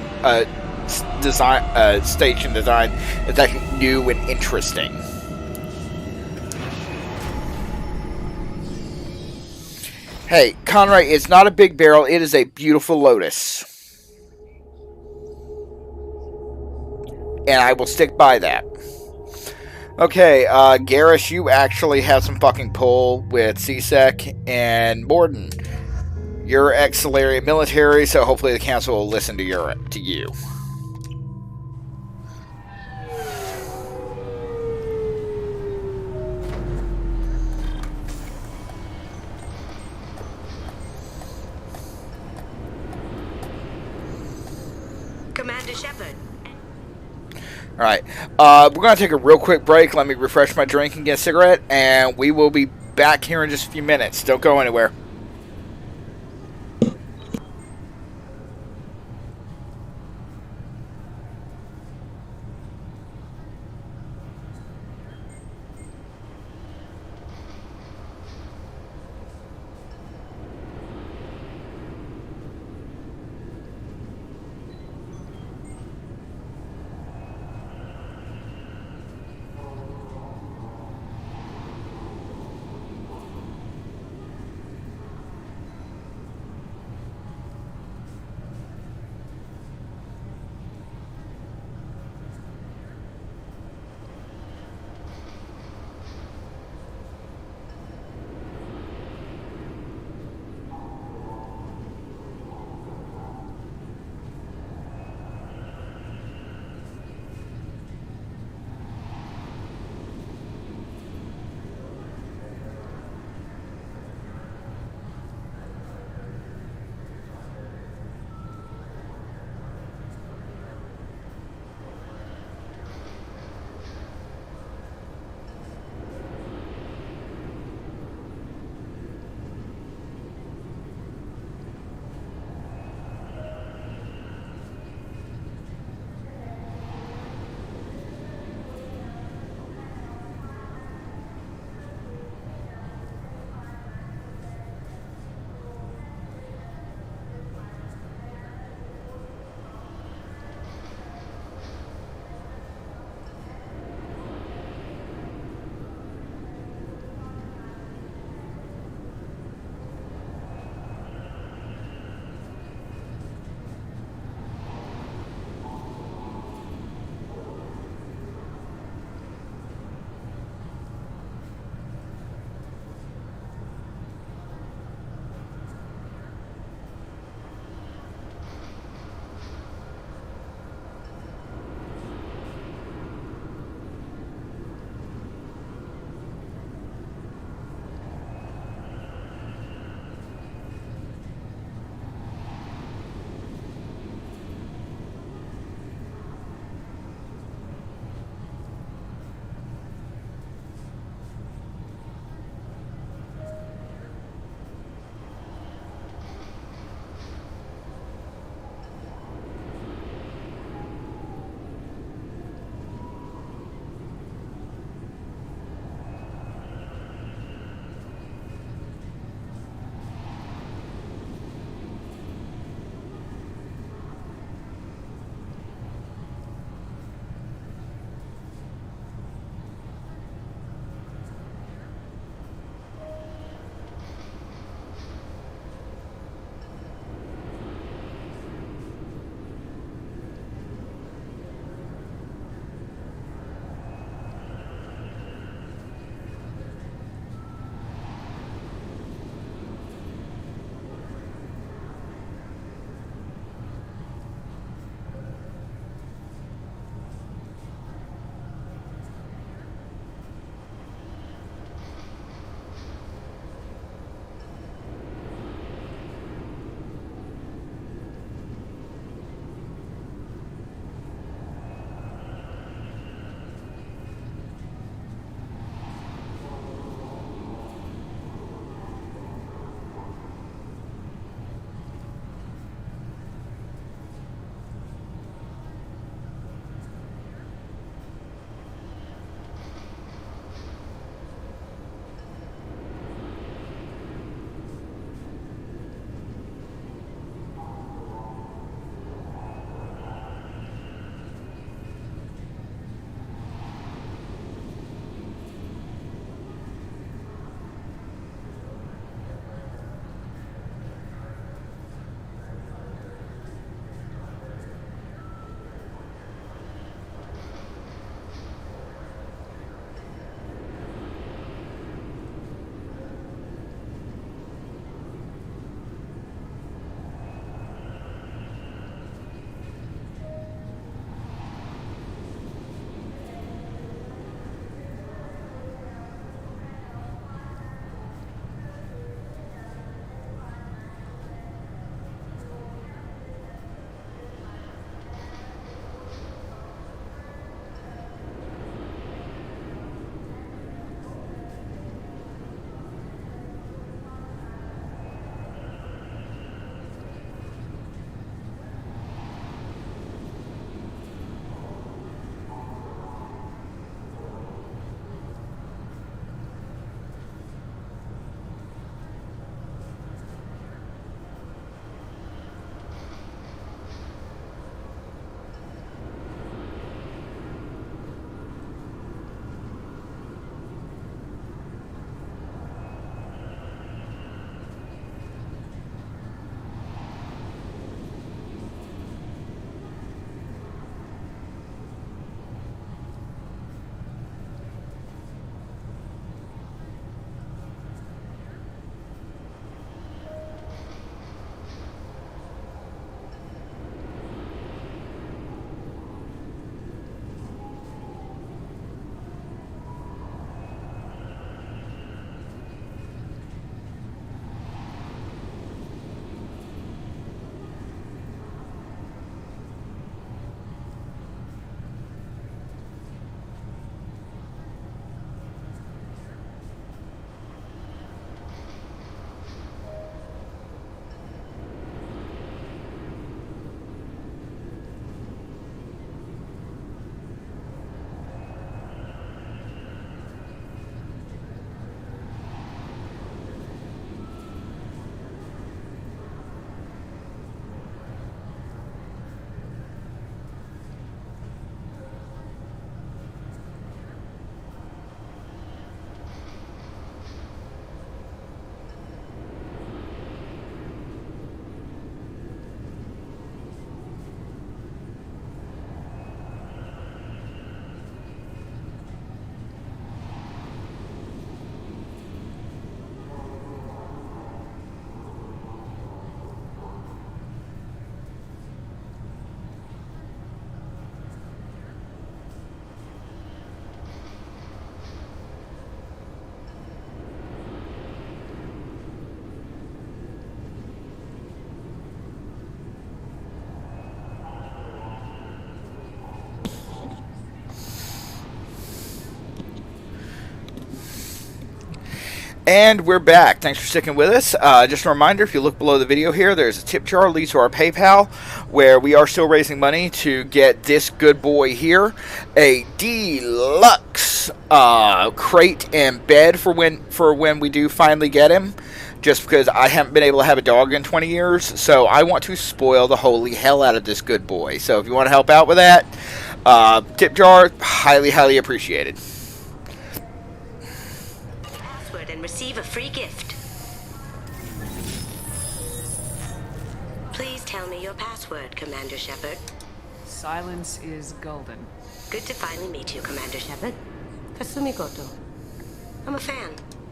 station design that's actually new and interesting. Hey, Conrad, it's not a big barrel, it is a beautiful Lotus. And I will stick by that. Okay, Garrus, you actually have some fucking pull with CSEC, and Morden, you're ex-Solarian military, so hopefully the council will listen to you. Commander Shepard. Alright, we're going to take a real quick break. Let me refresh my drink and get a cigarette, and we will be back here in just a few minutes. Don't go anywhere. And we're back. Thanks for sticking with us. Just a reminder, if you look below the video here, there's a tip jar leads to our PayPal, where we are still raising money to get this good boy here a deluxe crate and bed for when we do finally get him. Just because I haven't been able to have a dog in 20 years, so I want to spoil the holy hell out of this good boy. So if you want to help out with that, tip jar, highly appreciated. And receive a free gift. Please tell me your password, Commander Shepard. Silence is golden. Good to finally meet you, Commander Shepard. Kasumi Goto. I'm a fan.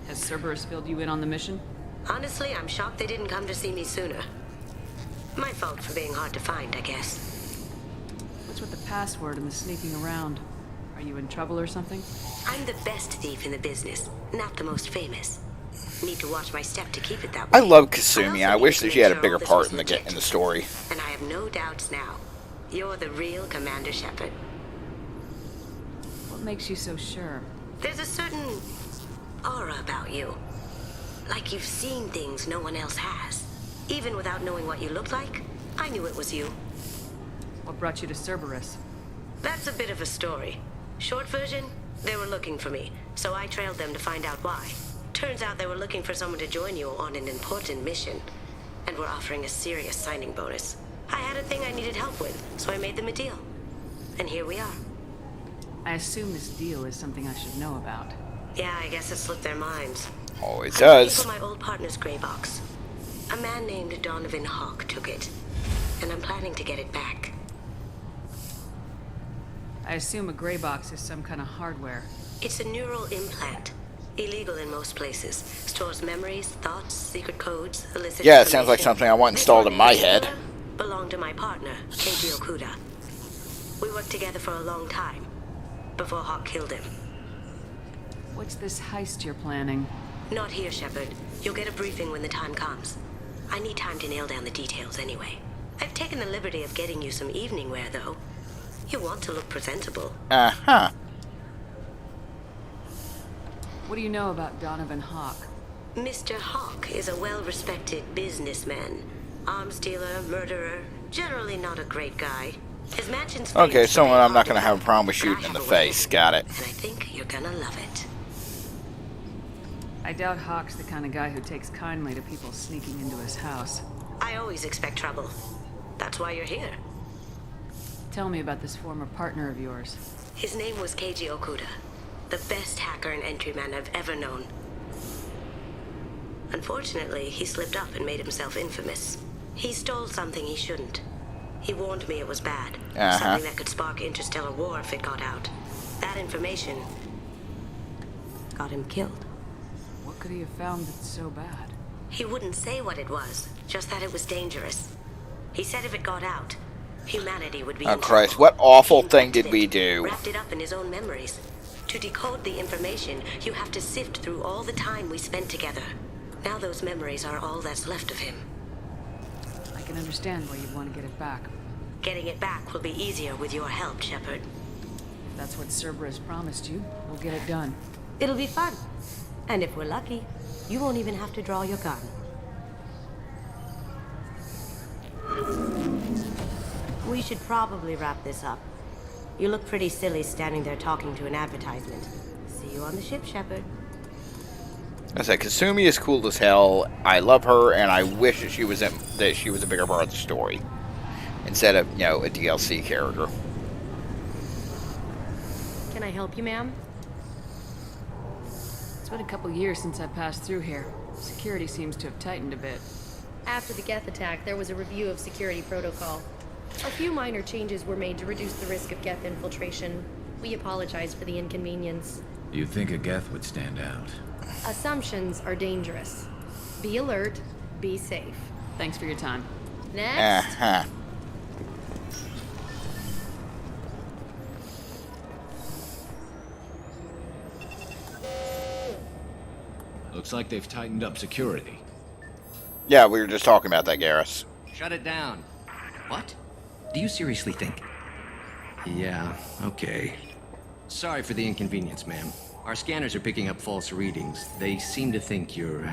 Has Cerberus filled you in on the mission? Honestly, I'm shocked they didn't come to see me sooner. My fault for being hard to find, I guess. What's with the password and the sneaking around? Are you in trouble or something? I'm the best thief in the business, not the most famous. Need to watch my step to keep it that I way. love Kasumi. I wish that she had a bigger part in the story. And I have no doubts now. You're the real Commander Shepard. What makes you so sure? There's a certain aura about you. Like you've seen things no one else has. Even without knowing what you looked like, I knew it was you. What brought you to Cerberus? That's a bit of a story. Short version, they were looking for me, so I trailed them to find out why. Turns out they were looking for someone to join you on an important mission, and were offering a serious signing bonus. I had a thing I needed help with, so I made them a deal. And here we are. I assume this deal is something I should know about. Yeah, I guess it slipped their minds. Always I'm looking does. for my old partner's gray box. A man named Donovan Hawk took it, and I'm planning to get it back. I assume a gray box is some kind of hardware. It's a neural implant. Illegal in most places. Stores memories, thoughts, secret codes, illicit Yeah, it sounds like something I want installed in my head. Belonged to my partner, Keiji Okuda. We worked together for a long time, before Hawk killed him. What's this heist you're planning? Not here, Shepard. You'll get a briefing when the time comes. I need time to nail down the details anyway. I've taken the liberty of getting you some evening wear, though. You want to look presentable. Uh-huh. What do you know about Donovan Hawk? Mr. Hawk is a well-respected businessman. Arms dealer, murderer, generally not a great guy. His mansion's Okay, someone I'm not going to have a problem with shooting in the face. Got it. and I think you're gonna love it. I doubt Hawk's the kind of guy who takes kindly to people sneaking into his house. I always expect trouble. That's why you're here. Tell me about this former partner of yours. His name was Keiji Okuda, the best hacker and entryman I've ever known. Unfortunately, he slipped up and made himself infamous. He stole something he shouldn't. He warned me it was bad. Something that could spark interstellar war if it got out. That information got him killed. What could he have found that's so bad? He wouldn't say what it was, just that it was dangerous. He said if it got out, humanity would be Oh in Christ, trouble. what awful thing did we do? Wrapped it up in his own memories. To decode the information, you have to sift through all the time we spent together. Now those memories are all that's left of him. I can understand why you'd want to get it back. Getting it back will be easier with your help, Shepard. If that's what Cerberus promised you, we'll get it done. It'll be fun. And if we're lucky, you won't even have to draw your gun. We should probably wrap this up. You look pretty silly standing there talking to an advertisement. See you on the ship, Shepard. I said Kasumi is cool as hell. I love her, and I wish that she was a bigger part of the story instead of, you know, a DLC character. Can I help you, ma'am? It's been a couple years since I passed through here. Security seems to have tightened a bit. After the Geth attack, there was a review of security protocol. A few minor changes were made to reduce the risk of Geth infiltration. We apologize for the inconvenience. You'd think a Geth would stand out. Assumptions are dangerous. Be alert, be safe. Thanks for your time. Next. Uh-huh. Looks like they've tightened up security. Yeah, we were just talking about that, Garrus. Shut it down. What? Do you seriously think? Yeah, okay. Sorry for the inconvenience, ma'am. Our scanners are picking up false readings. They seem to think you're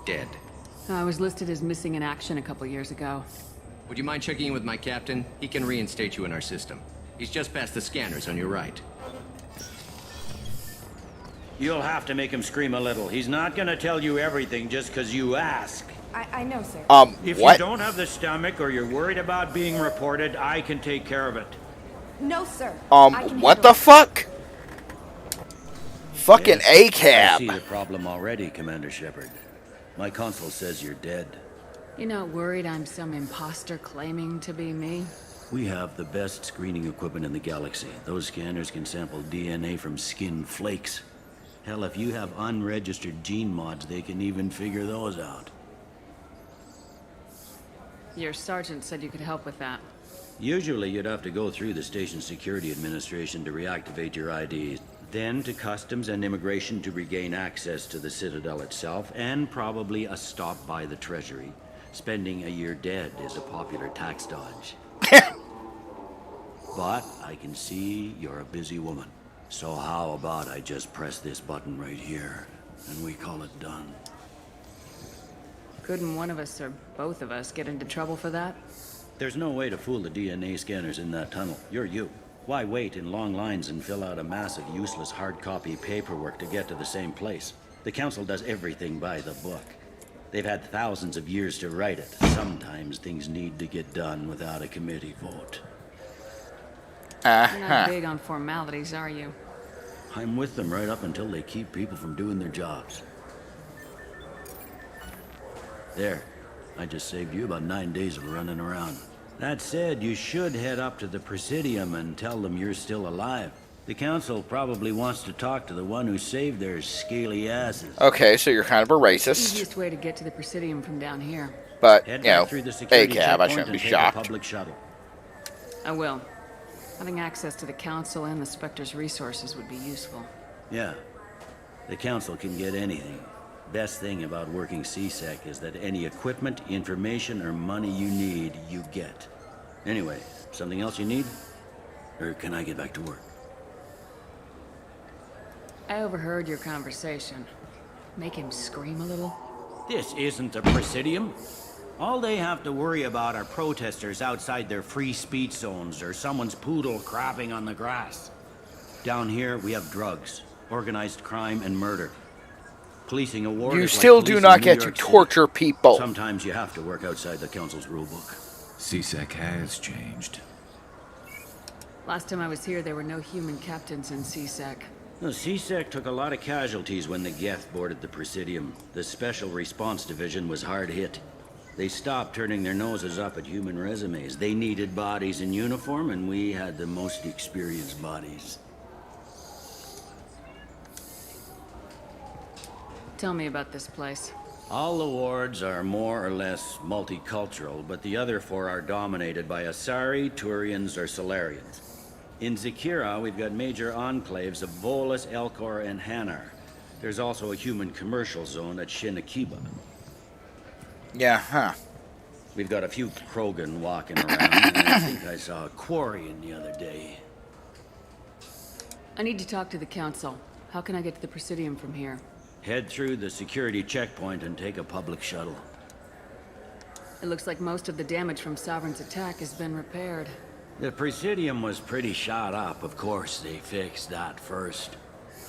dead. I was listed as missing in action a couple years ago. Would you mind checking in with my captain? He can reinstate you in our system. He's just past the scanners on your right. You'll have to make him scream a little. He's not gonna tell you everything just because you ask. I know, sir. If what? you don't have the stomach or you're worried about being reported, I can take care of it. No, sir. What the fuck? Fucking I ACAB. see the problem already, Commander Shepard. My console says you're dead. You're not worried I'm some imposter claiming to be me? We have the best screening equipment in the galaxy. Those scanners can sample DNA from skin flakes. Hell, if you have unregistered gene mods, they can even figure those out. Your sergeant said you could help with that. Usually you'd have to go through the station security administration to reactivate your IDs, then to customs and immigration to regain access to the Citadel itself, and probably a stop by the Treasury. Spending a year dead is a popular tax dodge. But I can see you're a busy woman. So how about I just press this button right here, and we call it done? Couldn't one of us or both of us get into trouble for that? There's no way to fool the DNA scanners in that tunnel. You're you. Why wait in long lines and fill out a massive useless hard copy paperwork to get to the same place? The Council does everything by the book. They've had thousands of years to write it. Sometimes things need to get done without a committee vote. You're not big on formalities, are you? I'm with them right up until they keep people from doing their jobs. There. I just saved you about 9 days of running around. That said, you should head up to the Presidium and tell them you're still alive. The Council probably wants to talk to the one who saved their scaly asses. Okay, so you're kind of a racist. Easiest way to get to the Presidium from down here. But, Head you know, back through the security ACAB, I checkpoint shouldn't be and take shocked. a public shuttle. I will. Having access to the Council and the Spectre's resources would be useful. Yeah. The Council can get anything. Best thing about working CSEC is that any equipment, information, or money you need, you get. Anyway, something else you need? Or can I get back to work? I overheard your conversation. Make him scream a little? This isn't the Presidium. All they have to worry about are protesters outside their free speech zones or someone's poodle crapping on the grass. Down here, we have drugs, organized crime, and murder. Policing a war You is like still do policing not New get to York City. torture people. Sometimes you have to work outside the Council's rulebook. CSEC has changed. Last time I was here, there were no human captains in CSEC. The CSEC took a lot of casualties when the Geth boarded the Presidium. The Special Response Division was hard hit. They stopped turning their noses up at human resumes. They needed bodies in uniform, and we had the most experienced bodies. Tell me about this place. All the wards are more or less multicultural, but the other four are dominated by Asari, Turians, or Solarians. In Zakira, we've got major enclaves of Volus, Elcor, and Hanar. There's also a human commercial zone at Shin Akiba. Yeah, huh. We've got a few Krogan walking around, and I think I saw a Quarian the other day. I need to talk to the Council. How can I get to the Presidium from here? Head through the security checkpoint and take a public shuttle. It looks like most of the damage from Sovereign's attack has been repaired. The Presidium was pretty shot up. Of course, they fixed that first.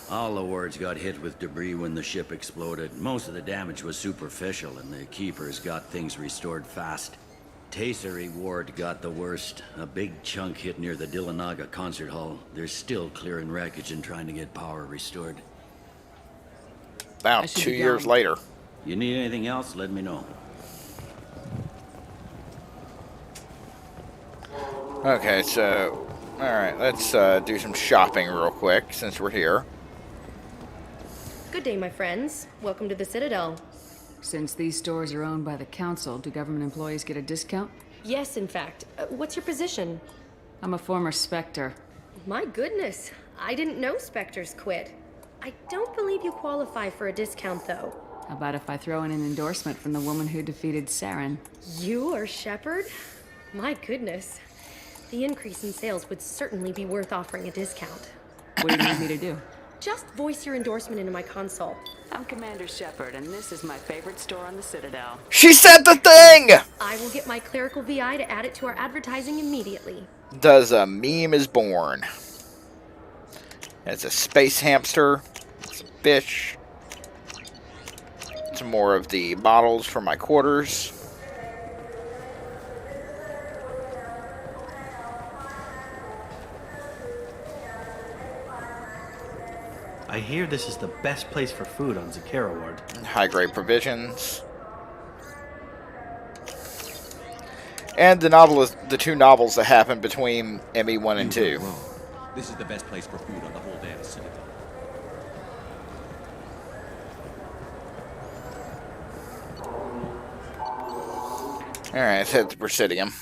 All the wards got hit with debris when the ship exploded. Most of the damage was superficial, and the Keepers got things restored fast. Tayseri Ward got the worst. A big chunk hit near the Dillanaga concert hall. They're still clearing wreckage and trying to get power restored. About 2 years later. You need anything else, let me know. Okay, so... Alright, let's do some shopping real quick, since we're here. Good day, my friends. Welcome to the Citadel. Since these stores are owned by the Council, do government employees get a discount? Yes, in fact. What's your position? I'm a former Spectre. My goodness. I didn't know Spectres quit. I don't believe you qualify for a discount, though. How about if I throw in an endorsement from the woman who defeated Saren? You are Shepard? My goodness. The increase in sales would certainly be worth offering a discount. What do you need me to do? Just voice your endorsement into my console. I'm Commander Shepard, and this is my favorite store on the Citadel. She said the thing! I will get my clerical VI to add it to our advertising immediately. Does a meme is born. It's a space hamster, some fish, some more of the bottles for my quarters. I hear this is the best place for food on Zakera Ward. High-grade provisions. And the two novels that happened between ME1 and 2. This is the best place for food on the whole damn Citadel. Alright, let's head to Presidium.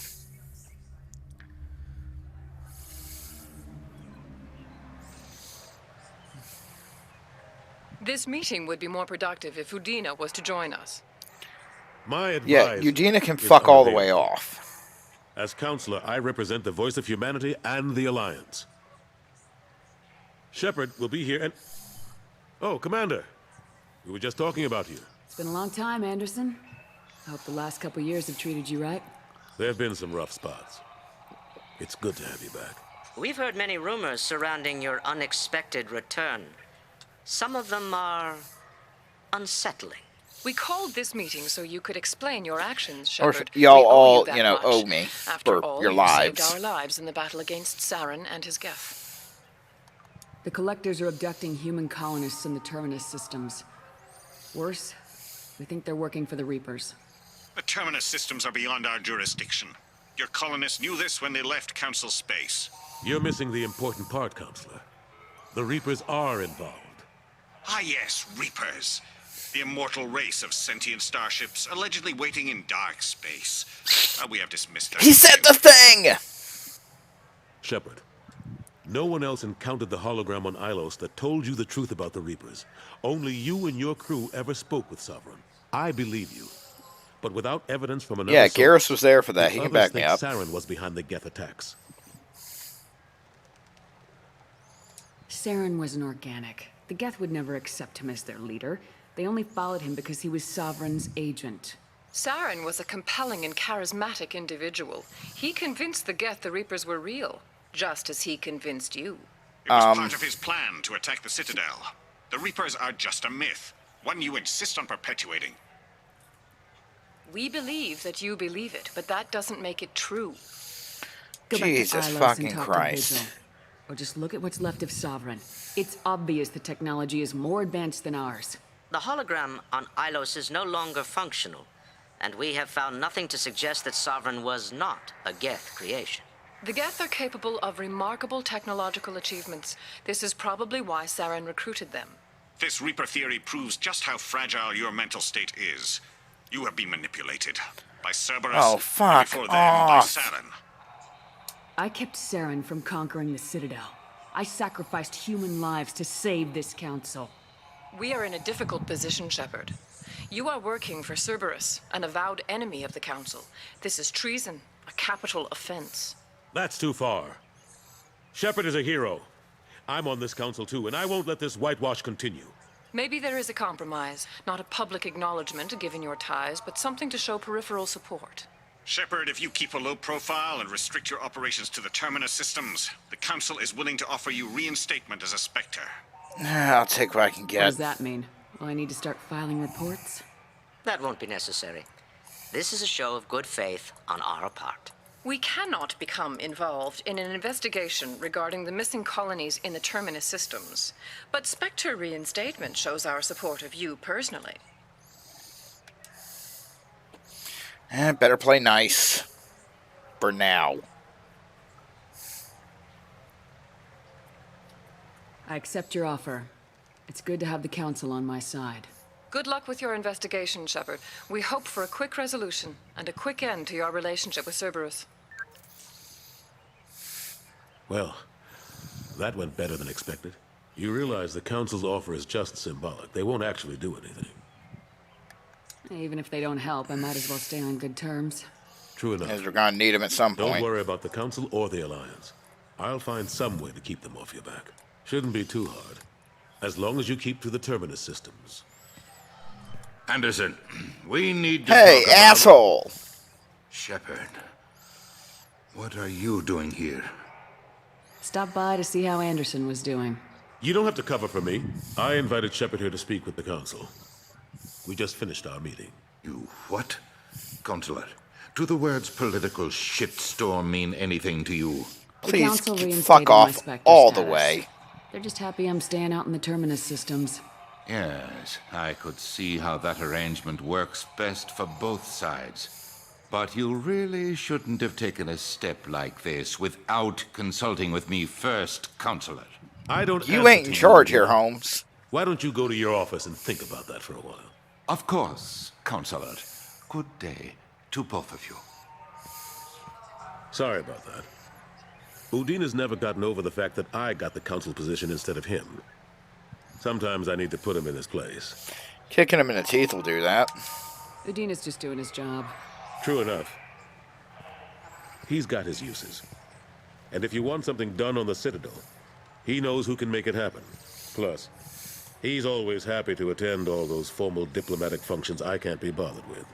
This meeting would be more productive if Udina was to join us. My advice. Yeah, Udina can fuck all the way off. As counselor, I represent the voice of humanity and the Alliance. Shepard will be here and... Oh, Commander. We were just talking about you. It's been a long time, Anderson. I hope the last couple years have treated you right. There have been some rough spots. It's good to have you back. We've heard many rumors surrounding your unexpected return. Some of them are unsettling. We called this meeting so you could explain your actions, Or Shepard. y'all all, that you know, much. owe me After for all, your you lives. saved our lives in the battle against Saren and his Geth. The Collectors are abducting human colonists in the Terminus systems. Worse, we think they're working for the Reapers. The Terminus systems are beyond our jurisdiction. Your colonists knew this when they left Council space. You're missing the important part, Counselor. The Reapers are involved. Ah yes, Reapers. The immortal race of sentient starships allegedly waiting in dark space. We have dismissed their... He said the thing! Shepard, no one else encountered the hologram on Ilos that told you the truth about the Reapers. Only you and your crew ever spoke with Sovereign. I believe you. But without evidence from another Yeah, source, Garrus was there for that. He the can others back me think up. Saren was behind the Geth attacks. Saren was an organic. The Geth would never accept him as their leader. They only followed him because he was Sovereign's agent. Saren was a compelling and charismatic individual. He convinced the Geth the Reapers were real, just as he convinced you. It was part of his plan to attack the Citadel. The Reapers are just a myth, one you insist on perpetuating. We believe that you believe it, but that doesn't make it true. Go back Jesus to Ilos fucking and talk Christ. To Vigil. Or just look at what's left of Sovereign. It's obvious the technology is more advanced than ours. The hologram on Ilos is no longer functional, and we have found nothing to suggest that Sovereign was not a Geth creation. The Geth are capable of remarkable technological achievements. This is probably why Saren recruited them. This Reaper theory proves just how fragile your mental state is. You have been manipulated by Cerberus, Oh, and fuck before them by off. Saren. I kept Saren from conquering the Citadel. I sacrificed human lives to save this council. We are in a difficult position, Shepard. You are working for Cerberus, an avowed enemy of the Council. This is treason, a capital offense. That's too far. Shepard is a hero. I'm on this council too, and I won't let this whitewash continue. Maybe there is a compromise, not a public acknowledgement given your ties, but something to show peripheral support. Shepard, if you keep a low profile and restrict your operations to the Terminus systems, the Council is willing to offer you reinstatement as a Spectre. I'll take what I can What get. does that mean? Will I need to start filing reports? That won't be necessary. This is a show of good faith on our part. We cannot become involved in an investigation regarding the missing colonies in the Terminus systems, but Spectre reinstatement shows our support of you personally. Better play nice. For now. I accept your offer. It's good to have the council on my side. Good luck with your investigation, Shepard. We hope for a quick resolution and a quick end to your relationship with Cerberus. Well, that went better than expected. You realize the Council's offer is just symbolic. They won't actually do anything. Even if they don't help, I might as well stay on good terms. True enough. Because we're gonna need them at some Don't point. worry about the Council or the Alliance. I'll find some way to keep them off your back. Shouldn't be too hard. As long as you keep to the Terminus systems. Anderson, we need to Hey, talk about... asshole! Shepard, what are you doing here? Stopped by to see how Anderson was doing. You don't have to cover for me. I invited Shepard here to speak with the Council. We just finished our meeting. You what? Consular, do the words political shitstorm mean anything to you? Please fuck off all the way. They're just happy I'm staying out in the Terminus systems. Yes, I could see how that arrangement works best for both sides. But you really shouldn't have taken a step like this without consulting with me first, Consular. I don't. You ain't in charge here, Holmes. Why don't you go to your office and think about that for a while? Of course, Consular. Good day to both of you. Sorry about that. Udine has never gotten over the fact that I got the Council position instead of him. Sometimes I need to put him in his place. Kicking him in the teeth will do that. Udina's just doing his job. True enough. He's got his uses. And if you want something done on the Citadel, he knows who can make it happen. Plus, he's always happy to attend all those formal diplomatic functions I can't be bothered with.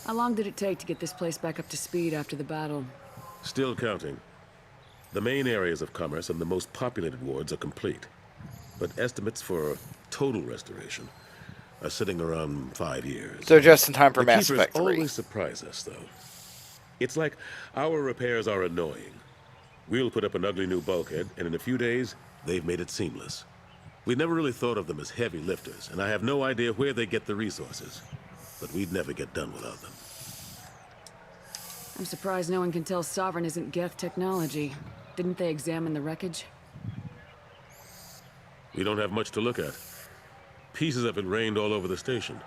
How long did it take to get this place back up to speed after the battle? Still counting. The main areas of commerce and the most populated wards are complete. But estimates for total restoration are sitting around 5 years. So just in time for the Mass Effect 3. always surprise us, though. It's like our repairs are annoying. We'll put up an ugly new bulkhead, and in a few days, they've made it seamless. We never really thought of them as heavy lifters, and I have no idea where they get the resources. But we'd never get done without them. I'm surprised no one can tell Sovereign isn't Geth technology. Didn't they examine the wreckage? We don't have much to look at. Pieces of it rained all over the station.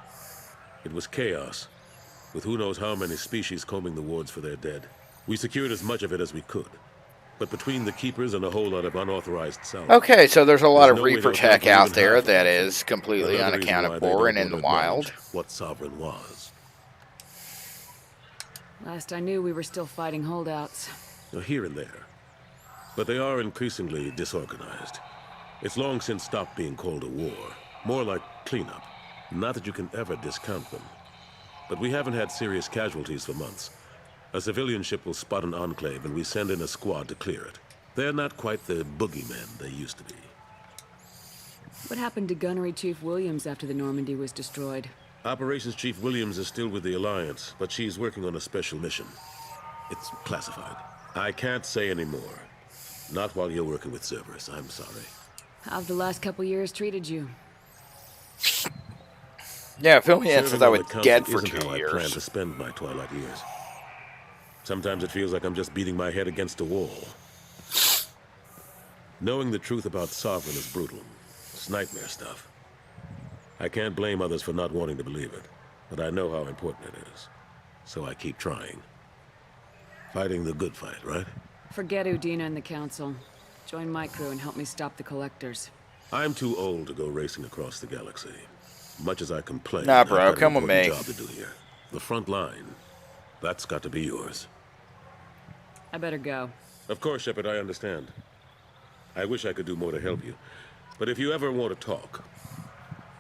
It was chaos, with who knows how many species combing the wards for their dead. We secured as much of it as we could. But between the Keepers and a whole lot of unauthorized salvage... Okay, so there's a lot of no way Reaper to tech account out for there even that half is completely Another reason why unaccounted they for don't and in want the to wild. acknowledge what Sovereign was. Last I knew, we were still fighting holdouts. Here and there. But they are increasingly disorganized. It's long since stopped being called a war. More like cleanup. Not that you can ever discount them. But we haven't had serious casualties for months. A civilian ship will spot an enclave and we send in a squad to clear it. They're not quite the boogeymen they used to be. What happened to Gunnery Chief Williams after the Normandy was destroyed? Operations Chief Williams is still with the Alliance, but she's working on a special mission. It's classified. I can't say any more. Not while you're working with Cerberus, I'm sorry. How've the last couple years treated you? Yeah, fill me in Serving since I on was the council dead for isn't 2 how I years. plan to spend my twilight years. Sometimes it feels like I'm just beating my head against a wall. Knowing the truth about Sovereign is brutal. It's nightmare stuff. I can't blame others for not wanting to believe it, but I know how important it is. So I keep trying. Fighting the good fight, right? Forget Udina and the Council. Join my crew and help me stop the Collectors. I'm too old to go racing across the galaxy. Much as I complain, Nah, I've bro, got an come with important me. job to do here. The front line. That's got to be yours. I better go. Of course, Shepard, I understand. I wish I could do more to help you. But if you ever want to talk,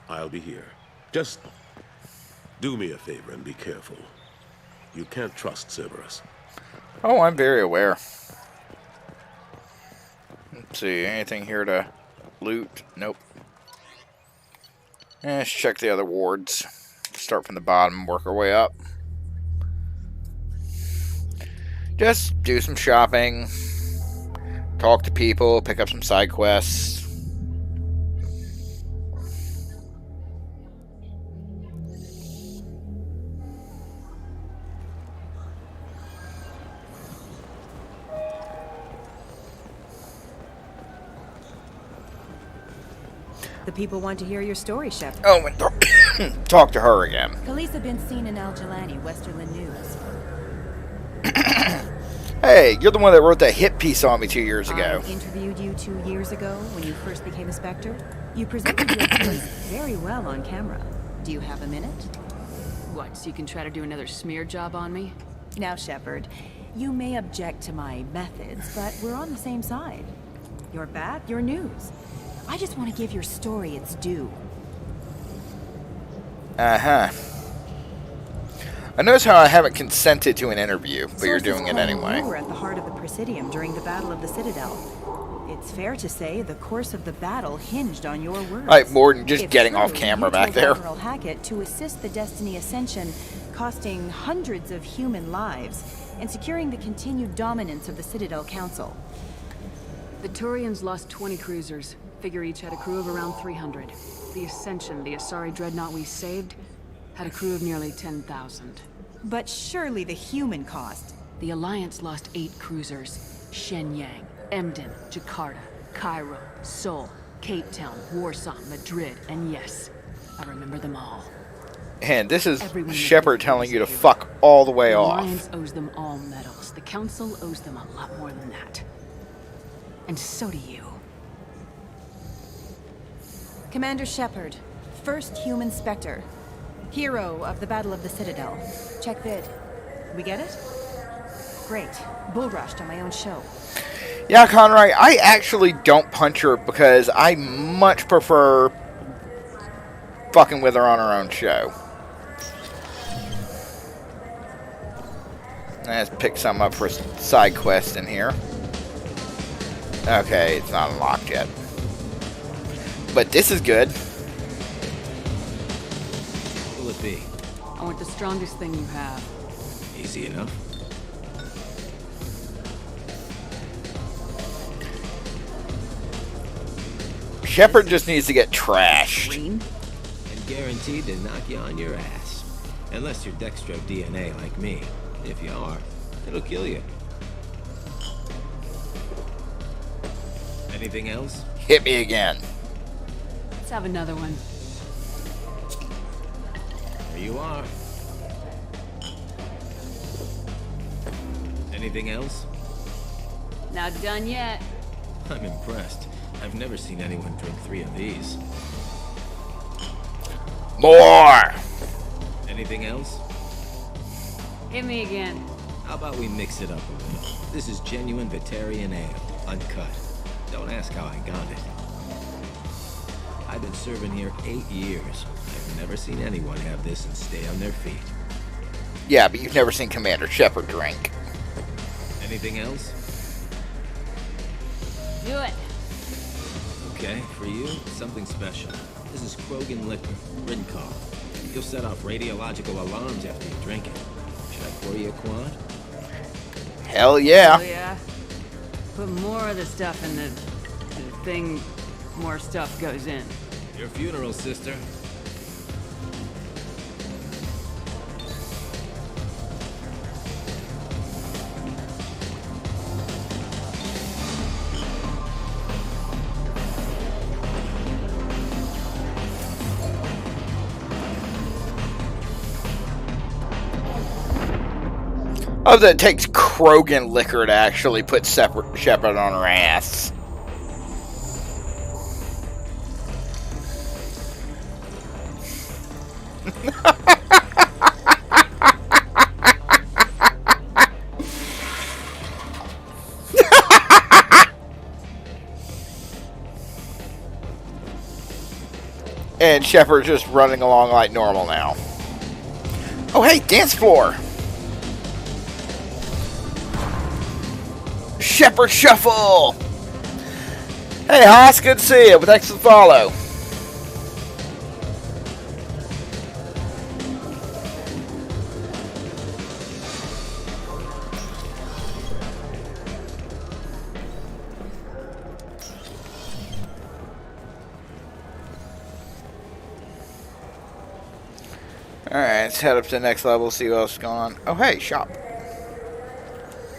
I'll be here. Just do me a favor and be careful. You can't trust Cerberus. Oh, I'm very aware. Let's see, anything here to loot? Nope. Let's check the other wards. Start from the bottom and work our way up. Just do some shopping. Talk to people, pick up some side quests. The people want to hear your story, Shepard. Oh, and talk to her again. Khaleesa been seen in Al Jelani, Westerland News. Hey, you're the one that wrote that hit piece on me 2 years ago. I interviewed you 2 years ago when you first became a Spectre. You presented your case very well on camera. Do you have a minute? What, so you can try to do another smear job on me? Now, Shepard, you may object to my methods, but we're on the same side. You're back, your news. I just want to give your story its due. Uh-huh. I notice how I haven't consented to an interview, but you're doing it anyway. You were at the heart of the Presidium during the Battle of the Citadel. It's fair to say the course of the battle hinged on your words. Alright, Mordin, just If getting true, off camera you back told there. Admiral Hackett to assist the Destiny Ascension, costing hundreds of human lives, and securing the continued dominance of the Citadel Council. The Turians lost 20 cruisers. Figure each had a crew of around 300. The Ascension, the Asari dreadnought we saved, had a crew of nearly 10,000. But surely the human cost. The Alliance lost 8 cruisers. Shenyang, Emden, Jakarta, Cairo, Seoul, Cape Town, Warsaw, Madrid, and yes, I remember them all. And this is Shepard telling you to fuck all the way The off. Alliance owes them all medals. The Council owes them a lot more than that. And so do you. Commander Shepard, first human Spectre. Hero of the Battle of the Citadel. Check vid. We get it? Great. Bull rushed on my own show. Yeah, Conroy, I actually don't punch her because I much prefer fucking with her on her own show. Let's pick some up for a side quest in here. Okay, it's not unlocked yet. But this is good. What will it be? I want the strongest thing you have. Easy enough. Shepard just needs to get trashed. And guaranteed to knock you on your ass. Unless you're Dextro DNA like me. If you are, it'll kill you. Anything else? Hit me again. Let's have another one. There you are. Anything else? Not done yet. I'm impressed. I've never seen anyone drink 3 of these. More! Anything else? Hit me again. How about we mix it up a little? This is genuine Batarian ale, uncut. Don't ask how I got it. I've been serving here 8 years. I've never seen anyone have this and stay on their feet. Yeah, but you've never seen Commander Shepard drink. Anything else? Do it. Okay, for you, something special. This is Krogan liquor, Ridcall. You'll set off radiological alarms after you drink it. Should I pour you a quad? Hell yeah. Oh yeah. Put more of the stuff in the thing, more stuff goes in. Your funeral, sister. Oh, that it takes Krogan liquor to actually put Shepard on her ass. And Shepard's just running along like normal now. Oh, hey, dance floor! Shepard Shuffle! Hey, Haas, good to see you. But thanks for the follow. Alright, let's head up to the next level, see what else is going on. Oh, hey, shop.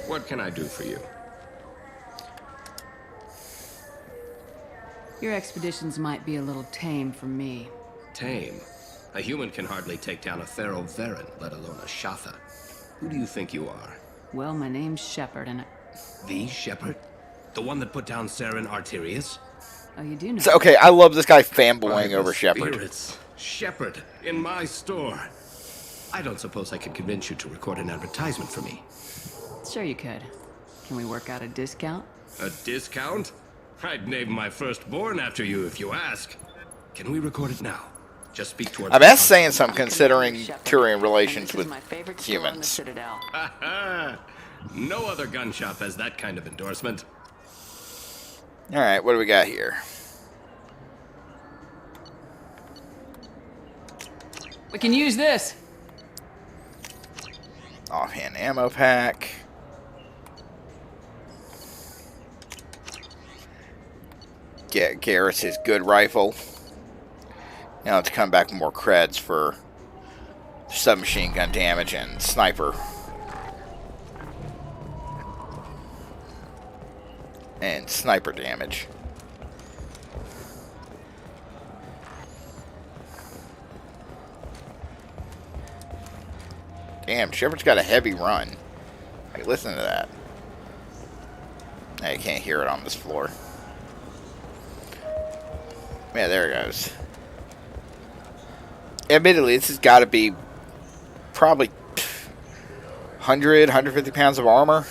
What can I do for you? Your expeditions might be a little tame for me. Tame? A human can hardly take down a Thero Varen, let alone a Shatha. Who do you think you are? Well, my name's Shepard, and The Shepard? The one that put down Saren Arterius? Oh, you do know. So, okay, I love this guy fanboying By over the Shepard. spirits. Shepard, in my store. I don't suppose I could convince you to record an advertisement for me. Sure you could. Can we work out a discount? A discount? I'd name my firstborn after you if you ask. Can we record it now? Just speak to our... I mean, that's saying something considering Turian relations with humans. No other gun shop has that kind of endorsement. Alright, what do we got here? We can use this. Offhand ammo pack. Get Garrus' good rifle. Now let's come back with more creds for submachine gun damage and sniper. And sniper damage. Damn, Shepard's got a heavy run. Like, listen to that. Now you can't hear it on this floor. Yeah, there it goes. Admittedly, this has got to be probably 100, 150 pounds of armor.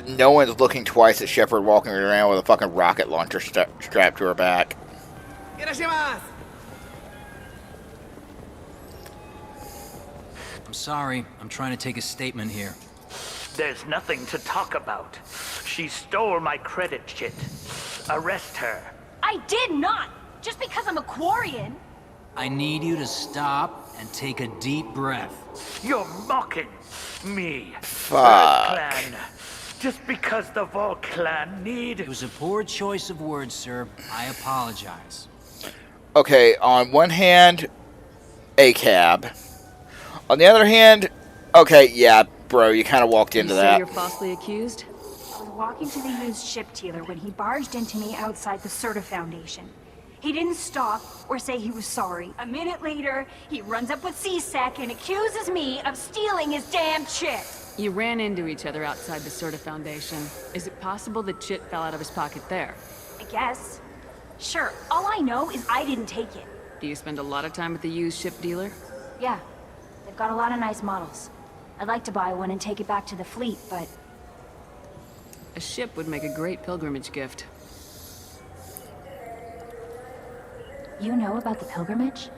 No one's looking twice at Shepard walking around with a fucking rocket launcher strapped to her back. I'm sorry. I'm trying to take a statement here. There's nothing to talk about. She stole my credit chit. Arrest her. I did not! Just because I'm a Quarian! I need you to stop and take a deep breath. You're mocking me. Fuck. Clan. Just because the Vol clan need... It was a poor choice of words, sir. I apologize. Okay, on one hand, ACAB. On the other hand, okay, yeah, bro, you kind of walked into that. You're falsely accused? I was walking to the used ship dealer when he barged into me outside the Serta Foundation. He didn't stop or say he was sorry. A minute later, he runs up with C-Sec and accuses me of stealing his damn chit. You ran into each other outside the Serta Foundation. Is it possible the chit fell out of his pocket there? I guess. Sure, all I know is I didn't take it. Do you spend a lot of time at the used ship dealer? Yeah, they've got a lot of nice models. I'd like to buy one and take it back to the fleet, but... A ship would make a great pilgrimage gift. You know about the pilgrimage?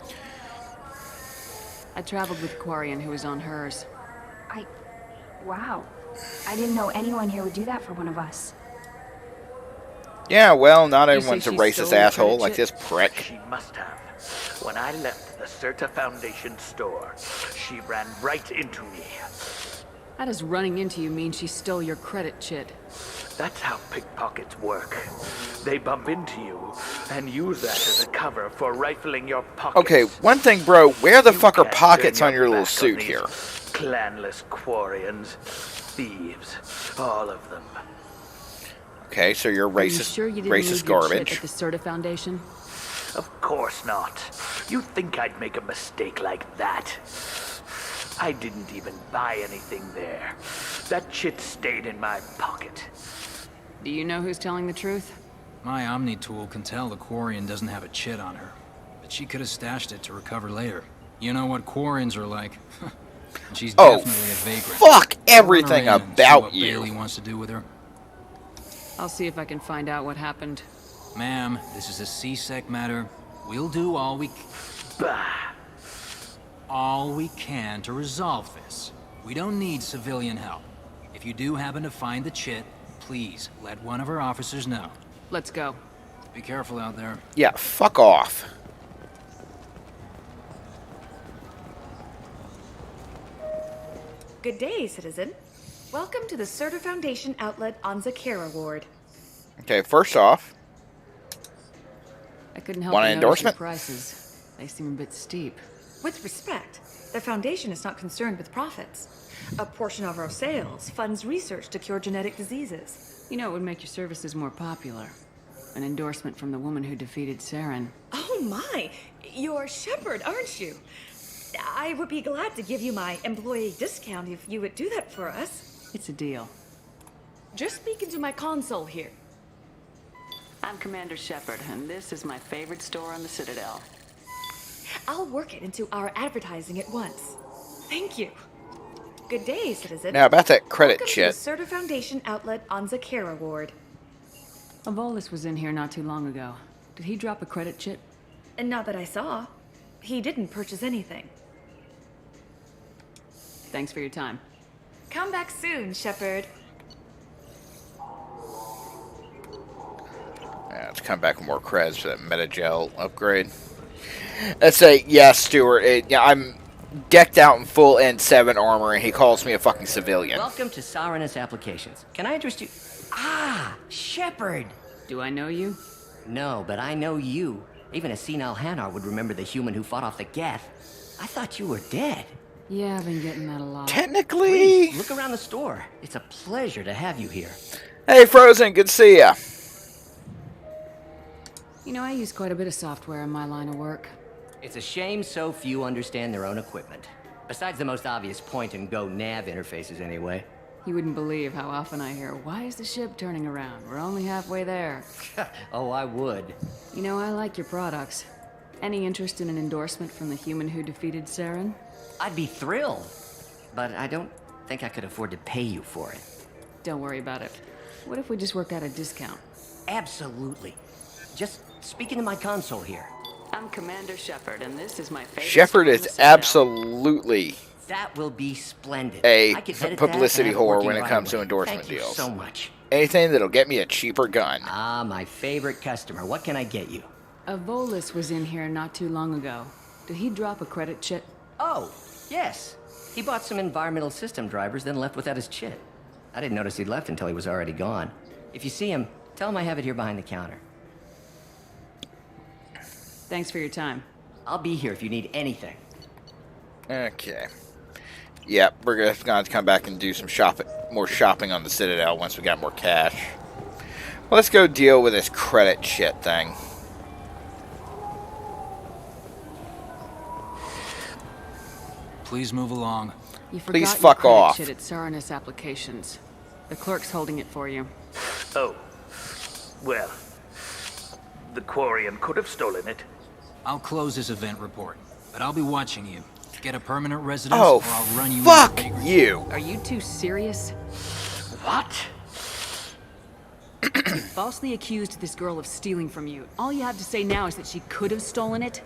I traveled with a Quarian who was on hers. Wow. I didn't know anyone here would do that for one of us. Yeah, well, not everyone's a racist asshole like this prick. She must have. When I left the Serta Foundation store, she ran right into me. How does running into you mean she stole your credit chit? That's how pickpockets work. They bump into you and use that as a cover for rifling your pockets. Okay, one thing, bro. Where the fuck are pockets on your little suit here? Clanless Quarians, thieves, all of them. Okay, so you're racist, Are you sure you didn't racist leave your garbage. chit at the Serta Foundation? Of course not. You think I'd make a mistake like that? I didn't even buy anything there. That chit stayed in my pocket. Do you know who's telling the truth? My Omni tool can tell the Quarian doesn't have a chit on her, but she could have stashed it to recover later. You know what Quarians are like. She's definitely a vagrant. Fuck everything about you. you. Bailey wants to do with her. I'll see if I can find out what happened. Ma'am, this is a C-Sec matter. We'll do all we can to resolve this. We don't need civilian help. If you do happen to find the chit, please let one of our officers know. Let's go. Be careful out there. Yeah, fuck off. Good day, citizen. Welcome to the Serta Foundation outlet on Zakera Ward. Okay, first off, I couldn't help want but an notice your endorsement? prices. They seem a bit steep. With respect, the Foundation is not concerned with profits. A portion of our sales funds research to cure genetic diseases. You know, it would make your services more popular. An endorsement from the woman who defeated Saren. Oh my! You're Shepard, aren't you? I would be glad to give you my employee discount if you would do that for us. It's a deal. Just speak into my console here. I'm Commander Shepard, and this is my favorite store on the Citadel. I'll work it into our advertising at once. Thank you. Good day, citizen. Now, about that credit Welcome shit. to the Serta Foundation outlet on Zakera Ward. Avolis was in here not too long ago. Did he drop a credit chit? And not that I saw. He didn't purchase anything. Thanks for your time. Come back soon, Shepard. Yeah, let's come back with more creds for that Metagel upgrade. Let's say, yeah, Stuart, I'm decked out in full N7 armor, and he calls me a fucking civilian. Welcome to Sovereignist Applications. Can I interest you? Ah, Shepard! Do I know you? No, but I know you. Even a senile Hanar would remember the human who fought off the Geth. I thought you were dead. Yeah, I've been getting that a lot. Technically... Please, look around the store. It's a pleasure to have you here. Hey, Frozen, good to see ya. You know, I use quite a bit of software in my line of work. It's a shame so few understand their own equipment. Besides the most obvious point-and-go nav interfaces, anyway. You wouldn't believe how often I hear, "Why is the ship turning around? We're only halfway there." Oh, I would. You know, I like your products. Any interest in an endorsement from the human who defeated Saren? I'd be thrilled. But I don't think I could afford to pay you for it. Don't worry about it. What if we just work out a discount? Absolutely. Just speak into my console here. I'm Commander Shepard, and this is my favorite. Shepard is absolutely that will be splendid. A I can edit publicity that whore working when it right comes to away. endorsement Thank you deals. so much. Anything that'll get me a cheaper gun. Ah, my favorite customer. What can I get you? Avolis was in here not too long ago. Did he drop a credit chit? Oh, yes. He bought some environmental system drivers, then left without his chit. I didn't notice he'd left until he was already gone. If you see him, tell him I have it here behind the counter. Thanks for your time. I'll be here if you need anything. Okay. Yep, we're gonna have to come back and do some more shopping on the Citadel once we got more cash. Well, let's go deal with this credit shit thing. Please move along. You forgot Please your fuck credit off. Shit at Saranus Applications. The clerk's holding it for you. Oh. Well. The Quarian could have stolen it. I'll close this event report, but I'll be watching you. Get a permanent residence, Oh, or I'll run you fuck into the you. Are you two serious? What? You falsely accused this girl of stealing from you. All you have to say now is that she could have stolen it.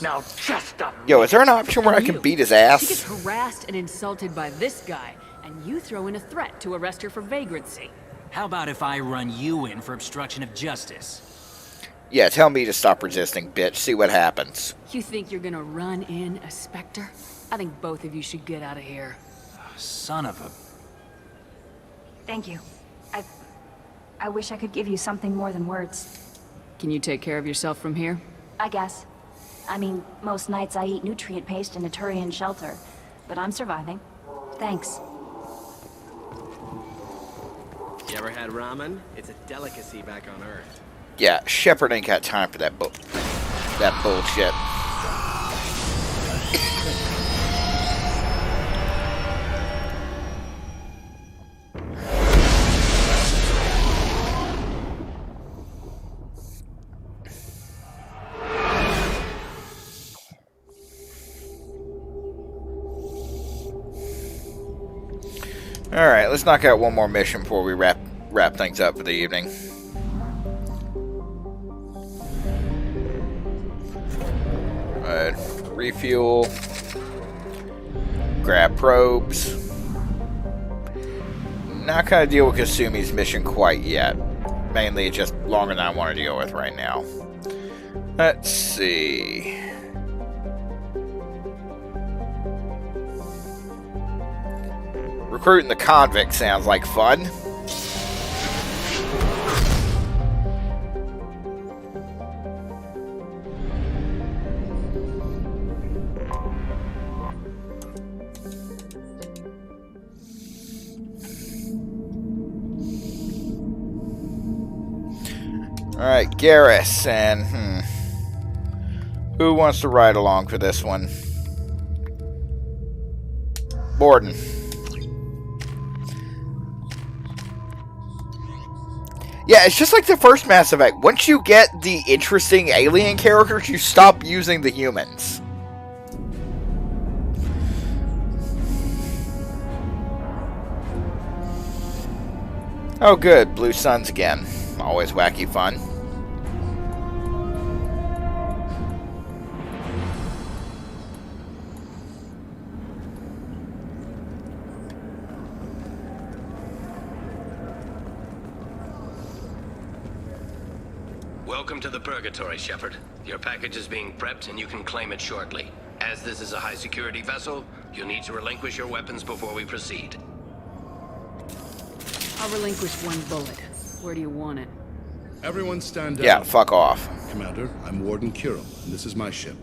Now just a Yo, is there an option where I can beat his She ass? gets harassed and insulted by this guy, and you throw in a threat to arrest her for vagrancy. How about if I run you in for obstruction of justice? Yeah, tell me to stop resisting, bitch. See what happens. You think you're gonna run in a Spectre? I think both of you should get out of here. Son of a... Thank you. I wish I could give you something more than words. Can you take care of yourself from here? I guess. I mean, most nights I eat nutrient paste in a Turian shelter, but I'm surviving. Thanks. You ever had ramen? It's a delicacy back on Earth. Yeah, Shepard ain't got time for that bullshit. Alright, let's knock out one more mission before we wrap things up for the evening. Alright, refuel. Grab probes. Not gonna deal with Kasumi's mission quite yet. Mainly it's just longer than I want to deal with right now. Let's see. Recruiting the convict sounds like fun. Alright, Garrus, and who wants to ride along for this one? Borden. Yeah, it's just like the first Mass Effect. Once you get the interesting alien characters, you stop using the humans. Oh good, blue suns again. Always wacky fun. Welcome to the Purgatory, Shepard. Your package is being prepped and you can claim it shortly. As this is a high-security vessel, you'll need to relinquish your weapons before we proceed. I'll relinquish one bullet. Where do you want it? Everyone stand down. Yeah, fuck off. Commander, I'm Warden Kirill, and this is my ship.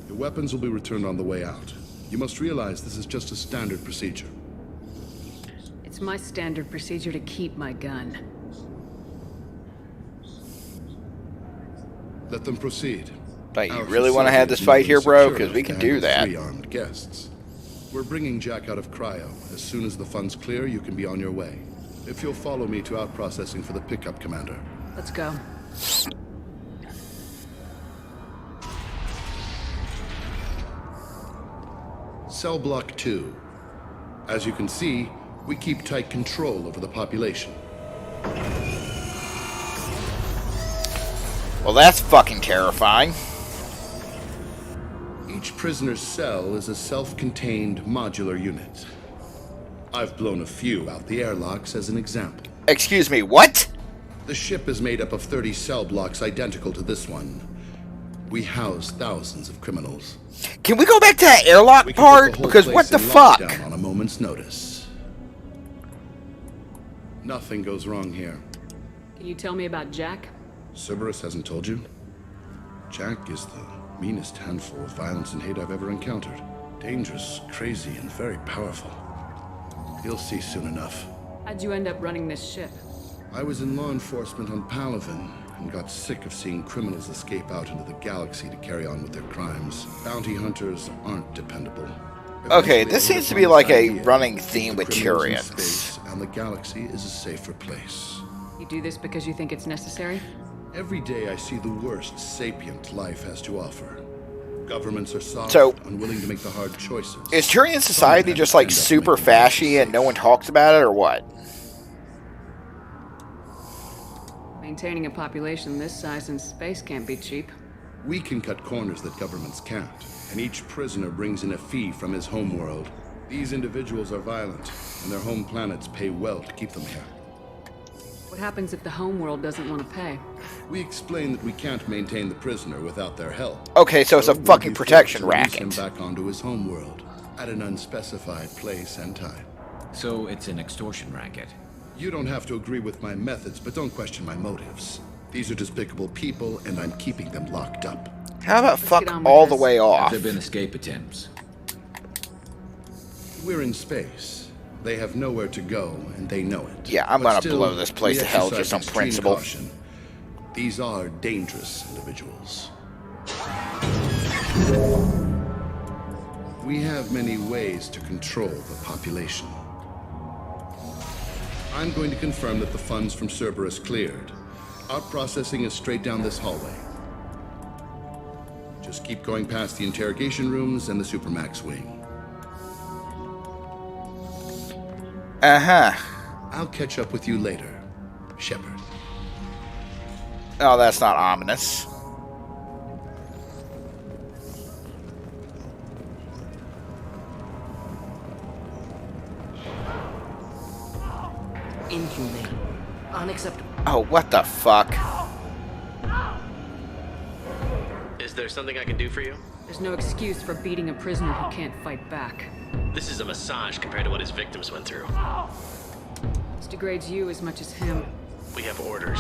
Your weapons will be returned on the way out. You must realize this is just a standard procedure. It's my standard procedure to keep my gun. Let them proceed. But you really want to have this fight here, bro? Because we can do that. 3 armed guests. We're bringing Jack out of cryo. As soon as the funds clear, you can be on your way. If you'll follow me to out-processing for the pickup, Commander. Let's go. Cell Block 2. As you can see, we keep tight control over the population. Well, that's fucking terrifying. Each prisoner's cell is a self-contained modular unit. I've blown a few out the airlocks as an example. Excuse me, what? The ship is made up of 30 cell blocks identical to this one. We house thousands of criminals. Can we go back to that airlock part? Because what the fuck? On a moment's notice. Nothing goes wrong here. Can you tell me about Jack? Cerberus hasn't told you? Jack is the meanest handful of violence and hate I've ever encountered. Dangerous, crazy, and very powerful. You'll see soon enough. How'd you end up running this ship? I was in law enforcement on Palaven and got sick of seeing criminals escape out into the galaxy to carry on with their crimes. Bounty hunters aren't dependable. Okay, this seems to be like a running theme with Criminals in Turians. space, and the galaxy is a safer place. You do this because you think it's necessary? Every day I see the worst sapient life has to offer. Governments are soft, So, unwilling to make the hard choices. Is Turian society just like super fashy and no one talks about it, or what? Maintaining a population this size in space can't be cheap. We can cut corners that governments can't, and each prisoner brings in a fee from his homeworld. These individuals are violent, and their home planets pay well to keep them here. What happens if the homeworld doesn't want to pay? We explain that we can't maintain the prisoner without their help. Okay, so it's a we'll fucking be protection forced to release racket. him back onto his homeworld at an unspecified place and time. So it's an extortion racket. You don't have to agree with my methods, but don't question my motives. These are despicable people, and I'm keeping them locked up. How about fuck all the way off? Have there been escape attempts? We're in space. They have nowhere to go, and they know it. Yeah, I'm But gonna still, blow this place we to hell exercise just on extreme principle. caution. These are dangerous individuals. We have many ways to control the population. I'm going to confirm that the funds from Cerberus cleared. Out-processing is straight down this hallway. Just keep going past the interrogation rooms and the Supermax wing. Uh-huh. I'll catch up with you later, Shepard. Oh, that's not ominous. Inhumane. Unacceptable. Oh, what the fuck? Is there something I can do for you? There's no excuse for beating a prisoner who can't fight back. This is a massage compared to what his victims went through. This degrades you as much as him. We have orders.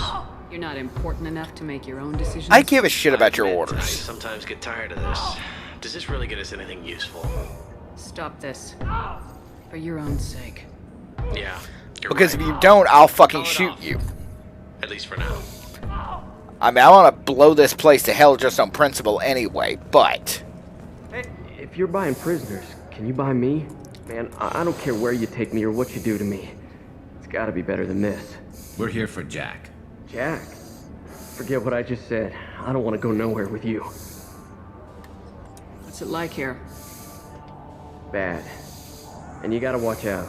You're not important enough to make your own decisions. I give a shit about your I orders. sometimes get tired of this. Does this really get us anything useful? Stop this. For your own sake. Yeah. Because if you don't, I'll fucking shoot you. At least for now. I mean, I want to blow this place to hell just on principle anyway, but... If you're buying prisoners, can you buy me? Man, I don't care where you take me or what you do to me. It's gotta be better than this. We're here for Jack. Jack? Forget what I just said. I don't want to go nowhere with you. What's it like here? Bad. And you gotta watch out.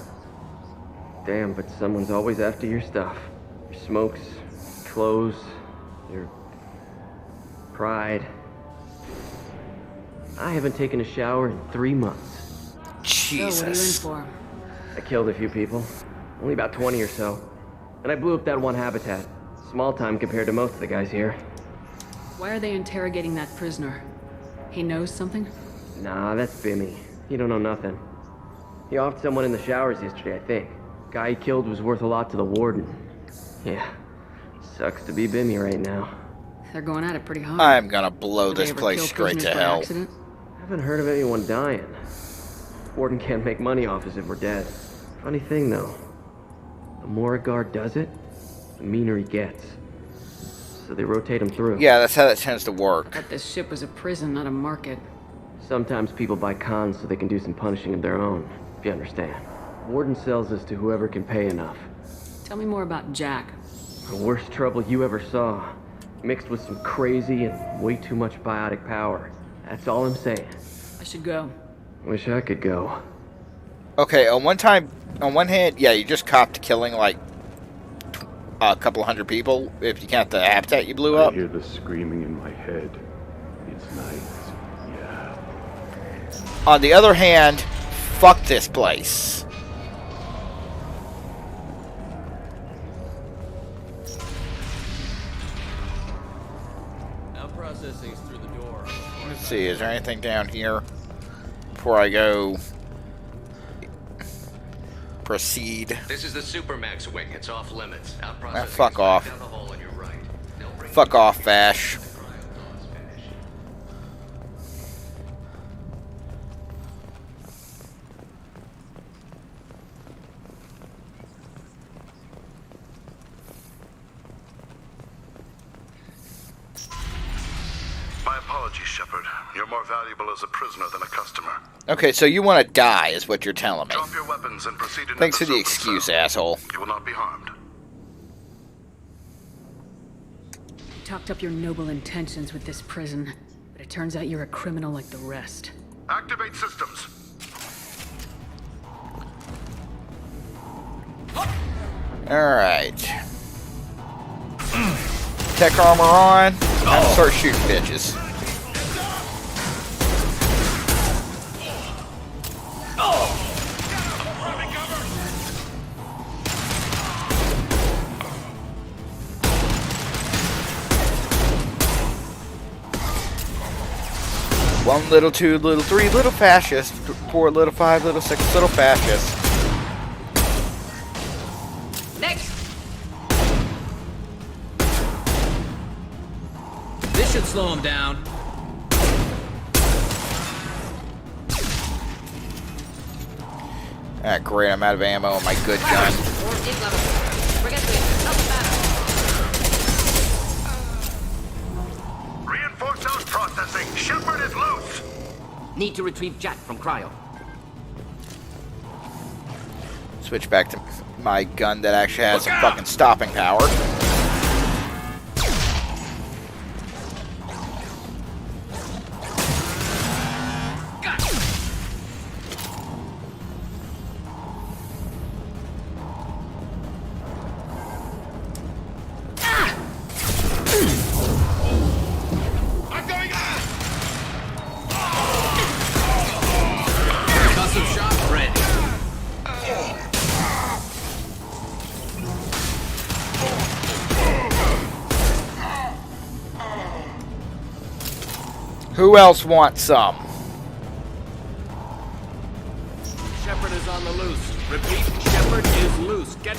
Damn, but someone's always after your stuff. smokes, clothes, your pride. I haven't taken a shower in 3 months. Jesus. So what are you in for? I killed a few people. Only about 20 or so. And I blew up that one habitat. Small time compared to most of the guys here. Why are they interrogating that prisoner? He knows something? Nah, that's Bimmy. He don't know nothing. He offed someone in the showers yesterday, I think. Guy he killed was worth a lot to the warden. Yeah. Sucks to be Bimmy right now. They're going at it pretty hard. I'm gonna blow Did they this ever place kill straight to prisoners by hell. accident? Haven't heard of anyone dying. Warden can't make money off us if we're dead. Funny thing, though. The more a guard does it, the meaner he gets. So they rotate him through. Yeah, that's how that tends to work. I thought this ship was a prison, not a market. Sometimes people buy cons so they can do some punishing of their own, if you understand. Warden sells us to whoever can pay enough. Tell me more about Jack. The worst trouble you ever saw. Mixed with some crazy and way too much biotic power. That's all I'm saying. I should go. Wish I could go. Okay, on one hand, yeah, you just copped killing like a couple hundred people if you count the habitat you blew up. I hear the screaming in my head. It's night. Yeah. On the other hand, fuck this place. Now processing's through the door. Let's see, is there anything down here before I go proceed? This is the Supermax wing. It's off limits. Out Ah, processing fuck is off. down the hall on your right. They'll bring Fuck off, Vash. My apologies, Shepard. You're more valuable as a prisoner than a customer. Okay, so you want to die, is what you're telling me. Drop your weapons and proceed into Thanks for the Silver excuse, Cell. asshole. You will not be harmed. You talked up your noble intentions with this prison, but it turns out you're a criminal like the rest. Activate systems. Alright. Tech armor on. Time to start shooting bitches. One little, two little, three little fascists, 4 little, 5 little, 6 little fascists. Next! This should slow him down. Ah, great, I'm out of ammo on my good gun. Reinforce those processing. Shepard is loose. Need to retrieve Jack from cryo. Switch back to my gun that actually has some fucking stopping power. Custom shop ready. Who else wants some? Shepard is on the loose. Repeat, Shepard is loose. Get...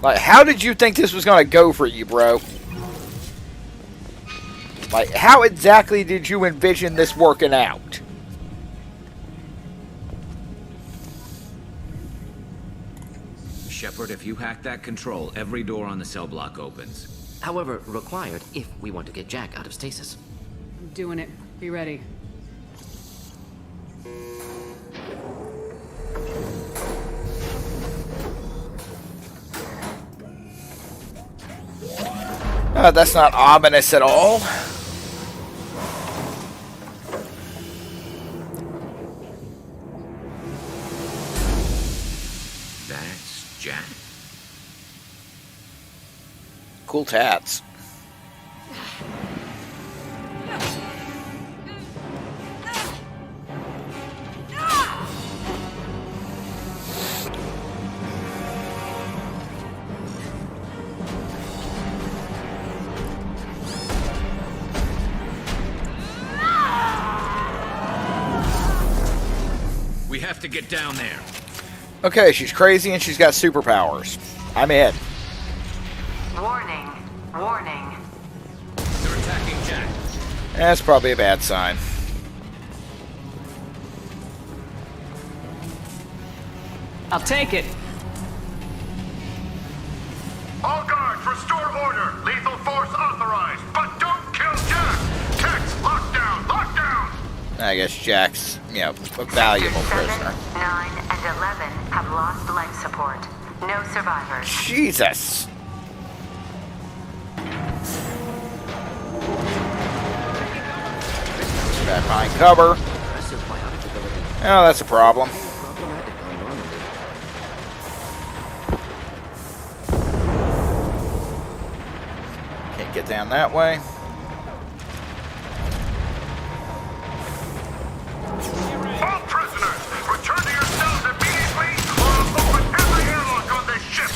Like, how did you think this was gonna go for you, bro? Like, how exactly did you envision this working out? Shepard, if you hack that control, every door on the cell block opens. However, required if we want to get Jack out of stasis. I'm doing it. Be ready. That's not ominous at all. That's Jack. cool tats. We have to get down there. Okay, she's crazy and she's got superpowers. I'm in. Warning. Warning. They're attacking Jack. That's probably a bad sign. I'll take it. All guards, restore order. Lethal force authorized, but don't kill Jack. Tex, lock down, lock down. I guess Jack's, a valuable prisoner. 9 and 11 have lost life support. No survivors. Jesus. Back behind cover. Oh, that's a problem. Can't get down that way. All prisoners, return to your cells immediately or I'll open every airlock on this ship.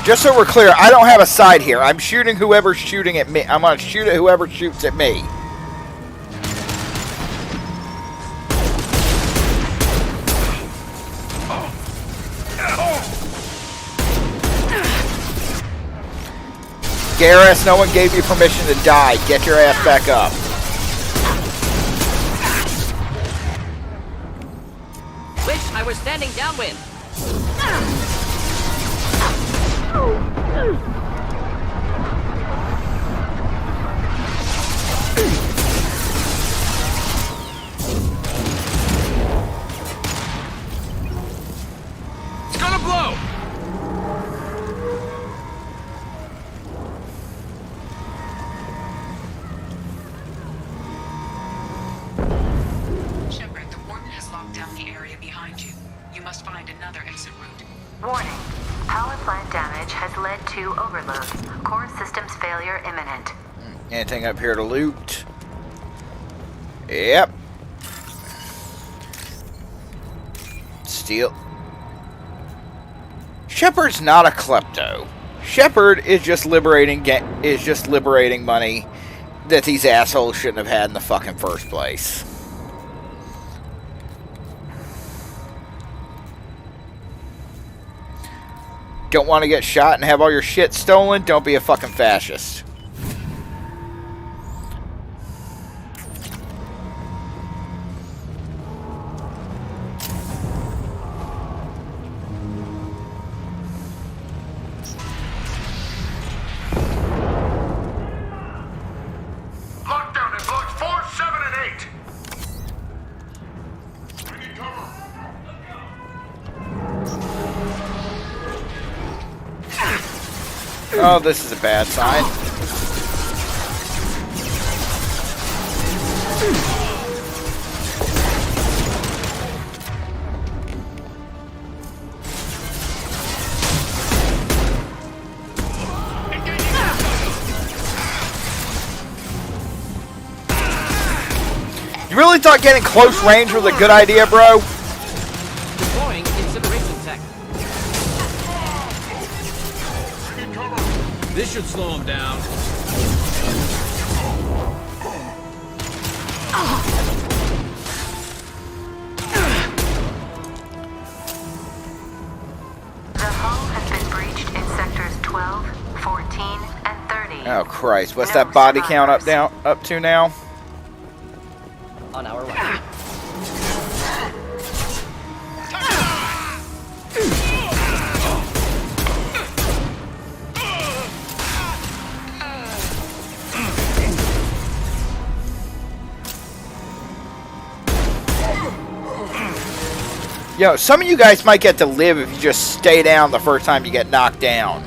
Just so we're clear, I don't have a side here. I'm shooting whoever's shooting at me. I'm going to shoot at whoever shoots at me. Garrus, no one gave you permission to die. Get your ass back up. Wish I was standing downwind. It's gonna blow! Shepard, the Warden has locked down the area behind you. You must find another exit route. Warning. Power plant damage has led to overload. Core systems failure imminent. Anything up here to loot? Yep. Steal. Shepard's not a klepto. Shepard is just liberating money that these assholes shouldn't have had in the fucking first place. Don't want to get shot and have all your shit stolen? Don't be a fucking fascist. Lockdown in blocks 4, 7, and 8. Oh, this is a bad sign. You really thought getting close range was a good idea, bro? Deploying incineration tech. This should slow him down. The hull has been breached in sectors 12, 14, and 30. Oh Christ! What's that body count up to now? On our way. Yo, some of you guys might get to live if you just stay down the first time you get knocked down.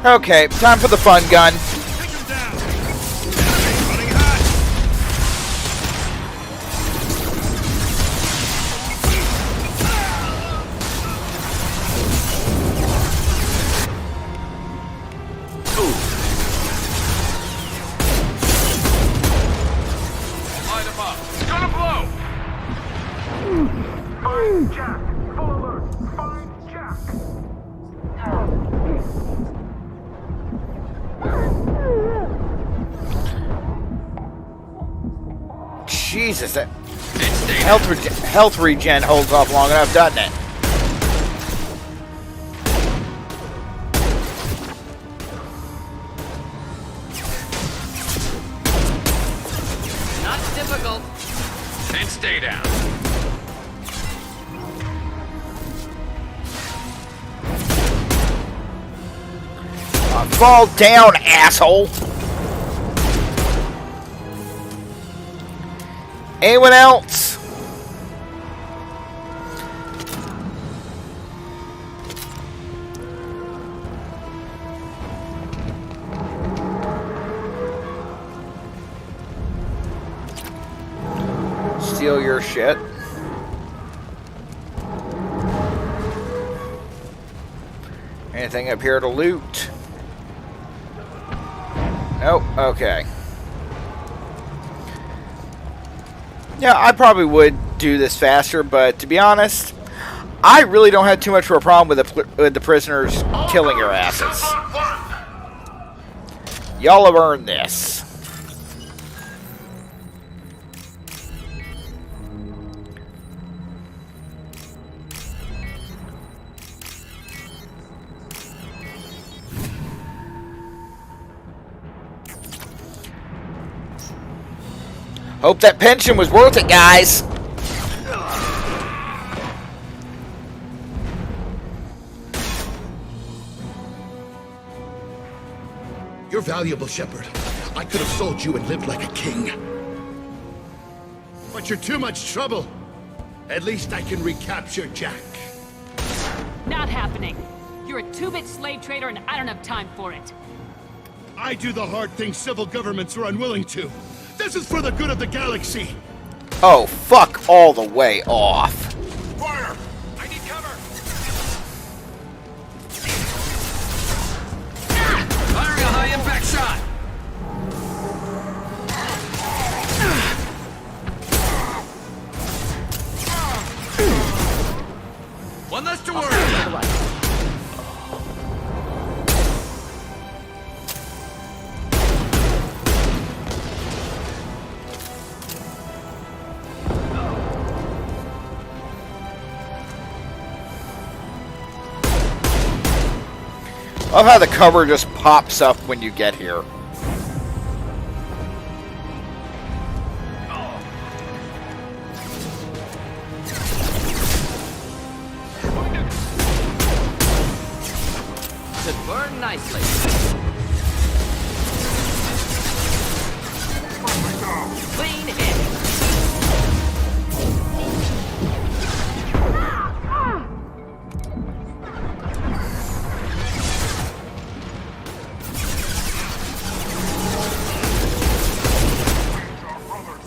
Okay, time for the fun gun. Light him up. It's gonna blow! Find Jack. Full alert. Find Jack. Jesus, that health regen holds off long enough, doesn't it? Not difficult. And stay down. Fall down, asshole! Anyone else? Steal your shit. Anything up here to loot? Nope, okay. Yeah, I probably would do this faster, but to be honest, I really don't have too much of a problem with the prisoners killing your asses. Y'all have earned this. Hope that pension was worth it, guys. You're valuable, Shepard. I could have sold you and lived like a king. But you're too much trouble. At least I can recapture Jack. Not happening. You're a two-bit slave trader and I don't have time for it. I do the hard things civil governments are unwilling to. This is for the good of the galaxy. Oh, fuck all the way off. Fire! I need cover! Firing a high impact shot! One less to worry about. I love how the cover just pops up when you get here. Should burn nicely. Clean hit.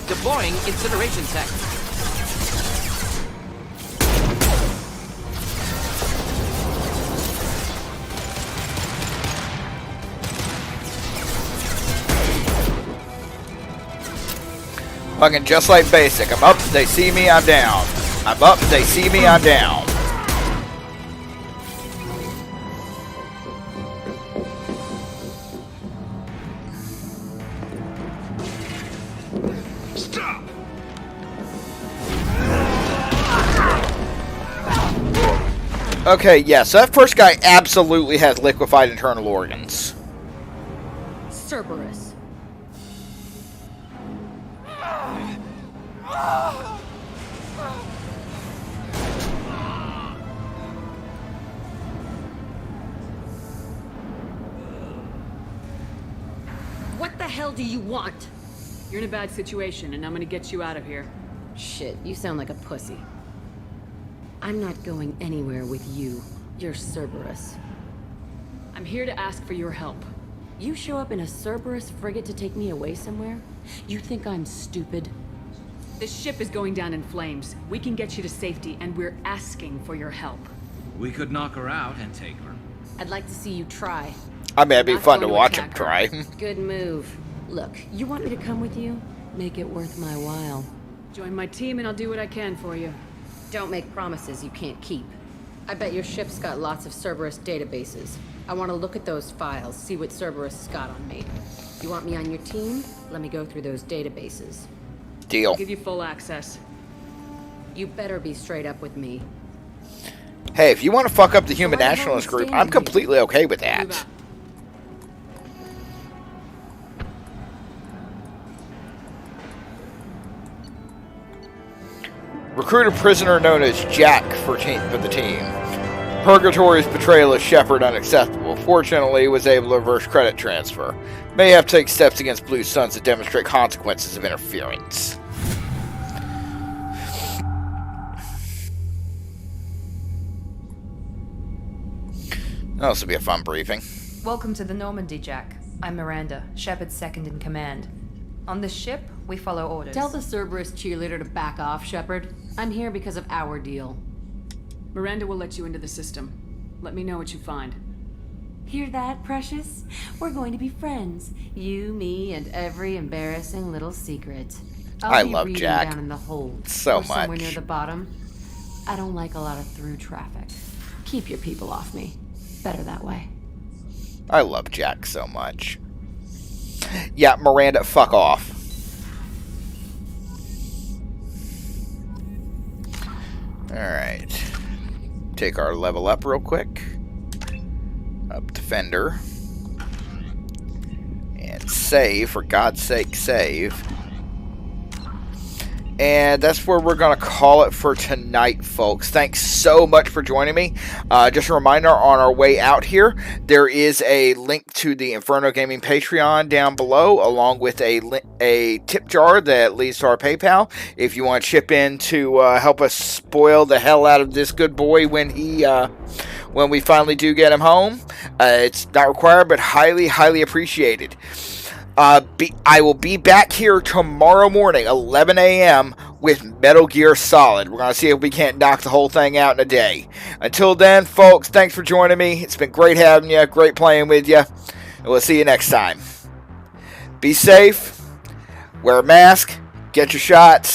Deploying incineration tech. Fucking just like basic. I'm up, they see me, I'm down. I'm up, they see me, I'm down. Stop! Okay, yeah, so that first guy absolutely has liquefied internal organs. Cerberus. What the hell do you want? You're in a bad situation, and I'm gonna get you out of here. Shit, you sound like a pussy. I'm not going anywhere with you. You're Cerberus. I'm here to ask for your help. You show up in a Cerberus frigate to take me away somewhere? You think I'm stupid? This ship is going down in flames. We can get you to safety, and we're asking for your help. We could knock her out and take her. I'd like to see you try. I mean, it'd be fun to watch him try. Good move. Look, you want me to come with you? Make it worth my while. Join my team and I'll do what I can for you. Don't make promises you can't keep. I bet your ship's got lots of Cerberus databases. I want to look at those files, see what Cerberus has got on me. You want me on your team? Let me go through those databases. Deal. I'll give you full access. You better be straight up with me. Hey, if you want to fuck up the Human Nationalist group, I'm completely okay with that. Recruit a prisoner known as Jack for the team. Purgatory's betrayal of Shepard unacceptable. Fortunately, was able to reverse credit transfer. May have to take steps against Blue Suns to demonstrate consequences of interference. This will be a fun briefing. Welcome to the Normandy, Jack. I'm Miranda, Shepard's second in command. On this ship, we follow orders. Tell the Cerberus cheerleader to back off, Shepard. I'm here because of our deal. Miranda will let you into the system. Let me know what you find. Hear that, Precious? We're going to be friends. You, me, and every embarrassing little secret. I love reading Jack down in the hold, so or somewhere much. near the bottom. I don't like a lot of through traffic. Keep your people off me. Better that way. I love Jack so much. Yeah, Miranda, fuck off. Alright. Take our level up real quick. Up Defender. And save, for God's sake, save. And that's where we're going to call it for tonight, folks. Thanks so much for joining me. Just a reminder, on our way out here, there is a link to the Inferno Gaming Patreon down below, along with a tip jar that leads to our PayPal. If you want to chip in to help us spoil the hell out of this good boy when we finally do get him home, it's not required, but highly, highly appreciated. I will be back here tomorrow morning, 11 a.m. with Metal Gear Solid. We're going to see if we can't knock the whole thing out in a day. Until then, folks, thanks for joining me. It's been great having you, great playing with you, and we'll see you next time. Be safe, wear a mask, get your shots.